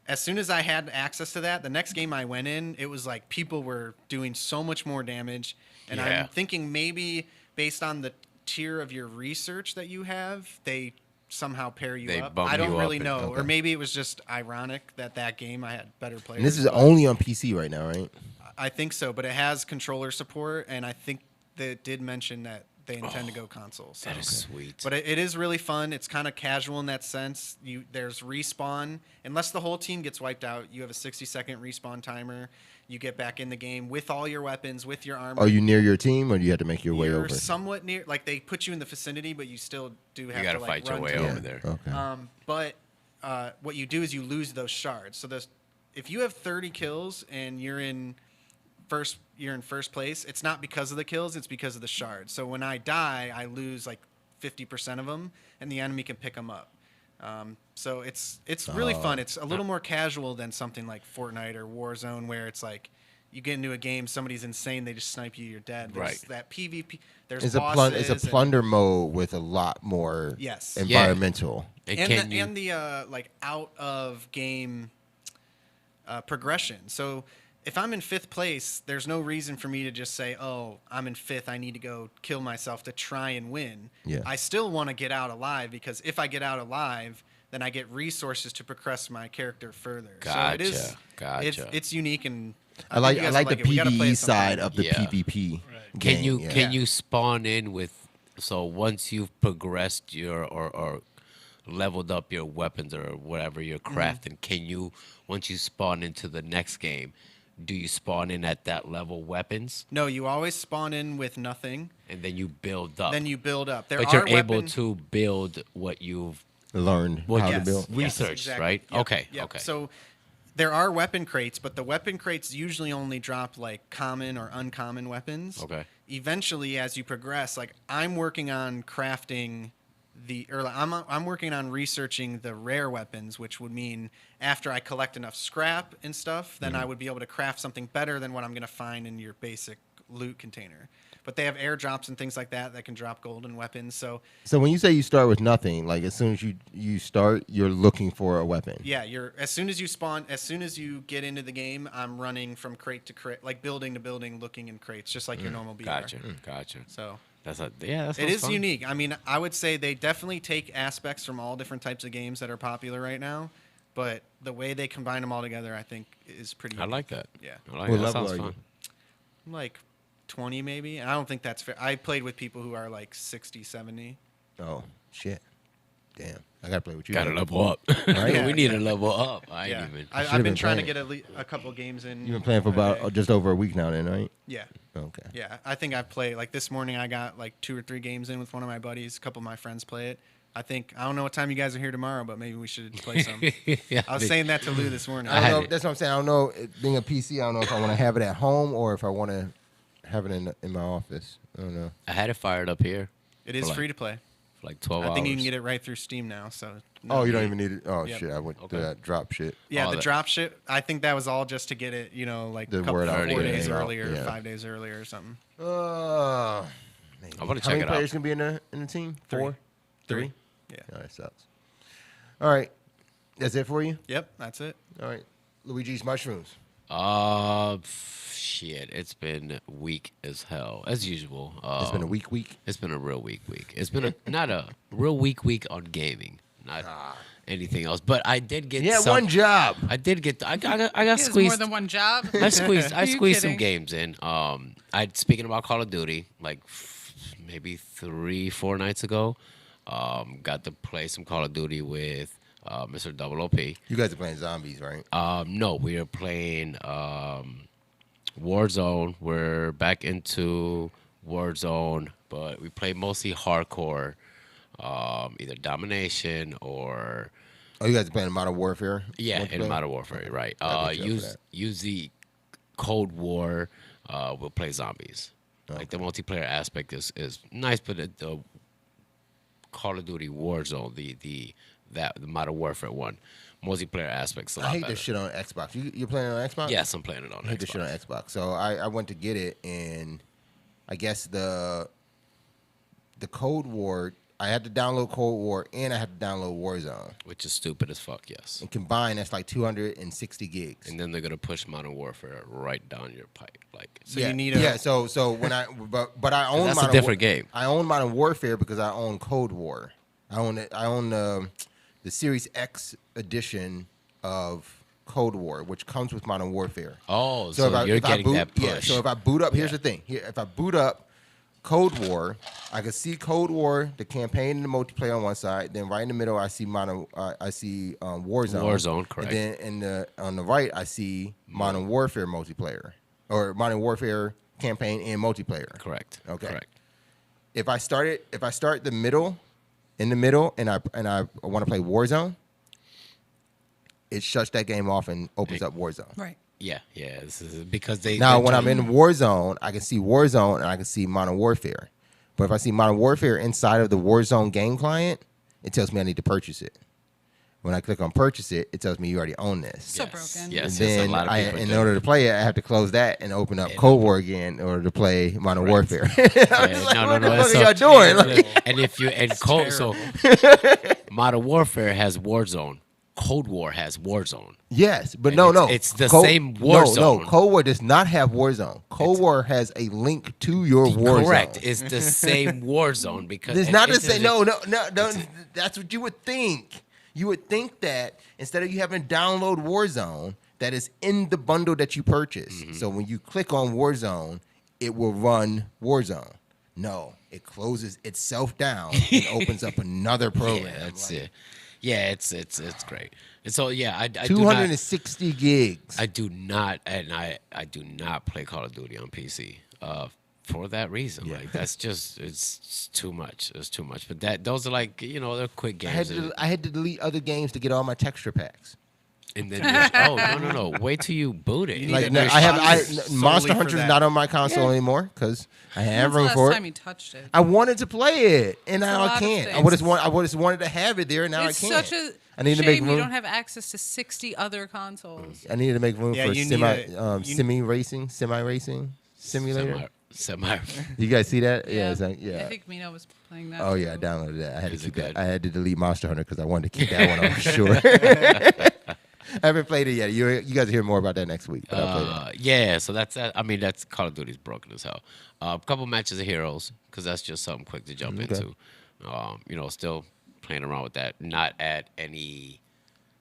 As soon as I had access to that, the next game I went in, it was like people were doing so much more damage. And Yeah. I'm thinking maybe based on the tier of your research that you have, they somehow pair you They up. bump I don't you up really and- know. okay. Or maybe it was just ironic that game I had better players. And this is but- only on PC right now, right? I think so, but it has controller support, and I think they did mention that they intend to go console. So. That is sweet. But it is really fun. It's kind of casual in that sense. There's respawn. Unless the whole team gets wiped out, you have a 60-second respawn timer. You get back in the game with all your weapons, with your armor. Are you near your team, or do you have to make your way You're over? somewhat near. Like, they put you in the vicinity, but you still do have You gotta to fight your run way to over it. there. Okay. But what you do is you lose those shards. So if you have 30 kills and you're in first place, it's not because of the kills, it's because of the shards. So when I die, I lose like 50% of them, and the enemy can pick them up. So it's really fun. It's a little more casual than something like Fortnite or Warzone, where it's like you get into a game, somebody's insane, they just snipe you, you're dead. There's Right. that PvP. There's It's bosses. a plunder mode with a lot more Yes. environmental. And And can the, you? and the like out of game progression. So if I'm in fifth place, there's no reason for me to just say, "Oh, I'm in fifth. I need to go kill myself to try and win." Yeah. I still want to get out alive, because if I get out alive, then I get resources to progress my character further. So it is. Gotcha. It's unique, and I like think I you guys like will the it. We gotta play PvE it sometime. side of the Yeah. PvP. Can you game, yeah. can you spawn in with? So once you've progressed your or leveled up your weapons or whatever you're crafting, can you, once you spawn into the next game, do you spawn in at that level weapons No, you always spawn in with nothing, and then you build up? then you build up. There but are you're able weapon- to build what you've learn Well, how Yes. to build? Yes, researched, exactly. right? Yep, Okay, yep. okay. So there are weapon crates, but the weapon crates usually only drop like common or uncommon weapons. Okay. Eventually, as you progress, like I'm working on crafting I'm working on researching the rare weapons, which would mean after I collect enough scrap and stuff, then I would be able to craft something better than what I'm going to find in your basic loot container. But they have airdrops and things like that can drop gold and weapons. So when you say you start with nothing, like as soon as you start, you're looking for a weapon. yeah, as soon as you spawn, as soon as you get into the game, I'm running from crate to crate, like building to building, looking in crates, just like your normal BR. Gotcha. So That it is fun. unique. I mean, I would say they definitely take aspects from all different types of games that are popular right now, but the way they combine them all together, I think, is pretty. I like that. Yeah. I like What that. level Sounds are fun. you? I'm like 20 maybe. And I don't think that's fair. I played with people who are like 60, 70. Oh shit! Damn, I gotta play with you. Gotta level up. Yeah. We need to level up. I Yeah. ain't even. I've Should've been been trying to playing. get a couple games in. You've been playing for a about day. just over a week now, then, right? Yeah. Okay. Yeah. I think I've played, like this morning, I got like 2 or 3 games in with one of my buddies. A couple of my friends play it. I don't know what time you guys are here tomorrow, but maybe we should play some. Yeah, I was saying that to Lou this morning. I don't know. it. That's what I'm saying. I don't know. Being a PC, I don't know if I want to have it at home or if I want to have it in my office. I don't know. I had it fired up here It is for like- free to play. for like 12 hours. I think you can get it right through Steam now. So Oh, you don't even need it. Oh Yep. shit! I went Okay. through that drop shit. Yeah, Oh, the that- drop shit. I think that was all just to get it, like The a couple, word out 4 there, days yeah. earlier, Yeah. 5 days earlier or something. Man. I wanna How check many it out. players can be in the team? 4? 3? Yeah. Oh, that sucks. All right, that's it for you. Yep, that's it. All right, Luigi's mushrooms. Shit. It's been weak as hell, as usual. It's been a week. It's been a real week. It's been not a real week on gaming, not anything else. But I did get. Yeah, some, one job. I did get. I got He has squeezed. more than one job. I squeezed Are you some kidding? games in. Speaking about Call of Duty, like maybe 3-4 nights ago, got to play some Call of Duty with Mr. Double OP. You guys are playing zombies, right? No, we are playing Warzone. We're back into Warzone, but we play mostly hardcore, either domination or Oh, you guys are playing Modern Warfare? in multiplayer? Modern Warfare, right? I'll get you up for that. Use the Cold War. We'll play zombies. Like the multiplayer aspect is nice, but the Call of Duty Warzone, the Modern Warfare one, multiplayer aspects a lot I hate better. this shit on Xbox. You're playing it on Xbox? Yes, I'm playing it on I hate this Xbox. shit on Xbox. So I went to get it, and I guess the Cold War, I had to download Cold War, and I had to download Warzone. Which is stupid as fuck, yes. And combined, that's like 260 gigs. And then they're gonna push Modern Warfare right down your pipe, like. So you need a Yeah, so when but I own that's a Modern different game. I own Modern Warfare because I own Cold War. I own it. I own the Series X edition of Cold War, which comes with Modern Warfare. Oh, so you're getting that push. Yeah, so if I boot up, here's the thing. If I boot up Cold War, I can see Cold War, the campaign and the multiplayer on one side. Then right in the middle, I see Warzone. Warzone, correct. And then on the right, I see Modern Warfare multiplayer or Modern Warfare campaign and multiplayer. Correct. Okay. Correct. If I start in the middle, and I want to play Warzone, it shuts that game off and opens up Warzone. Right. Yeah. This is because they Now, they're when I'm trying- in Warzone, I can see Warzone and I can see Modern Warfare. But if I see Modern Warfare inside of the Warzone game client, it tells me I need to purchase it. When I click on purchase it, it tells me you already own this. So Yes. broken. Yes, And yes, then a lot of people in do. order to play it, I have to close that and open up Cold War again in order to play Modern Warfare. I'm just like, what the fuck are y'all doing? Like, And if you and Cold, so Modern Warfare has Warzone. Cold War has Warzone. yes, but And no. it's the same No, Warzone. Cold War does not have Warzone. Cold War has a link to your Warzone. Correct. It's the same Warzone because It's not the it's same. No. That's what you would think. You would think that instead of you having to download Warzone, that is in the bundle that you purchase. Mm-hmm. So when you click on Warzone, it will run Warzone. No, it closes itself down and opens up another program. Yeah, that's Like, it. Yeah, it's great. And so yeah, I do not. 260 gigs. I do not, and I do not play Call of Duty on PC. For that reason, like that's just it's too much. It's too much. But those are like they're quick games. I had to delete other games to get all my texture packs. And then no. Wait till you boot it. need Like a no, nice I have box solely Monster for Hunter's that. not on my console anymore because I have When's room the for last it. time you touched it? I wanted to play it, and It's a now lot I of can't. I things. would just wanted to have it there, and now It's I can't. such a I need to shame make you room. don't have access to 60 other consoles. I needed to make room Yeah, for you need semi you- semi racing simulator. Semi. You guys see that? Yeah. It's like, yeah. I think Mina was playing that. Oh yeah, I too. downloaded that. I had to Is it keep that. good? I had to delete Monster Hunter because I wanted to keep that one on for sure. I haven't played it yet. You guys will hear more about that next week. But I'll play that. Yeah, so that's that. I mean, that's Call of Duty's broken as hell. A couple matches of Heroes because that's just something quick to jump Okay. into. You know, still playing around with that. Not at any.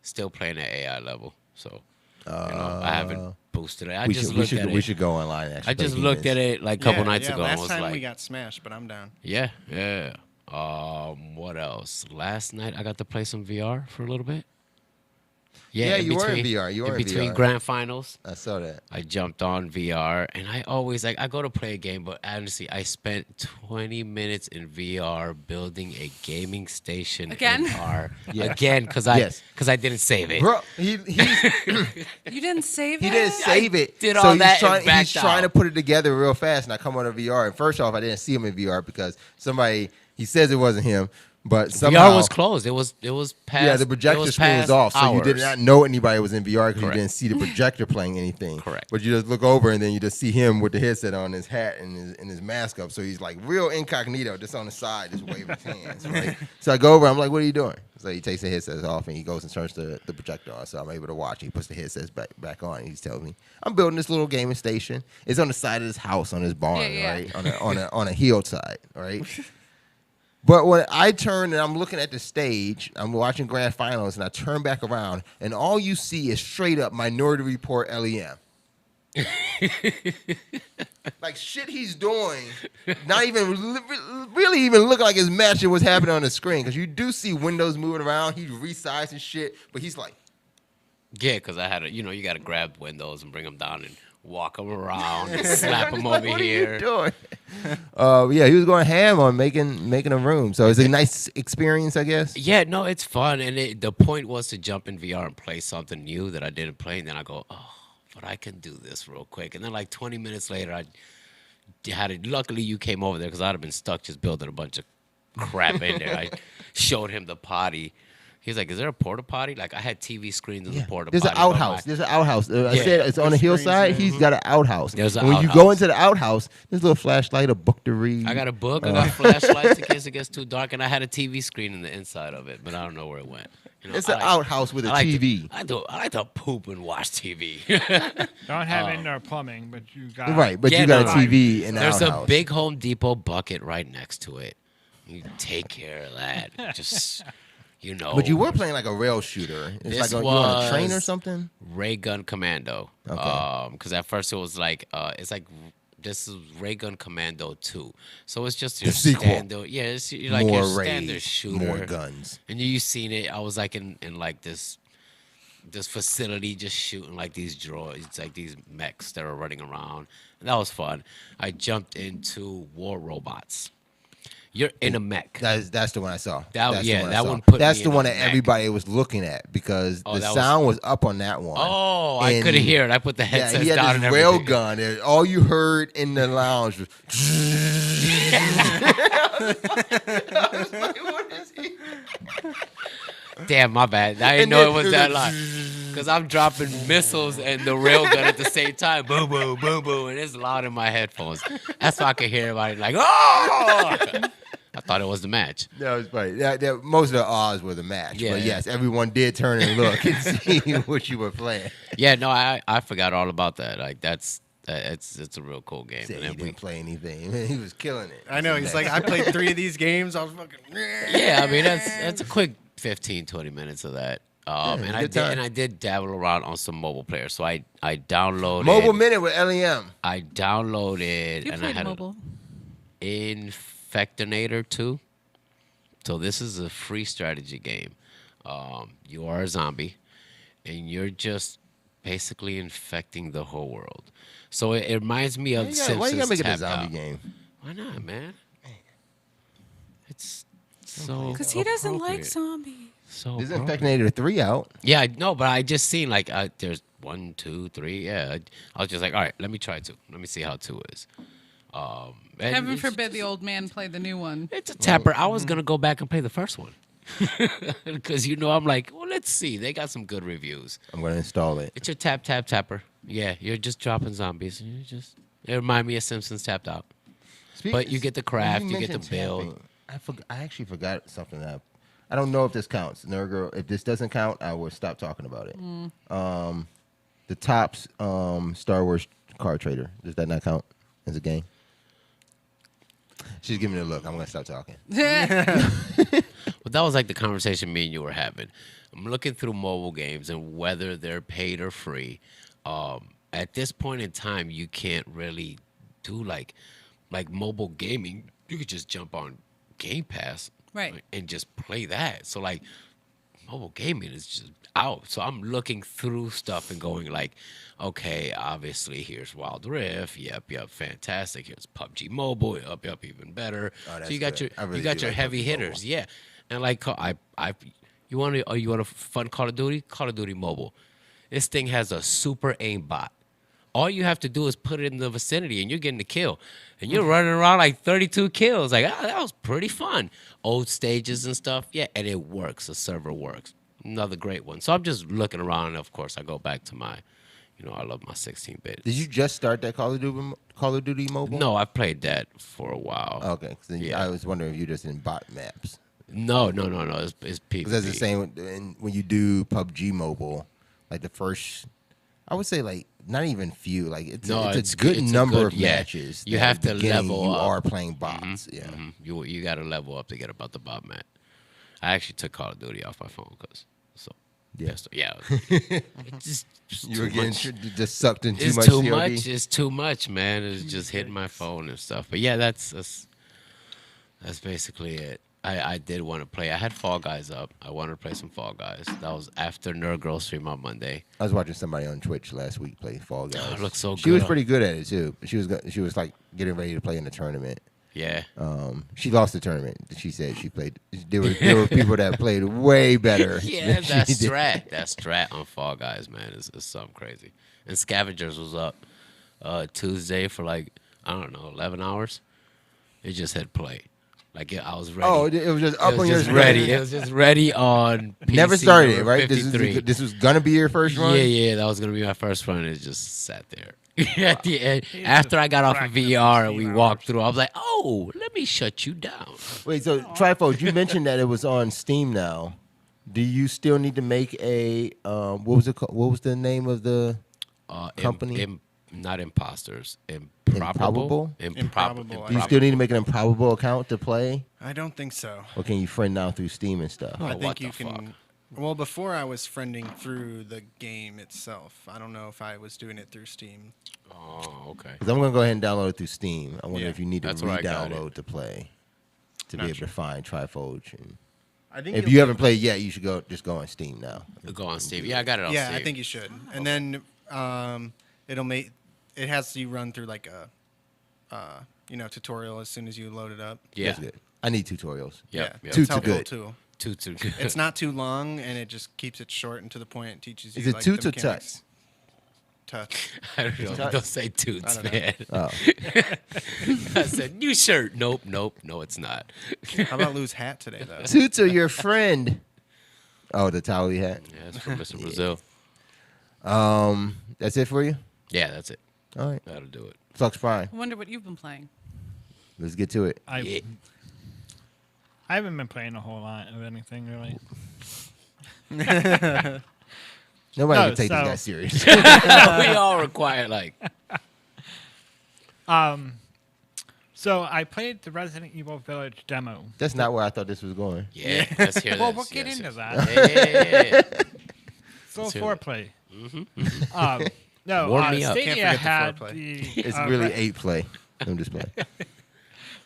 Still playing at AI level. So you know, I haven't boosted it. I just looked at it. We should go online. And actually I just play looked at demons. it like a couple nights ago Last and was time like, we got smashed, but I'm down. yeah. What else? Last night I got to play some VR for a little bit. Yeah, in you were in between- VR. You were in in between VR. grand finals. I saw that. I jumped on VR, and I always I go to play a game, but honestly, I spent 20 minutes in VR building a gaming station Again? in VR Yes. again because Yes. I didn't save it. Bro, he's You didn't save it? he didn't save it. did so all he's that and trying, he's backed trying to out. put it together real fast, and I come on a VR. And first off, I didn't see him in VR because he says it wasn't him, but somehow VR was closed. It was past. yeah, the projector it was screen was past off, so you did hours. not know anybody was in VR because you Correct. didn't see the projector playing anything. Correct. But you just look over and then you just see him with the headset on, his hat and his mask up, so he's like real incognito, just on the side, just waving his hands. Right? So I go over, I'm like, "What are you doing?" So he takes the headsets off and he goes and turns the projector on, so I'm able to watch. He puts the headsets back on. And he's telling me, "I'm building this little gaming station. It's on the side of this house, on this barn, Yeah. right, on a hillside, right." But when I turn and I'm looking at the stage, I'm watching grand finals, and I turn back around, and all you see is straight up Minority Report LEM. Like shit he's doing, not even really even look like it's matching what's happening on the screen, because you do see windows moving around. He's resizing shit, but he's like, Yeah, because I had you got to grab windows and bring them down and walk them around, and slap them over what here. are you doing? Yeah, he was going ham on making a room, so it's a nice experience, I guess. Yeah, no, it's fun, and the point was to jump in VR and play something new that I didn't play, and then I go, oh, but I can do this real quick, and then like 20 minutes later, I had it. Luckily, you came over there because I'd have been stuck just building a bunch of crap in there. I showed him the potty. He's like, "Is there a porta potty?" Like I had TV screens in the porta There's potty. an outhouse. There's an outhouse. I Yeah. said it's on the hillside. Screens, He's got an outhouse. There's an And when you outhouse. go into the outhouse, there's a little flashlight, a book to read. I got a book. I got flashlights in case it gets too dark, and I had a TV screen in the inside of it, but I don't know where it went. You know, It's I an like- outhouse with a I like TV. I like to poop and watch TV. Don't have indoor plumbing, but you got Right, but Yeah, you got no, a no. TV in the There's outhouse. a big Home Depot bucket right next to it. You take care of that. Just But you were playing like a rail shooter. It's This like you on a train or was something. Ray Gun Commando. Okay. Because at first it was like it's like this is Ray Gun Commando 2. So it's just your sequel. standard. Yeah, it's like More your standard rays, shooter. more guns. And you seen it. I was like in like this facility just shooting like these droids. It's like these mechs that are running around. And that was fun. I jumped into War Robots. You're in a mech. That's the one I saw. That's the one I that saw. one put That's me the in one a that mech. everybody was looking at because Oh, the that was- sound was up on that one. Oh, I And- couldn't hear it. I put the Yeah, headsets he had down this and rail everything. gun. And all you heard in the lounge was. I was like, what is he? Damn, my bad. I didn't And know it then was it that was loud. Because I'm dropping missiles and the rail gun at the same time. Boom, boom, boom, boom. And it's loud in my headphones. That's why I could hear everybody like, oh! I thought it was the match. That was funny. Most of the odds were the match. Yeah. But yes, everyone did turn and look and see what you were playing. Yeah, no, I forgot all about that. Like, it's a real cool game. Said And he then we- didn't play anything. He was killing it. I know. He's like, I played 3 of these games. I was fucking. yeah, I mean, that's a quick 15, 20 minutes of that. And good time. I did dabble around on some mobile players. So I downloaded Mobile Minute with LEM. I downloaded You and I played had mobile. Infectinator 2. So this is a free strategy game. You are a zombie, and you're just basically infecting the whole world. So it reminds me of Why you gotta make it a Tapped zombie Out. game? Why not, man? It's so Because he doesn't like appropriate. zombies. So There's appropriate. Infectinator 3 out. Yeah, no, but I just seen like there's 1, 2, 3. Yeah, I was just like, all right, let me try 2. Let me see how 2 is. And Heaven it's forbid the old man play the new one. It's a tapper. I was gonna go back and play the first one because I'm like, well, let's see. They got some good reviews. I'm going to install it. It's your tapper. Yeah, you're just dropping zombies and you're just It reminded me of Simpsons Tapped Out. But you get the craft, you get the mentioned build. tapping, I actually forgot something. I don't know if this counts. Nerd Girl, if this doesn't count, I will stop talking about it. The Topps Star Wars card trader. Does that not count as a game? She's giving me a look. I'm going to stop talking. But that was like the conversation me and you were having. I'm looking through mobile games and whether they're paid or free. At this point in time, you can't really do like mobile gaming. You could just jump on Game Pass, Right. and just play that. So like, mobile gaming is just out. So I'm looking through stuff and going like, okay, obviously here's Wild Rift. Yep, fantastic. Here's PUBG Mobile. Yep, even better. Oh, So you got good. I really you got do your like heavy PUBG hitters, Mobile. yeah. And like you want a fun Call of Duty? Call of Duty Mobile. This thing has a super aimbot. All you have to do is put it in the vicinity, and you're getting the kill. And you're running around like 32 kills. Like, that was pretty fun. Old stages and stuff, yeah, and it works. The server works. Another great one. So I'm just looking around, and of course, I go back to my, I love my 16-bit. Did you just start that Call of Duty Mobile? No, I've played that for a while. Okay. Yeah. I was wondering if you just in bot maps. No. It's PvP. Because that's the same when you do PUBG Mobile, like the first, I would say like not even few, like it's a good number of matches. You that have at the to beginning level you up. are playing bots. Yeah. You got to level up to get about the bot map. I actually took Call of Duty off my phone because it's just You were too getting much. just sucked in too It's much too COD? much. It's too much, man. It's just hitting my phone and stuff. But yeah, that's basically it. I did want to play. I had Fall Guys up. I wanted to play some Fall Guys. That was after Nerd Girl stream on Monday. I was watching somebody on Twitch last week play Fall Guys. Oh, it looks so She was good. pretty good at it too. She was like getting ready to play in the tournament. Yeah. She lost the tournament. She said she played. There were people that played way better. Yeah, than that she did. strat. That strat on Fall Guys, man, is something crazy. And Scavengers was up Tuesday for like, I don't know, 11 hours. It just hit play. Like I was ready. Oh, it was just up It was on your just screen. ready. It was just ready on PC. Never started it, number right? 53. This was gonna be your first run. Yeah, that was gonna be my first run. It just sat there. At the end, after I got off of VR and we walked through, I was like, "Oh, let me shut you down." Wait, so Trifold, you mentioned that it was on Steam now. Do you still need to make a what was it called? What was the name of the company? Not imposters. Improbable? Improbable. Do you still need to make an improbable account to play, I don't think so. or can you friend now through Steam and stuff? Oh, I what think the you can. fuck? Well, before I was friending through the game itself. I don't know if I was doing it through Steam. Oh, okay. Because I'm gonna go ahead and download it through Steam. I wonder Yeah, if you need to that's where I got it. re-download to play to Not be able sure. to find Trifold. And I think if you'll you be haven't able played yet, you should go on Steam now. Go on Steve. Yeah, I got it on Yeah, Steam. I think you should. And then it'll make it has you run through like a tutorial as soon as you load it up. Yeah. That's good. I need tutorials. Yep. Yeah, yep. it's Two to helpful good. too. Two. It's not too long, and it just keps it short and to the point. It teaches you. Is it like, toots the or mechanics. tuts? Tuts. I don't know. Tuts. Don't say toots, I don't know. man. Oh, I said new shirt. Nope. No, it's not. How about lose hat today though? toots are your friend. Oh, the towel you had. Yeah, it's from Mr. Brazil. That's it for you. Yeah, that's it. All right, That'll do it. Flux Prime. I wonder what you've been playing. Let's get to it. I Yeah. haven't been playing a whole lot of anything really. Nobody No, can take so- this guy serious. We all require like. So I played the Resident Evil Village demo. That's not where I thought this was going. Yeah, let's hear Well, this. we'll get Yes, into yes. that. Yeah. Still Let's hear foreplay. No, Warm me up. Can't Stadia forget the had foreplay. the It's really 8 play. I'm just playing.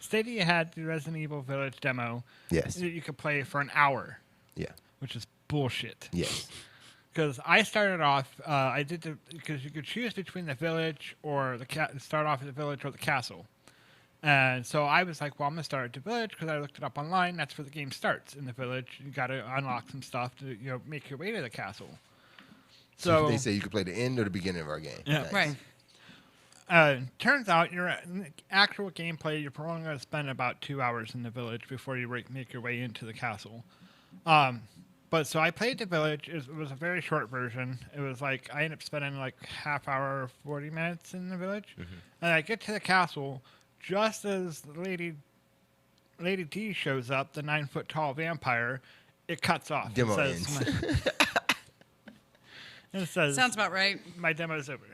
Stadia had the Resident Evil Village demo Yes. that you could play for an hour, Yeah. which is bullshit. Yes. Because I started off, because you could choose between the village or start off at the village or the castle. And so I was like, well, I'm going to start at the village because I looked it up online. That's where the game starts. In the village, you got to unlock some stuff to make your way to the castle. So they say you could play the end or the beginning of our game. Yeah. Nice. Right. Turns out, in actual gameplay, you're probably going to spend about 2 hours in the village before you make your way into the castle. But so I played the village. It was a very short version. It was like I ended up spending like half hour, 40 minutes in the village, and I get to the castle just as Lady D shows up, the 9-foot tall vampire. It cuts off. Demo it says, ends. it says Sounds about right. my demo's over.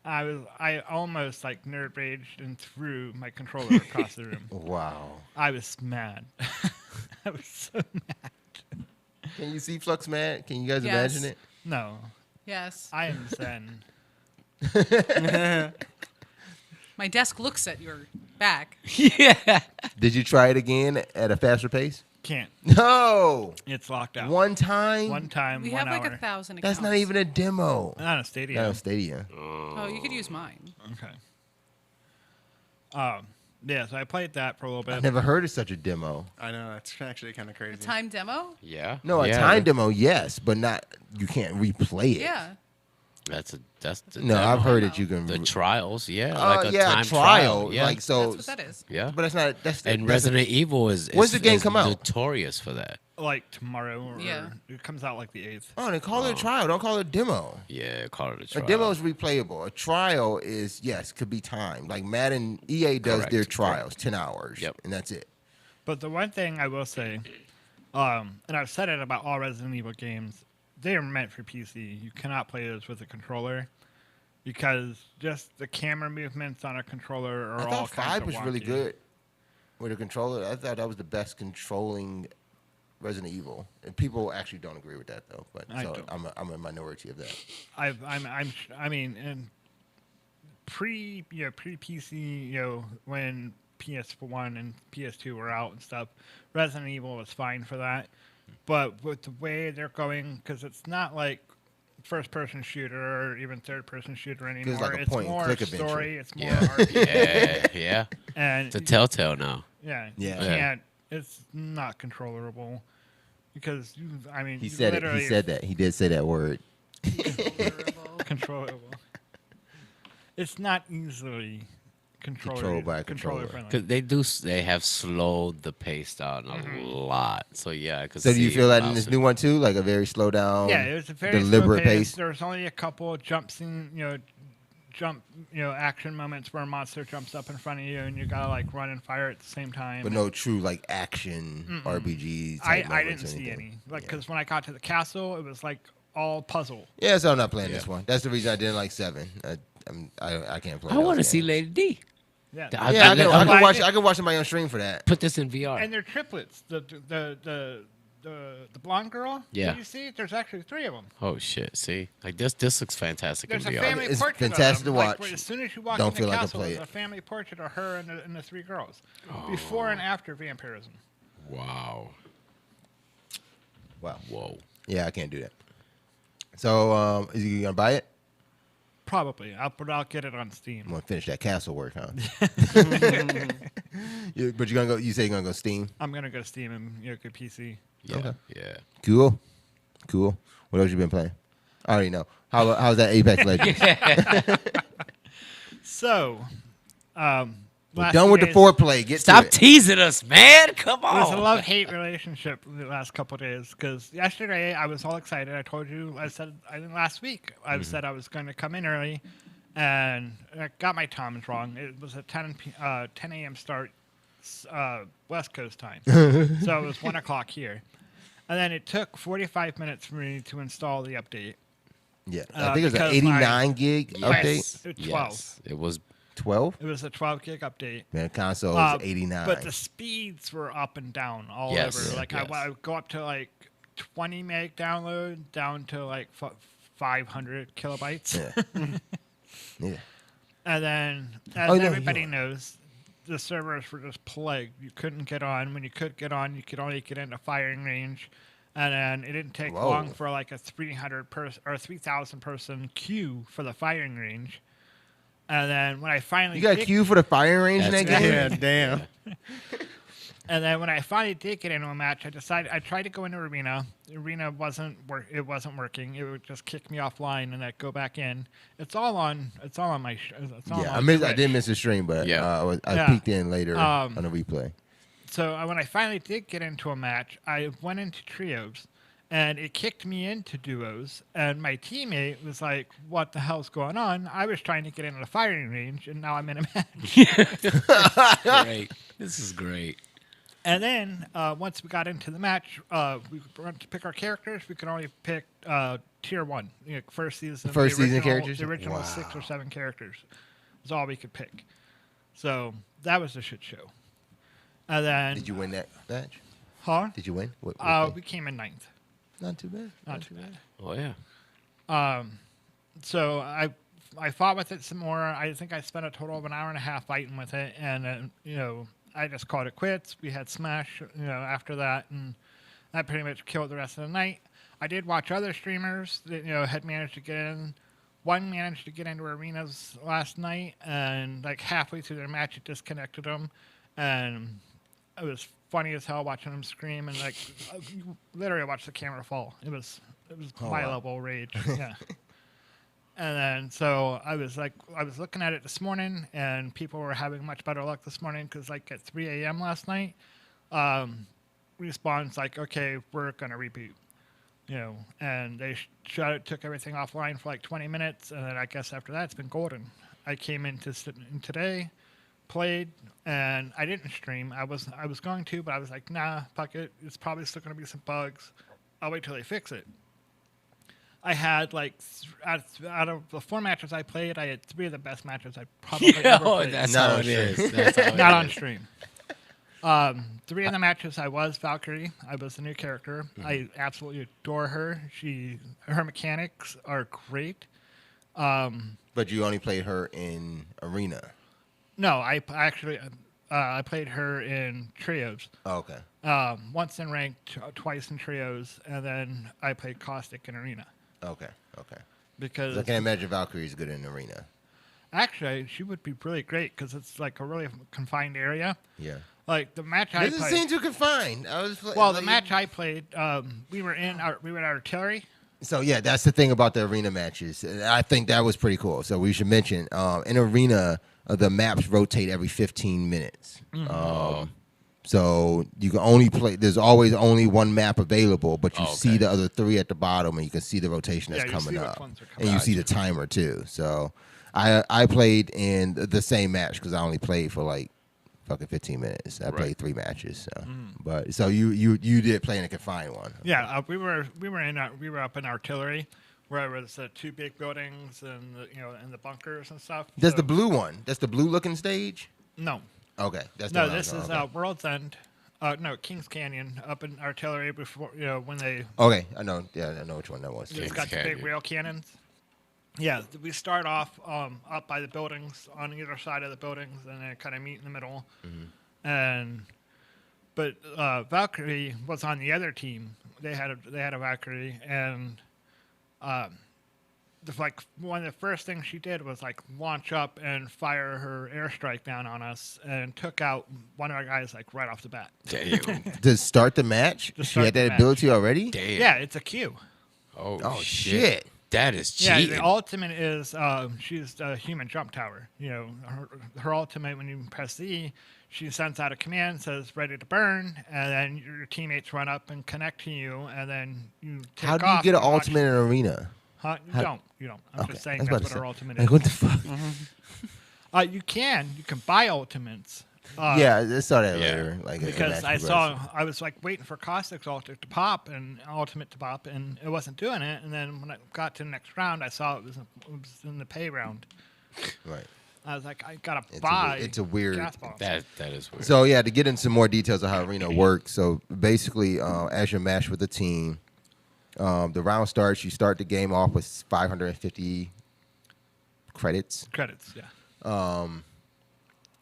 I almost like nerd raged and threw my controller across the room. Wow. I was mad. I was so mad. Can you see Flux mad? Can you guys Yes. imagine it? No, Yes. I am zen. My desk looks at your back. Yeah. Did you try it again at a faster pace? Can't. No. It's locked out. One time? One time. We 1 have like hour. 1,000 accounts. That's not even a demo. Not a stadium. Not a stadium. Oh, you could use mine. Okay. Yeah, so I played that for a little bit. I've never heard of such a demo. I know that's actually kind of crazy. Time demo? Yeah. No, a yeah, time demo, yes, but not. You can't replay it. Yeah. That's the No, demo. I've heard that you can. The trials, yeah. Oh, like a yeah, time trial. Yeah. Like so. That's what that is. yeah. But that's not. That's And that's Resident Evil is When's the game is come out? notorious for that. Like tomorrow, or Yeah. it comes out like the 8th. Oh, they call it a trial. Don't call it a demo. Yeah, call it a A trial. demo is replayable. A trial is yes, could be timed. Like Madden, EA does Correct, their correct. trials, 10 hours. Yep. And that's it. But the one thing I will say, and I've said it about all Resident Evil games, they are meant for PC. You cannot play those with a controller because just the camera movements on a controller are I all thought kinds 5 of was really wonky. good with a controller. I thought that was the best controlling Resident Evil. And people actually don't agree with that though. But I so don't. I'm a minority of that. I mean, in pre PC, when PS1 and PS2 were out and stuff, Resident Evil was fine for that. But with the way they're going, because it's not like first-person shooter or even third-person shooter anymore. like a It's point and more click story. adventure. It's more Yeah. RPG. yeah. And It's a telltale now. yeah, Yeah. you can't. It's not controllable because He said it. He said that. He did say that word. controllable. It's not easily Controlled by a controller controller. friendly. Because they have slowed the pace down a lot. So yeah, I could So do you see feel that in how this it- new one too? Like a very slow down, Yeah, it was a very deliberate slow pace? There was only a couple of action moments where a monster jumps up in front of you and you gotta like run and fire at the same time. But no true like action RPG. I type didn't moments or see anything. any. Like, because when I got to the castle, it was like all puzzle. Yeah, so I'm not playing Yeah. this one. That's the reason I didn't like 7. I can't play. I want to see Lady D. Yeah. Yeah, I can like watch. it. I can watch it on my own stream for that. Put this in VR. And they're triplets. The blonde girl. Yeah. Did you see? There's actually 3 of them. Oh shit! See, like this looks fantastic There's in a VR. family It's portrait fantastic of them. to Like, watch. as soon as you walk Don't in the feel like I castle, play there's it. a family portrait of her and the 3 girls. Before and after vampirism. Wow. Wow. Whoa. Yeah, I can't do that. So, is you gonna buy it? Probably. I'll get it on Steam. I'm gonna finish that castle work, huh? But you're gonna go. You say you're gonna go Steam? I'm gonna go Steam and get PC. Yeah. Okay. Yeah. Cool. What else you been playing? I already know. How's that Apex Legends? So, We're last done few with the days- foreplay. Get Stop to it. teasing us, man. Come It was a on. love-hate relationship the last couple of days because yesterday I was all excited. I told you, I think last week, I said I was going to come in early, and I got my times wrong. It was a 10 a.m. start, West Coast time. So it was 1 o'clock here. And then it took 45 minutes for me to install the update. Yeah, I think it was an because 89 gig update. Yes, 12. Yes. It was 12. It was a 12 gig update. Man, console is 89. But the speeds were up and down all Yes, over. yeah, Like yes. I would go up to like 20 meg download down to like 500 kilobytes. Yeah. Yeah. And then, as Oh, no, everybody yeah. knows, the servers were just plagued. You couldn't get on. When you could get on, you could only get into firing range. And then it didn't take Whoa. long for like a 3,000 person queue for the firing range. And then when I finally You got a did- queue for the firing range in that That's game? Yeah, damn. And then when I finally did get into a match, I tried to go into arena. Arena wasn't working. It would just kick me offline and I'd go back in. It's all on my. It's all Yeah, on I Twitch. did miss the stream, but Yeah. I Yeah. peeked in later on the replay. So when I finally did get into a match, I went into trios, and it kicked me into duos. And my teammate was like, "What the hell's going on?" I was trying to get into the firing range, and now I'm in a match. Great. This is great. And then once we got into the match, we went to pick our characters. We could only pick tier 1, first season. First the season original- characters? The original Wow. 6 or 7 characters was all we could pick. So that was a shit show. And then, Did you win that match? huh? Did you win? What We came in 9th. Not too bad. Not too bad. Oh yeah. So I fought with it some more. I think I spent a total of an hour and a half fighting with it, and I just called it quits. We had Smash, after that, and that pretty much killed the rest of the night. I did watch other streamers that had managed to get in. One managed to get into arenas last night, and like halfway through their match, it disconnected them, and it was funny as hell watching them scream and like literally watch the camera fall. It was high level rage. Yeah. And then so I was looking at it this morning, and people were having much better luck this morning because like at 3 a.m. last night, Respawn's like, okay, we're gonna reboot, and they took everything offline for like 20 minutes, and then I guess after that it's been golden. I came in today, played, and I didn't stream. I was going to, but I was like, nah, fuck it. It's probably still gonna be some bugs. I'll wait till they fix it. I had like out of the 4 matches I played, I had 3 of the best matches I probably ever played. That's how it is. That's how it Not on is. stream. 3 of the matches I was Valkyrie. I was the new character. I absolutely adore her. Her mechanics are great. But you only played her in arena. No, I actually I played her in trios. Oh, okay. Once in ranked, twice in trios, and then I played Caustic in arena. Okay. Because I can imagine Valkyrie's good in arena. actually, she would be really great because it's like a really confined area. Yeah. Like the match I Doesn't played. seem too confined. The match I played, we were in artillery. So yeah, that's the thing about the arena matches. I think that was pretty cool. So we should mention in arena the maps rotate every 15 minutes. So you can only play. There's always only one map available, but you see the other 3 at the bottom, and you can see the rotation that's you coming see which up, ones are coming and you up. see the timer too. So I played in the same match because I only played for like fucking 15 minutes. I played 3 matches. So. But so you did play in a confined one. Yeah, we were up in artillery, where it was 2 big buildings and and the bunkers and stuff. That's So- the blue one. That's the blue looking stage. No, Okay, that's no, the this is World's End. No, Kings Canyon up in artillery before when they. Okay, I know. Yeah, I know which one that was. It's got the big Canyon. rail cannons. Yeah, we start off up by the buildings on either side of the buildings, and then kind of meet in the middle. But Valkyrie was on the other team. They had a Valkyrie, and one of the first things she did was like launch up and fire her airstrike down on us, and took out one of our guys like right off the bat. Damn. To start the match, To she start had the that match. ability already. Damn. Yeah, it's a Q. Oh shit! That is Yeah, cheating. the ultimate is she's a human jump tower. Her ultimate, when you press E, she sends out a command, says ready to burn, and then your teammates run up and connect to you, and then you take How do you off get an and watch- ultimate in arena? Huh? You don't. I'm Okay, just saying I was that's about what to her say, ultimate like, is. what the fuck? You can buy ultimates. Yeah, I saw that yeah. later. Like Because I was like waiting for Caustic's ultimate to pop and ultimate to pop, and it wasn't doing it. And then when I got to the next round, I saw it was in the pay round. Right. I was like, I gotta It's buy. it's a weird. gas bombs. That is weird. So yeah, to get into some more details of how arena works. So basically, as you match with the team, the round starts. You start the game off with 550 credits. Credits, yeah.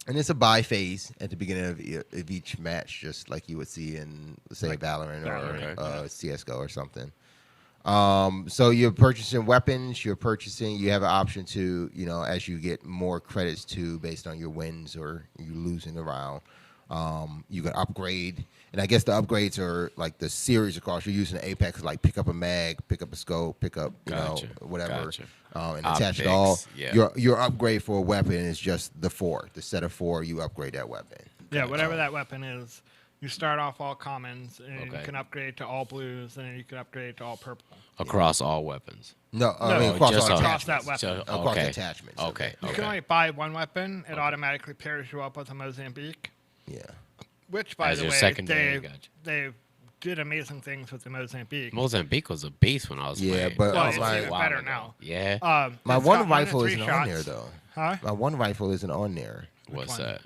And it's a buy phase at the beginning of each match, just like you would see in, say, Valorant or CSGO or something. So you're purchasing weapons. You have an option to, as you get more credits too, based on your wins or you losing the round. You can upgrade. And I guess the upgrades are like the series across. You're using the Apex, like pick up a mag, pick up a scope, pick up, whatever. Gotcha. And attach it all. Optics, yeah. Your upgrade for a weapon is just the set of 4. You upgrade that weapon. Yeah, whatever that weapon is, You start off all commons, and you Okay. can upgrade to all blues, and then you can upgrade to all purple. Across all weapons. No, I No, mean, across just all on- across attachments. that weapon. Across Okay. attachments. Okay. You Okay. can only buy one weapon. It automatically pairs you up with a Mozambique, Yeah. which, by As the your way, secondary, gotcha. they did amazing things with the Mozambique. Mozambique was a beast when I was Yeah, playing. but, Well, oh, it's my- even Wow, better ago. now. Yeah. My It's one got rifle 1 to isn't 3 on there shots. though. Huh? My one rifle isn't on there. What's one? that?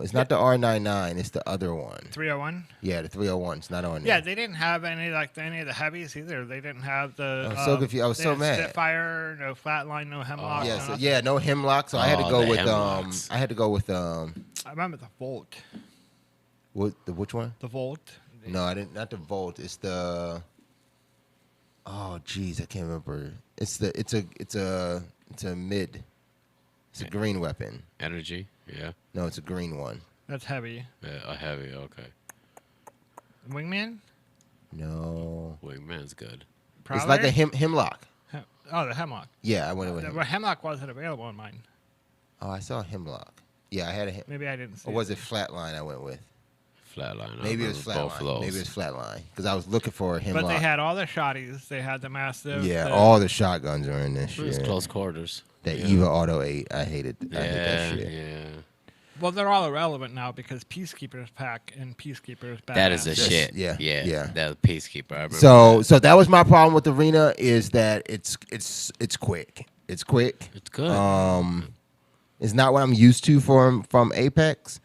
It's not the R99. It's the other one. 301. Yeah, the 301. It's not on Yeah, there. they didn't have any of the heavies either. They didn't have the. I was so confused. I was they so had mad. Spitfire, no flatline, no hemlock. Yeah, no so, nothing. yeah, no hemlock. So I had to Oh, go the with hemlocks. I had to go with I remember the Volt. which one? The Volt. No, I didn't. Not the Volt. It's the. Oh, geez, I can't remember. It's a mid. It's a green weapon. Energy. Yeah. No, it's a green one. That's heavy. A heavy. Okay. Wingman. No, Wingman's good. it's like a hemlock. Oh, the hemlock. Yeah, I went with. The hemlock wasn't available in mine. Oh, I saw hemlock. Yeah, I had a. Maybe I didn't see. Or was it flatline? I went with. Flatline. I Maybe it was remember both of flatline. those. Maybe it was flatline because I was looking for a hemlock. But they had all the shotties. They had the massive. Yeah, the- all the shotguns are in this It was shit. close quarters. That Yeah. Eva Auto 8, I hated. I hate Yeah. that shit. Yeah. Well, they're all irrelevant now because Peacekeepers pack and Peacekeepers. That is a badass. shit. yeah, Yeah. yeah. That was Peacekeeper. I remember So that was my problem with Arena is that it's quick. It's quick. It's good. It's not what I'm used to from Apex.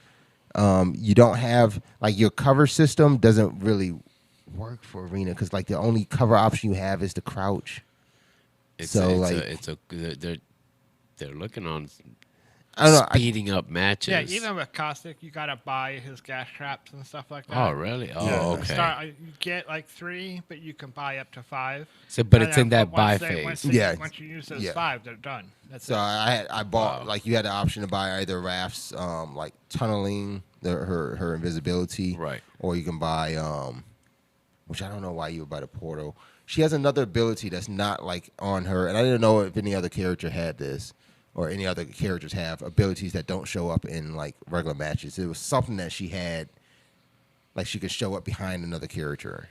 You don't have like your cover system doesn't really work for Arena because like the only cover option you have is the crouch. It's so, they're looking on I don't know. speeding up matches. Yeah, even with Caustic, you gotta buy his gas traps and stuff like that. Oh, really? Oh, Yeah, okay. you get like 3, but you can buy up to 5. So, but And it's in then that buy once they- phase. Once, they- Yeah. once you use those Yeah. 5, they're done. That's So it. I bought Wow. like you had the option to buy either Raph's like tunneling her invisibility, Right. Or you can buy which I don't know why you would buy the portal. She has another ability that's not like on her, and I didn't know if any other character had this or any other characters have abilities that don't show up in like regular matches. It was something that she had, like she could show up behind another character.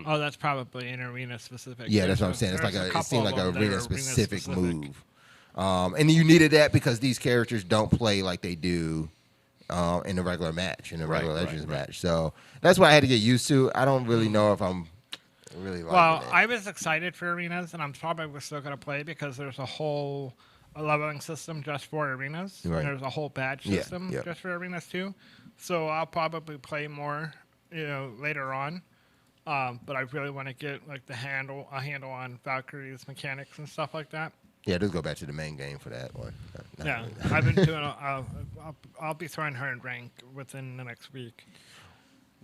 Oh, that's probably an arena specific. Yeah, that's There's what I'm saying. It's like there's it couple seemed like of a them that are arena specific arena-specific. move. And you needed that because these characters don't play like they do in a regular match, in a Right, regular right, Legends right. match. So that's what I had to get used to. I don't really know if I'm really liking Well, it. I was excited for arenas, and I'm probably still going to play because there's a whole leveling system just for arenas. Right. And there's a whole badge Yeah, system yeah. just for arenas too. So I'll probably play more, later on. But I really want to get like a handle on Valkyrie's mechanics and stuff like that. Yeah, just go back to the main game for that one. Not Yeah, really. I've been doing. I'll be throwing her in rank within the next week.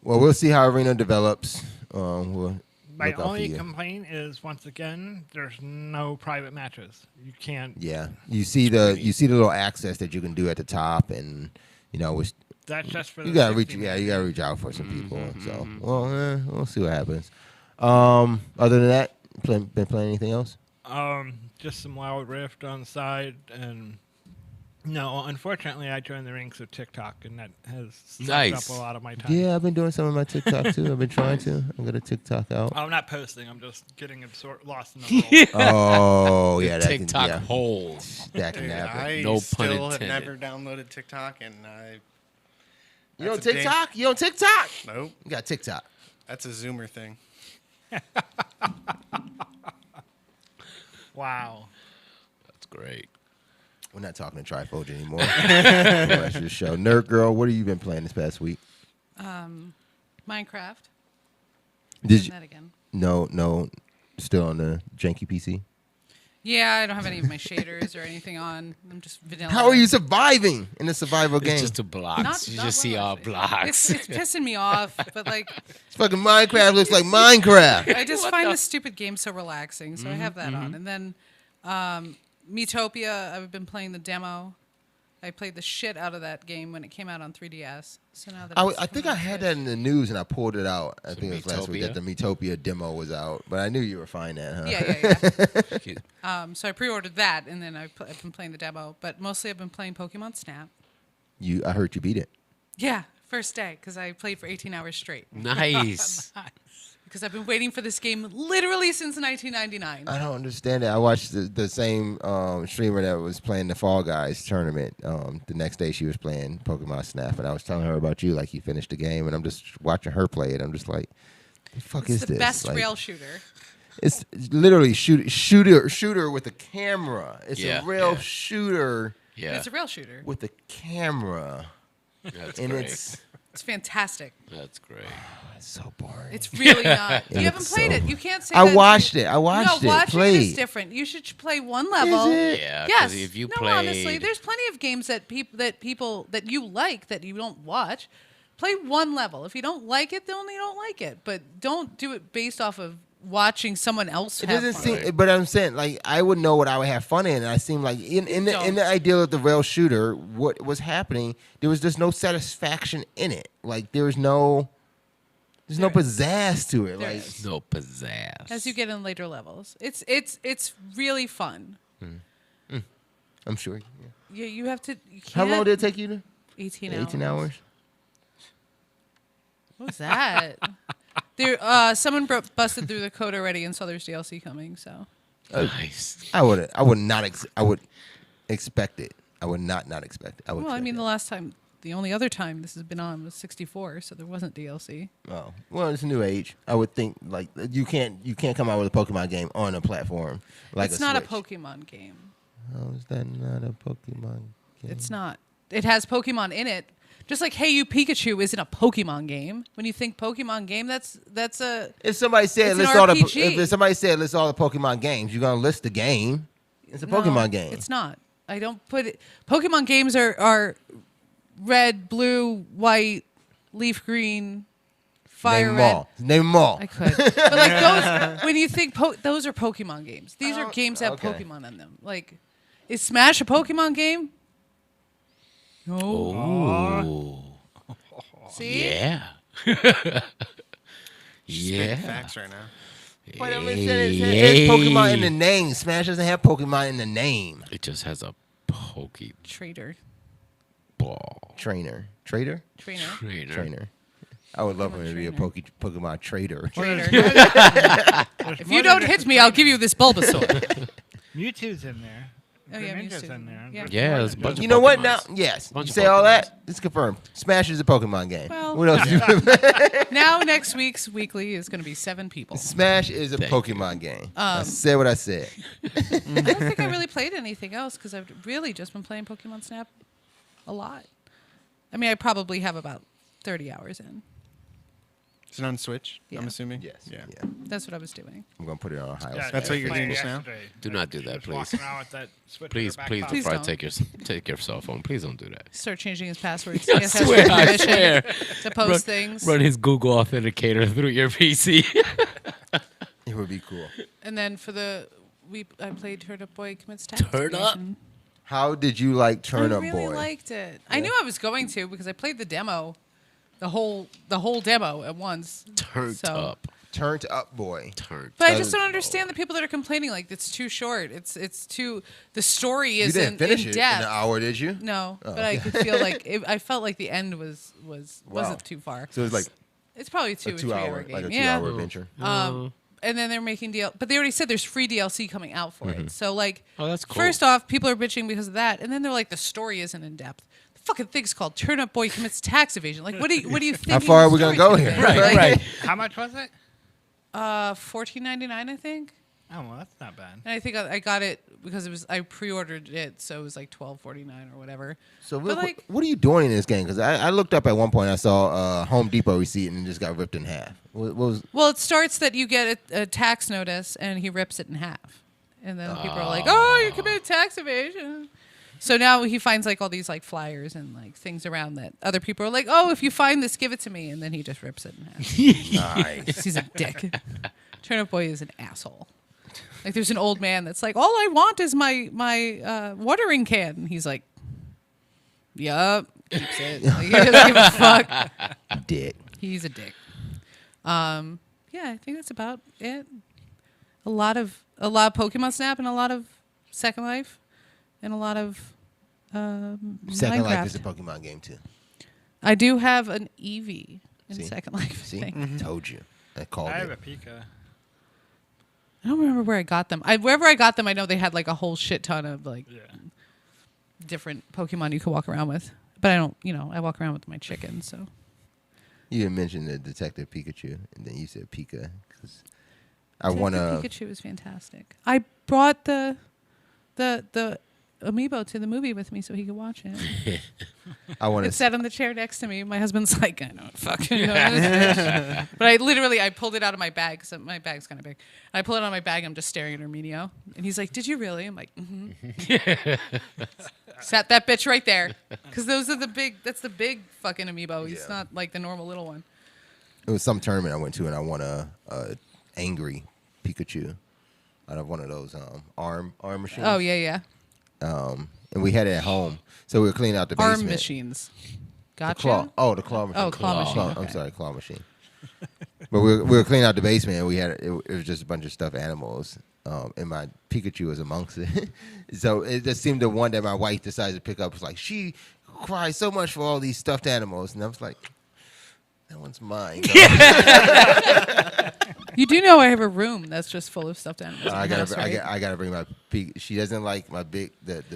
Well, we'll see how arena develops. We'll My look out for only you. complaint is once again, there's no private matches. You can't. Yeah, you see the little access that you can do at the top, and which That's just for you the gotta reach. 60 Yeah, man. you gotta reach out for some people. So, well, we'll see what happens. Other than that, been playing anything else? Just some Wild Rift on the side, and no, unfortunately, I joined the ranks of TikTok, and that has sucked Nice. up a lot of my time. Yeah, I've been doing some of my TikTok too. I've been trying to. I'm gonna TikTok out. I'm not posting. I'm just getting lost in the role. Oh yeah, that TikTok can, yeah, holes. that can Dude, happen. I No pun still have intended. never downloaded TikTok, and You on that's a damn- TikTok? You on TikTok? Nope, You got TikTok. that's a Zoomer thing. Wow. That's great. We're not talking to Trifold anymore. That's your show. Nerd Girl, what have you been playing this past week? Minecraft. Did Doing you? that again. No, still on the janky PC. Yeah, I don't have any of my shaders or anything on. I'm just vanilla. How are you surviving in a survival game? It's just a blocks. Not- you not just see well, all actually. blocks. It's pissing me off, but like Fucking Minecraft looks like Minecraft. I just find this stupid game so relaxing, so I have that on. And then Metopia, I've been playing the demo. I played the shit out of that game when it came out on 3DS. So now that I think I had that in the news and I pulled it out. I think it was last week Miitopia? that the Metopia demo was out. But I knew you were fine that, huh? Yeah. So I pre-ordered that, and then I've been playing the demo. But mostly I've been playing Pokemon Snap. I heard you beat it. Yeah, First day, because I played for 18 hours straight. Nice. Because I've been waiting for this game literally since 1999. I don't understand it. I watched the same streamer that was playing the Fall Guys tournament. The next day she was playing Pokemon Snap, and I was telling her about you, like you finished the game, and I'm just watching her play it. I'm just like, the fuck is It's this? the best Like, rail shooter. It's literally shooter with a camera. It's Yeah, a rail yeah. shooter Yeah. It's a rail shooter. with a camera, That's and great. It's fantastic. That's great. it's so boring. It's really not. And You haven't it's played so- it. You can't say I that. watched it. I watched No, it. watching Played. it is different. You should play one level. it? Yeah. 'cause Yes. If you no, honestly, played, there's plenty of games that people that you like that you don't watch. Play one level. If you don't like it, then you don't like it. But don't do it based off of watching someone else It have doesn't fun. seem, but I'm saying like I would know what I would have fun in, and I seem like in the idea of the rail shooter, what was happening, there was just no satisfaction in it. Like there's no pizzazz to it. There Like is. no pizzazz. As you get in later levels, it's really fun. I'm sure. Yeah. You have to. You can't, How long did it take you to? 18 18 hours. What was that? Someone busted through the code already and saw there's DLC coming. So Nice. I would not expect it. I would not expect it. I would. well, I expect mean, it. the only other time this has been on was 64, so there wasn't DLC. Oh, well, it's a new age. I would think like you can't come out with a Pokemon game on a platform like It's a not a Switch. Pokemon game. How is that not a Pokemon game? It's not. It has Pokemon in it. Just like Hey You Pikachu isn't a Pokemon game. When you think Pokemon game, that's a. If somebody said It's list an all the RPG. if somebody said list all the Pokemon games, you're gonna list the game. It's a No, Pokemon game. It's not. I don't put it. Pokemon games are red, blue, white, leaf green, fire Name them red. all. Name them all. I could, but like those, when you think those are Pokemon games. These are Oh, games that have okay. Pokemon in them. Like, is Smash a Pokemon game? No. Ooh. See? Yeah. Spitting yeah. facts right now. But I'm saying it's Pokemon in the name. Smash doesn't have Pokemon in the name. It just has a Pokeball. Trader. Trainer. Trainer. Trainer. I would love him to be a Pokemon trader. Trader. There's If more you than don't just hit me, I'll give you this Bulbasaur. Mewtwo's in there. Oh, yeah, Greninja's Mewtwo. in there. Yeah. There's Yeah, more there's a than bunch just- of You know what? Pokemons. Now, yes. Bunch You of say all Pokemons. that. It's confirmed. Smash is a Pokemon game. Well- What else? Now next week's weekly is going to be 7 people. Smash is a Thank Pokemon game. I said what I said. I don't think I really played anything else because I've really just been playing Pokemon Snap a lot. I mean, I probably have about 30 hours in. Is it on Switch? Yeah. I'm assuming. Yes. Yeah. That's what I was doing. I'm gonna put it on high. Yeah, That's she what was you're playing doing just now? yesterday. Do not do She that, was please. walking around with that Switch in Please, her back please, pocket. Please before I don't. take your cell phone, please don't do that. Start changing his passwords. I Yes, has swear, I permission swear. to post things. Run his Google Authenticator through your PC. It would be cool. And then for I played Turn Up Boy Commits Turn Up? Taxation. How did you like Turn I Up really Boy? liked it. I knew I was going to because I played the demo, the whole demo at once. Turned So- up. Turned Up Boy. Turned. But I just don't understand the people that are complaining like it's too short. It's too the story You isn't didn't finish in it depth. in an hour, did you? No, Oh. but I could feel like I felt like the end Wow. wasn't too far. So it's like It's probably a 2 or 3 2-hour, hour game. like a yeah. 2-hour adventure. And then they're making but they already said there's free DLC coming out for it. So like, Oh, that's cool. first off, people are bitching because of that, and then they're like, the story isn't in depth. The fucking thing's called Turn Up Boy Commits Tax Evasion. Like, what do you think? How far are we gonna go here? Right, right. How much was it? $14.99, I think. Oh, well, that's not bad. And I think I got it because I pre-ordered it, so it was like $12.49 or whatever. So But, like- what are you doing in this game? Because I looked up at one point. I saw a Home Depot receipt and it just got ripped in half. What was? Well, it starts that you get a tax notice and he rips it in half, and then people are like, "Oh, you committed tax evasion." So now he finds like all these like flyers and like things around that other people are like, "Oh, if you find this, give it to me," and then he just rips it in half. Nice. He's a dick. Turnip Boy is an asshole. Like there's an old man that's like, "All I want is my watering can," and he's like, "Yup," keeps it. Like, he doesn't give a fuck. Dick. He's a dick. Yeah, I think that's about it. A lot of Pokemon Snap and a lot of Second Life and a lot of Second Minecraft. Life is a Pokemon game too. I do have an Eevee in See? Second Life. I See, think. told you. I called I have it. a Pika. I don't remember where I got them. Wherever I got them, I know they had like a whole shit ton of like Yeah. different Pokemon you could walk around with. But I don't, I walk around with my chicken, so. You didn't mention the Detective Pikachu, and then you said Pika. 'Cause I Detective want to. Pikachu is fantastic. I brought the amiibo to the movie with me so he could watch it. I want It to. sat on the chair next to me. My husband's like, I know it fucking knows. But I pulled it out of my bag because my bag's kind of big. And I pull it out of my bag. I'm just staring at Herminio. And he's like, did you really? I'm like, mm-hmm. Sat that bitch right there. Because that's the big fucking amiibo. He's not like the normal little one. It was some tournament I went to, and I won a angry Pikachu out of one of those arm machines. Oh, yeah. And we had it at home, so we were cleaning out the basement. Arm machines. The Gotcha. claw. Oh, the claw machine. Oh, claw machine. I'm Okay. sorry, claw machine. But we were cleaning out the basement, and we had it was just a bunch of stuffed animals, and my Pikachu was amongst it. So it just seemed the one that my wife decided to pick up was like, she cries so much for all these stuffed animals, and I was like, that one's mine. You do know I have a room that's just full of stuffed animals. I in the house, right? gotta bring my She doesn't like my the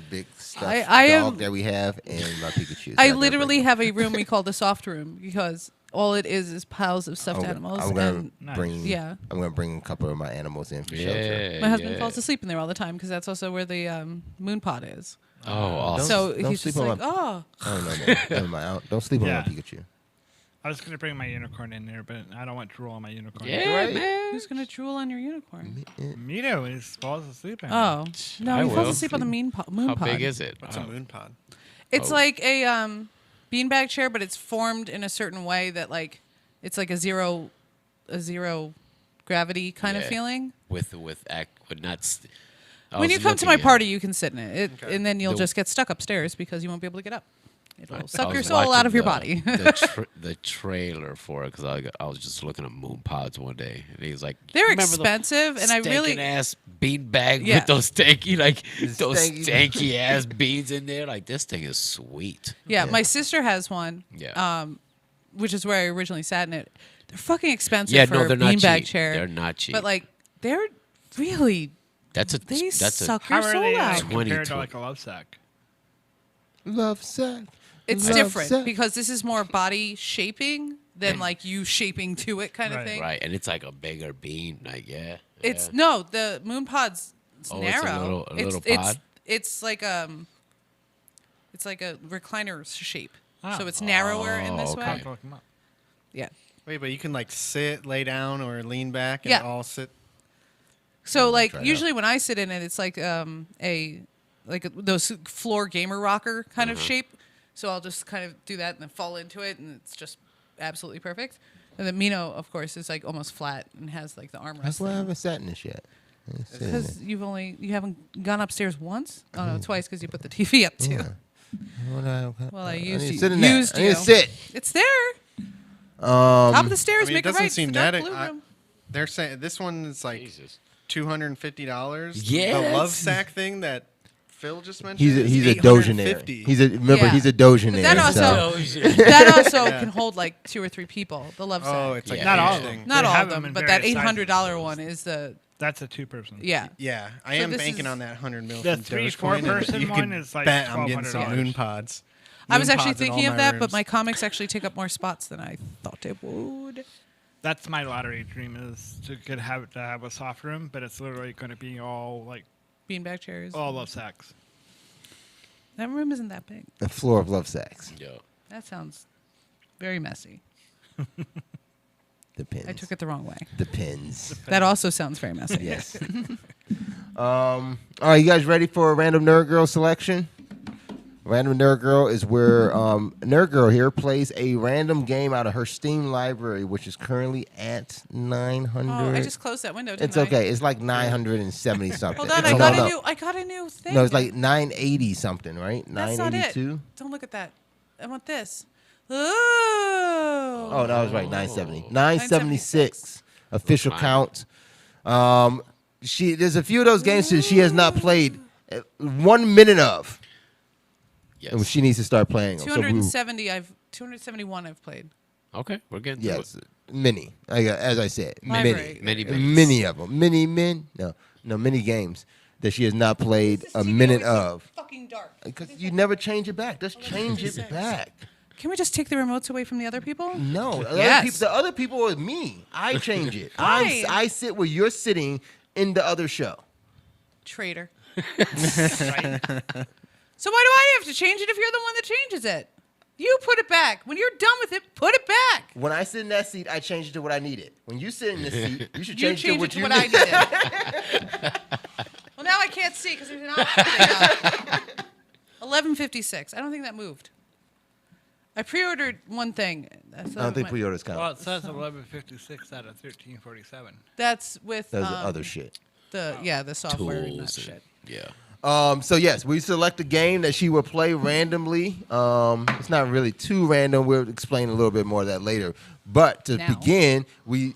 big stuffed I dog am- that we have and my Pikachu. So I gotta literally bring have a room we call the soft room because all it is piles of stuffed animals. I'm gonna and bring. yeah. I'm gonna bring a couple of my animals in for shelter. my husband falls asleep in there all the time because that's also where the moon pod is. Oh, awesome. So don't he's sleep just on like, my- oh. Oh no, never mind. Don't sleep on Yeah. my Pikachu. I was gonna bring my unicorn in there, but I don't want drool on my unicorn. Yeah, man. Who's gonna drool on your unicorn? Mito is falls asleep. In Oh no, I he will. falls asleep on the moon pod. How big is it? What's a moon pod? It's Oh. like a beanbag chair, but it's formed in a certain way that like it's like a zero gravity kind of Yeah. feeling. With not. I When was you come to my looking at- party, you can sit in it, and then you'll The- just get stuck upstairs because you won't be able to get up. It'll I suck your was soul out watching of your body. the trailer for it because I was just looking at moon pods one day and he was like, They're "Remember the expensive, and I really stinking ass bean bag Yeah. with those stanky those stanky- stanky ass beans in there. Like this thing is sweet." yeah. My sister has one. Yeah. Which is where I originally sat in it. They're fucking expensive Yeah, for no, a they're not beanbag cheap. chair. They're not cheap. But like they're really they that's suck How your are soul they out. compared to 20. like a love sack? Love sack. It's Love different sack. because this is more body shaping than like you shaping to it kind of Right. thing. right, and it's like a bigger bean. Like It's yeah. no, the moon pod's Oh, it's a narrow. little pod? It's like it's like a recliner shape. Oh. So it's narrower in this okay. I'll way. have to look 'em up. Yeah. Wait, but you can like sit, lay down, or lean back and Yeah. all sit. So like try it usually when I sit in it, it's like those floor gamer rocker kind of shape. So I'll just kind of do that and then fall into it, and it's just absolutely perfect. And then Mino, of course, is like almost flat and has like the armrest. That's why I haven't sat in this yet. I ain't sitting in Because it. you haven't gone upstairs once? Oh no, twice because you put the TV up too. Yeah. Well, I need used to you. sit in that. Used I need you. to sit. It's there. Top of the stairs. I mean, make it doesn't right. seem It's the dark that. blue room. They're saying this one is like Jesus. $250. Yeah, the love it's- sack thing that Phil just mentioned. He's a is dogenaire. $850. He's a remember Yeah. he's a But dogenaire. that also so. that also can hold like 2 or 3 people. The love Oh, sack. it's like Yeah. Not a all huge of thing. them. Not They all have of them them, in but that various sizes. $800 one is the That's a 2-person. yeah. Yeah, I So am this banking is- on that 100 mil. The from 3-4 Dogecoin, person and you one can is like bet I'm getting some $1,200. moon pods. I was Moon actually pods in all thinking of my that, rooms. but my comics actually take up more spots than I thought they would. That's my lottery dream is to have a soft room, but it's literally going to be all like Beanbag chairs. all love sacks. That room isn't that big. The floor of love sacks. Yo. That sounds very messy. Depends. I took it the wrong way. Depends. That also sounds very messy. Yes. All right, you guys ready for a random Nerd Girl selection? Random Nerd Girl is where Nerd Girl here plays a random game out of her Steam library, which is currently at 900. Oh, I just closed that window. Didn't It's I? okay. It's like 970 something. Hold on, It's I no, got a new thing. No, it's like 980 something, right? That's not it. 982. Don't look at that. I want this. Ooh. Oh, no, I was right. 970. 976 official Fine. count. There's a few of those games that she has not played 1 minute of. Yes. And she needs to start playing them. So we- 270 I've 271 I've played. Okay, we're getting Yes, many. As I said, Library. many of them. Many games that she has not played This a TV minute always of. Fucking dark. Because you never change it back. Just change it 11:56. back. Can we just take the remotes away from the other people? No, Yes. the other people are me. I change it. Fine. I sit where you're sitting in the other show. Traitor. So why do I have to change it if you're the one that changes it? You put it back. When you're done with it, put it back. When I sit in that seat, I change it to what I needed. When you sit in the seat, you should You change it to what you I need. needed. Well, now I can't see because there's an option thing up. 11:56. I don't think that moved. I pre-ordered one thing. I don't think pre-orders count. Well, it says 11:56 out of 13:47. That's with That's the other shit. The software and that tools. shit. Yeah. So yes, we select a game that she will play randomly. It's not really too random. We'll explain a little bit more of that later. But to Now. begin, we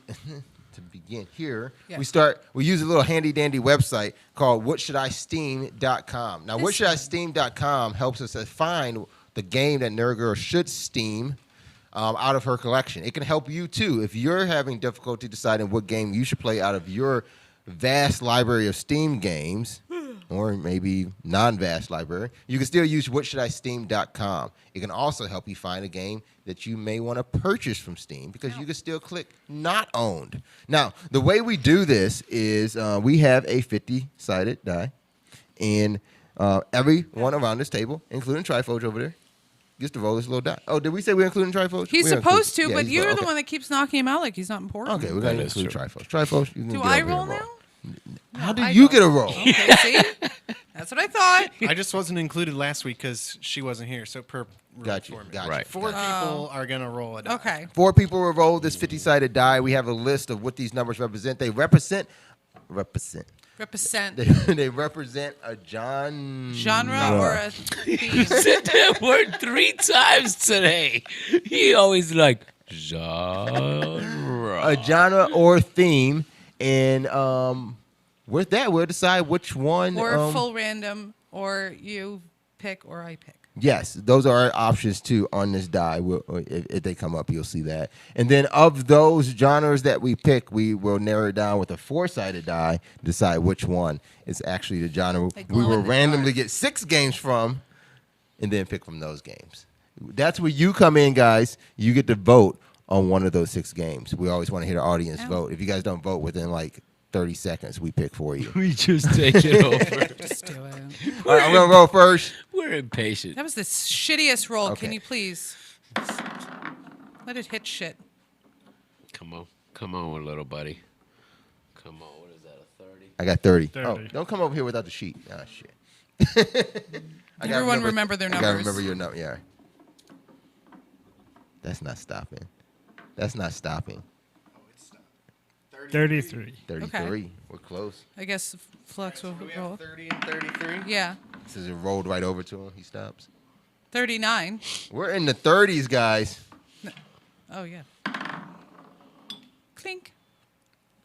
here, Yes. we use a little handy dandy website called whatshouldisteam.com. Now, whatshouldisteam.com helps us to find the game that Nerd Girl should steam out of her collection. It can help you too if you're having difficulty deciding what game you should play out of your vast library of Steam games, or maybe non-vast library. You can still use whatshouldisteam.com. It can also help you find a game that you may want to purchase from Steam because you can still click not owned. Now, the way we do this is we have a 50-sided die, and everyone around this table, including Trifoge over there, gets to roll this little die. Oh, did we say we're including Trifoge? He's We're supposed to, including- but he's you're supposed- the one that keeps knocking him out like he's not important. Okay, we're going to That is include true. Trifoge. Trifoge, you can Do get I up here roll and now? How do I you go. get a roll? Okay, see? That's what I thought. I just wasn't included last week because she wasn't here. So per Got you. for me. Got you. Right. Four people are gonna roll a die. Okay. 4 people will roll this 50-sided die. We have a list of what these numbers represent. They represent. Represent. They represent a Genre or a theme. Said that word 3 times today. He always like genre. a genre or theme, and with that we'll decide which one. Or full random, or you pick, or I pick. Yes, those are our options too on this die. If they come up, you'll see that. And then of those genres that we pick, we will narrow it down with a 4-sided die, decide which one is actually the genre They we glow will in the randomly dark. get 6 games from, and then pick from those games. That's where you come in, guys. You get to vote on one of those 6 games. We always want to hear the audience Ow. vote. If you guys don't vote within like 30 seconds, we pick for you. We just take it over. Just do it. All right, I'm going to roll first. We're impatient. That was the shittiest roll. Okay. Can you please let it hit shit? Come on, little buddy. Come on, what is that? A 30? I got 30. 30. Oh, don't come over here without the sheet. Ah, shit. I gotta Everyone remember their I gotta numbers. remember your number. Yeah. That's not stopping. That's not stopping. 33. 33. Okay. We're close. I guess Flux will We roll. have 30 and 33. Yeah. This is it rolled right over to him. He stops. 39. We're in the 30s, guys. Oh, yeah. Clink.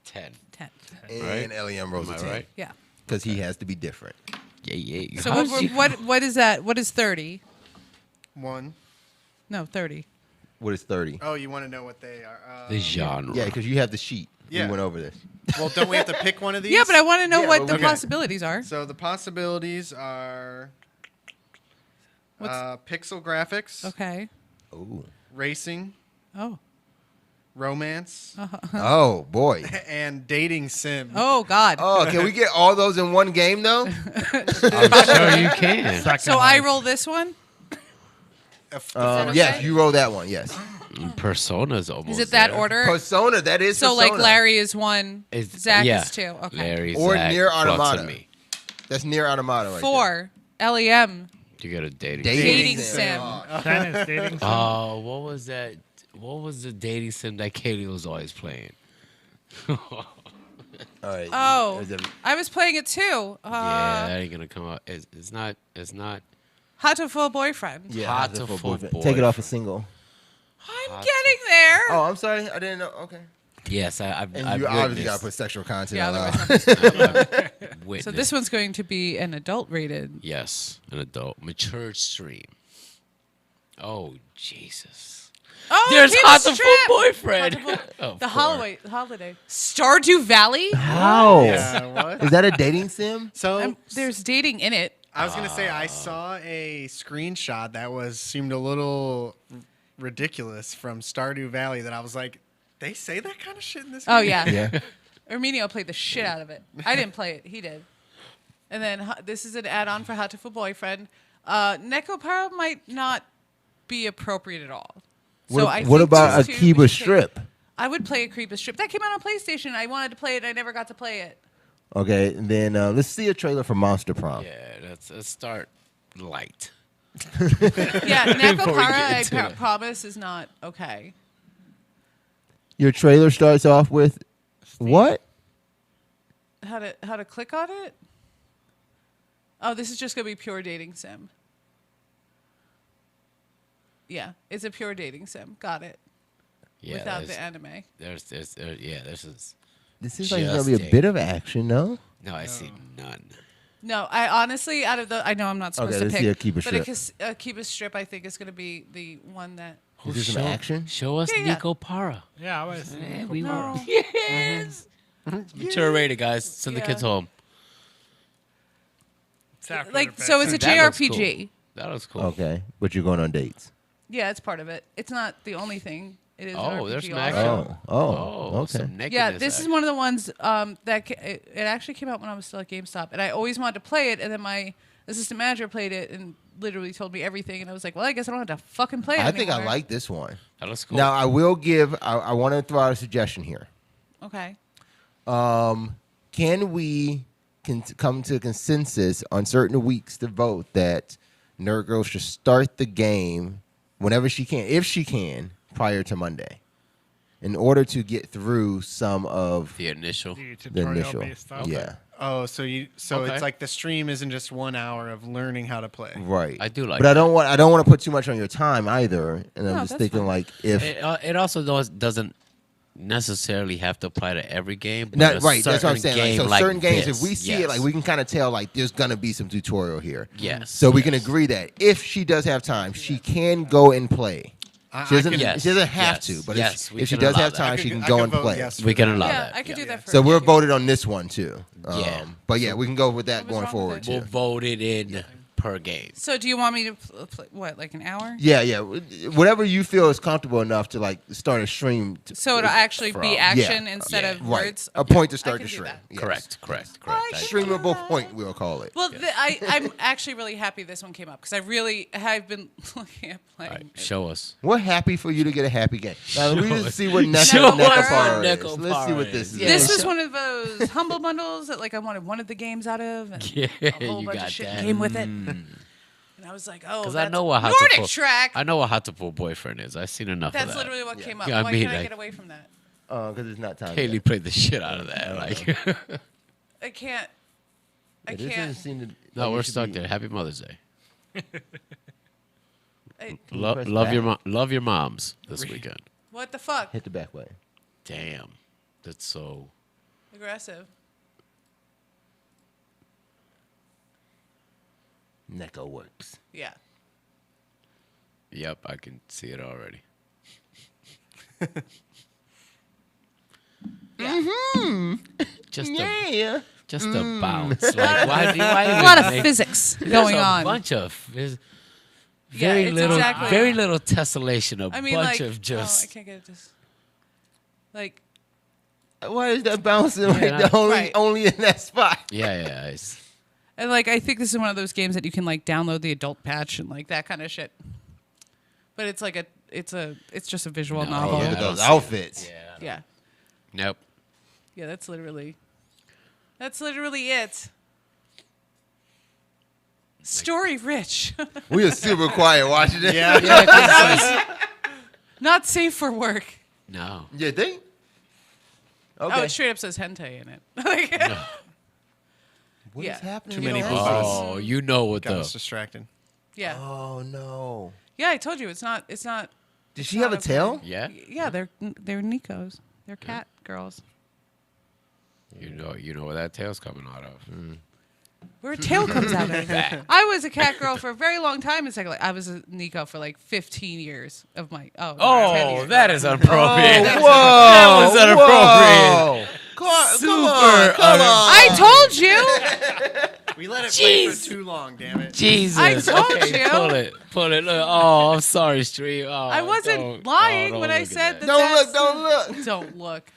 10. 10. And LEM rolls Am a I 10. right? Yeah. Because he has to be different. Yeah. So what is that? What is 30? 1. No, 30. What is 30? Oh, you want to know what they are? The genre. Yeah, because you have the sheet. Yeah. We went over this. Well, don't we have to pick one of these? Yeah, but I want to know Yeah, what but the okay. possibilities are. So the possibilities are pixel graphics, Okay. Oh. racing, Oh. romance, Oh, boy. and dating sim. Oh, God. Oh, can we get all those in one game, though? I'm sure you can. Second So I one. roll this one? that Yes, okay? you roll that one. Yes. Persona's almost Is it that there. order? Persona, that is So, Persona. like, Larry is one, It's- Zach yeah. is two. Okay. Larry, Or Zach, Nier Flux, and Automata. me. That's near Automata right 4, LEM, You got a dating. there. Dating sim. 10 is dating sim. Oh, what was that? What was the dating sim that Katie was always playing? All right. Oh, Is it- I was playing it too. Yeah, that ain't gonna come out. It's not. Hot to Full Boyfriend. Yeah, Hot that's a to full full boyfriend. Take it off a boyfriend. single. I'm Hot getting there. Oh, I'm sorry. I didn't know. Okay. Yes, I've And I've you obviously got to witnessed. put sexual content Yeah, on. otherwise I've witnessed. So this one's going to be an adult rated. Yes, an adult mature stream. Oh, Jesus. Oh, There's Kid Hot the Strip! Full Boyfriend. Hot to Full- Of the course. holiday. Stardew Valley? How? Yeah, what? Is that a dating sim? So There's dating in it. I was gonna say I saw a screenshot that seemed a little ridiculous from Stardew Valley that I was like, they say that kind of shit in this game? Oh, yeah. Yeah. Erminio played the shit out of it. I didn't play it. He did. And then this is an add-on for Hot to Full Boyfriend. Neko Para might not be appropriate at all. So I What think about those two Akiba we should take. Strip? I would play Akiba Strip. That came out on PlayStation. I wanted to play it. I never got to play it. Okay, and then let's see a trailer for Monster Prom. Yeah, let's start light. Yeah, Neko Before we Para, get I into it. promise, is not okay. Your trailer starts off with what? How to click on it? Oh, this is just gonna be pure dating sim. Yeah, it's a pure dating sim. Got it. Yeah, Without the anime. this is. This seems like it's gonna be Just a bit of action, no? No, I see none. No, I honestly, out of the, I know I'm not supposed Okay, to let's pick, see Akiba but Strip. Akiba Strip, I think is gonna be the one that. Is this some action? Show us Yeah, yeah. Nico Para. Yeah, I was. Yeah, we No. want. Yes. Mature rated, guys. Send the Yeah. kids home. It's after Like, the so it's a That looks JRPG. That was cool. Okay, but you're going on dates. Yeah, it's part of it. It's not the only thing. It is. Oh, an there's RPG some also. action. Oh, okay. Some nakedness Yeah, this is action. one of the ones it actually came out when I was still at GameStop, and I always wanted to play it. And then my assistant manager played it and literally told me everything, and I was like, "Well, I guess I don't have to fucking play it." I think I anymore. like this one. That was cool. Now I will give. I want to throw out a suggestion here. Okay. Can we come to a consensus on certain weeks to vote that Nerd Girl should start the game whenever she can, if she can, prior to Monday, in order to get through some of the initial. The the tutorial initial. based stuff. Yeah, Oh, so Okay. it's like the stream isn't just 1 hour of learning how to play. right. I do like but I that. don't want to put too much on your time either. And I'm No, just that's thinking fine. like if It also doesn't necessarily have to apply to every game. But not a right. That's what I'm certain saying. Like, so game like certain games, this, if we see it, yes. like we can kind of tell like there's gonna be some tutorial here. Yes. So we can yes. agree that if she does have time, she can go and play. She doesn't, Yes, she doesn't have yes, to, but yes, we if she can does allow have that. time, I she could- can I go could and vote play. yes for We can that. allow Yeah, that. I could do yeah. that for. So we're Yaku. voted on this one too. Yeah. But yeah, we can go with that What was going wrong forward with too. We'll vote it in per game. So do you want me to play what, like an hour? Yeah. Whatever you feel is comfortable enough to like start a stream. So it'll actually be From- action Yeah. instead Yeah. of Right. words. A point to I start can the do stream. that. Yes. Correct. I can Streamable do that. point, we'll call it. Well, I'm actually really happy this one came up because I've been looking at playing. All right, it. show us. We're happy for you to get a happy game. Now let me Show just us. see what Show Neko us what Para is. Neko Let's see Para what this is. is. Yeah. This was show- one of those humble bundles that like I wanted one of the games out of, and Yeah, a whole you bunch got of shit that. came with it. And I was like, oh, Because that's I know what Nordic Hatoful. track. I know what Hatoful boyfriend is. I've seen enough That's of that. literally what came up. Yeah, I Why mean, can't I like- get away from that? Because it's not time. Haley yet. played the shit out of that. Like, I can't. I This doesn't can't. seem to- no, you we're should stuck be- there. Happy Mother's Day. I, press Love your back? love your moms this weekend. what the fuck? Hit the back way. Damn, that's so. Aggressive. Neko works. Yeah. Yep, I can see it already. Just Yeah. just a bounce. Like, why A lot of physics There's going a on. bunch of Yeah, very it's little, exactly- very little tessellation. A I mean, bunch like, of I just. can't get it. Just like Why is that bouncing right Yeah, there? Only, right. only in that spot. Yeah. It's, And like, I think this is one of those games that you can like download the adult patch and like that kind of shit. But it's like it's just a visual No, novel. Look yeah. at I don't those see it. outfits. Yeah. nope. Yeah, that's literally it. Story rich. We are super quiet watching it. Yeah. Yeah, 'cause it's- Not safe for work. no. You think? Okay. Oh, it straight up says hentai in it. Like, What is yeah. happening? Too many there? boobas. Oh, you know what Got the. us distracted. yeah. Oh no. Yeah, I told you it's not Did she have a not okay. tail? Yeah. Yeah, they're Nikos. They're cat girls. You know where that tail's coming out of. where a tail comes out of. I was a cat girl for a very long time. It's like I was a Nico for like 15 years of my. 10 years. That is inappropriate. Whoa, That was inappropriate. Come on, Super come on. I told you. We let it play for Jeez. too long, damn it. Jesus. I told Okay, you. Pull it. Look. Oh, I'm sorry, Street. Oh, I wasn't don't- lying don't when I look at said that. Don't look. Don't look.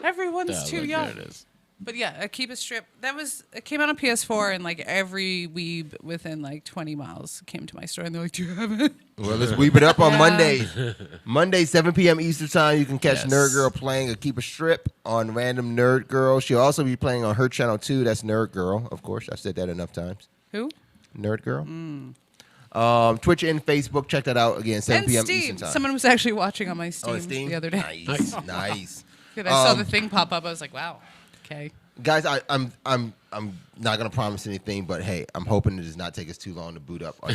Everyone's Yeah, too look, young. there it is. But yeah, Akiba Strip. It came out on PS4, and like every weeb within like 20 miles came to my store, and they're like, "Do you have it?" Well, let's weep it up on Yeah. Monday. Monday, 7 p.m. Eastern Time. You can catch Yes. Nerd Girl playing a Keep a Strip on Random Nerd Girl. She'll also be playing on her channel, too. That's Nerd Girl, of course. I've said that enough times. Who? Nerd Girl. Twitch and Facebook. Check that out again, 7 And p.m. Steam. Eastern Time. Someone was actually watching on my Steam, On Steam? the other day. Nice. I saw the thing pop up. I was like, "Wow, okay." Guys, I'm not gonna promise anything, but hey, I'm hoping it does not take us too long to boot up our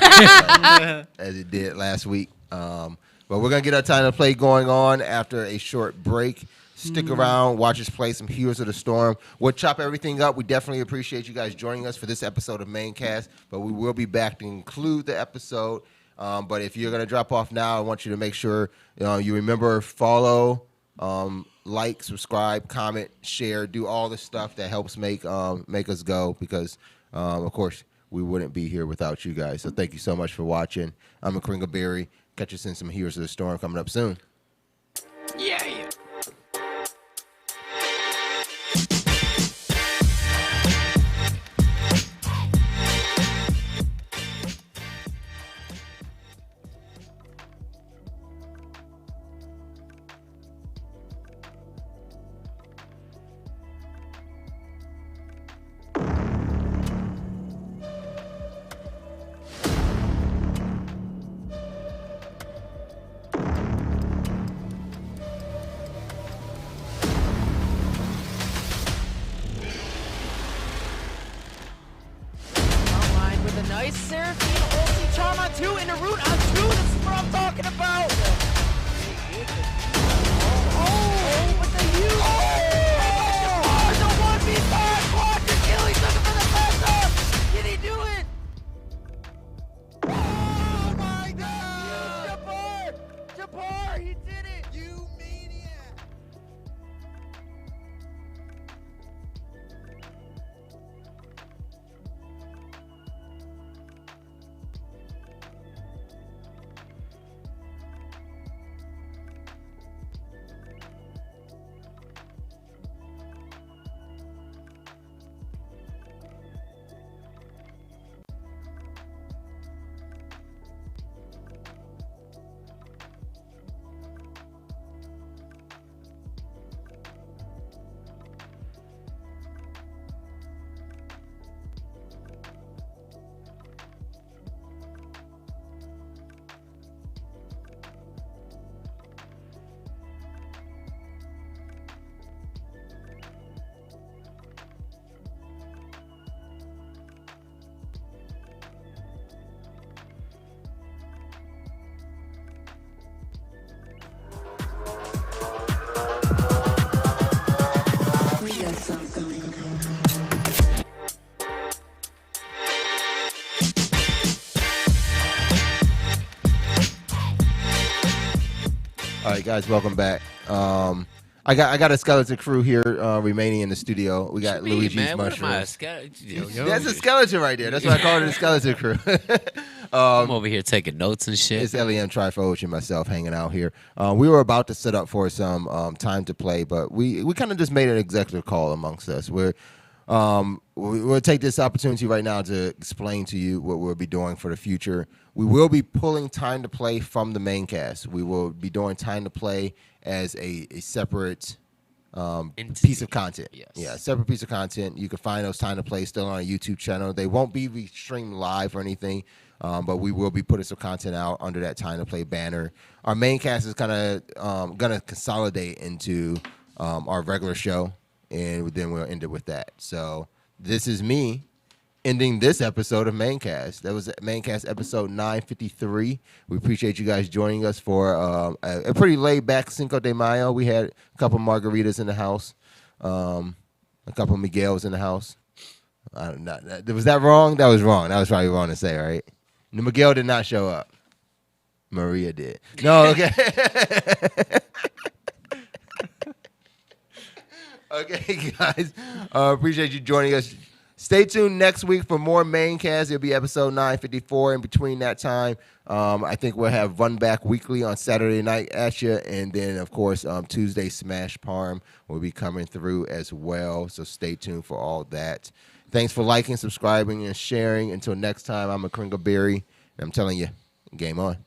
as it did last week. But we're gonna get our time to play going on after a short break. Stick around, watch us play some Heroes of the Storm. We'll chop everything up. We definitely appreciate you guys joining us for this episode of Maincast, but we will be back to include the episode. But if you're gonna drop off now, I want you to make sure you remember follow. Like, subscribe, comment, share, do all the stuff that helps make us go because, of course, we wouldn't be here without you guys. So thank you so much for watching. I'm a Kringaberry. Catch us in some Heroes of the Storm coming up soon. Yeah. Online with a nice Seraphine ulti charm on 2 and a root on 2. This is what I'm talking about. Oh, with the huge. Oh, the 1v5 quadra kill. He's looking for the fence. Did he do it? Oh my God! Jabbar, he did it. You maniac. All right, guys, welcome back. I got a skeleton crew here remaining in the studio. We got Luigi's man, what am I, a mushrooms. skeleton? That's a skeleton right there. That's why I call it a skeleton crew. I'm over here taking notes and shit. It's LEM Trifoge and myself hanging out here. We were about to set up for some time to play, but we kind of just made an executive call amongst us. We'll take this opportunity right now to explain to you what we'll be doing for the future. We will be pulling Time to Play from the main cast. We will be doing Time to Play as a separate piece of content. Yes. Yeah, separate piece of content. You can find those Time to Play still on our YouTube channel. They won't be streamed live or anything, but we will be putting some content out under that Time to Play banner. Our main cast is kind of going to consolidate into our regular show, and then we'll end it with that. So this is me ending this episode of Maincast. That was Maincast episode 953. We appreciate you guys joining us for a pretty laid-back Cinco de Mayo. We had a couple margaritas in the house, a couple Miguel's in the house. Was that wrong? That was wrong. That was probably wrong to say, right? Miguel did not show up. Maria did. No, okay. Okay, guys. Appreciate you joining us. Stay tuned next week for more Maincast. It'll be episode 954. In between that time, I think we'll have Run Back Weekly on Saturday night at you. And then, of course, Tuesday Smash Parm will be coming through as well. So stay tuned for all that. Thanks for liking, subscribing, and sharing. Until next time, I'm a Kringle Berry. And I'm telling you, game on.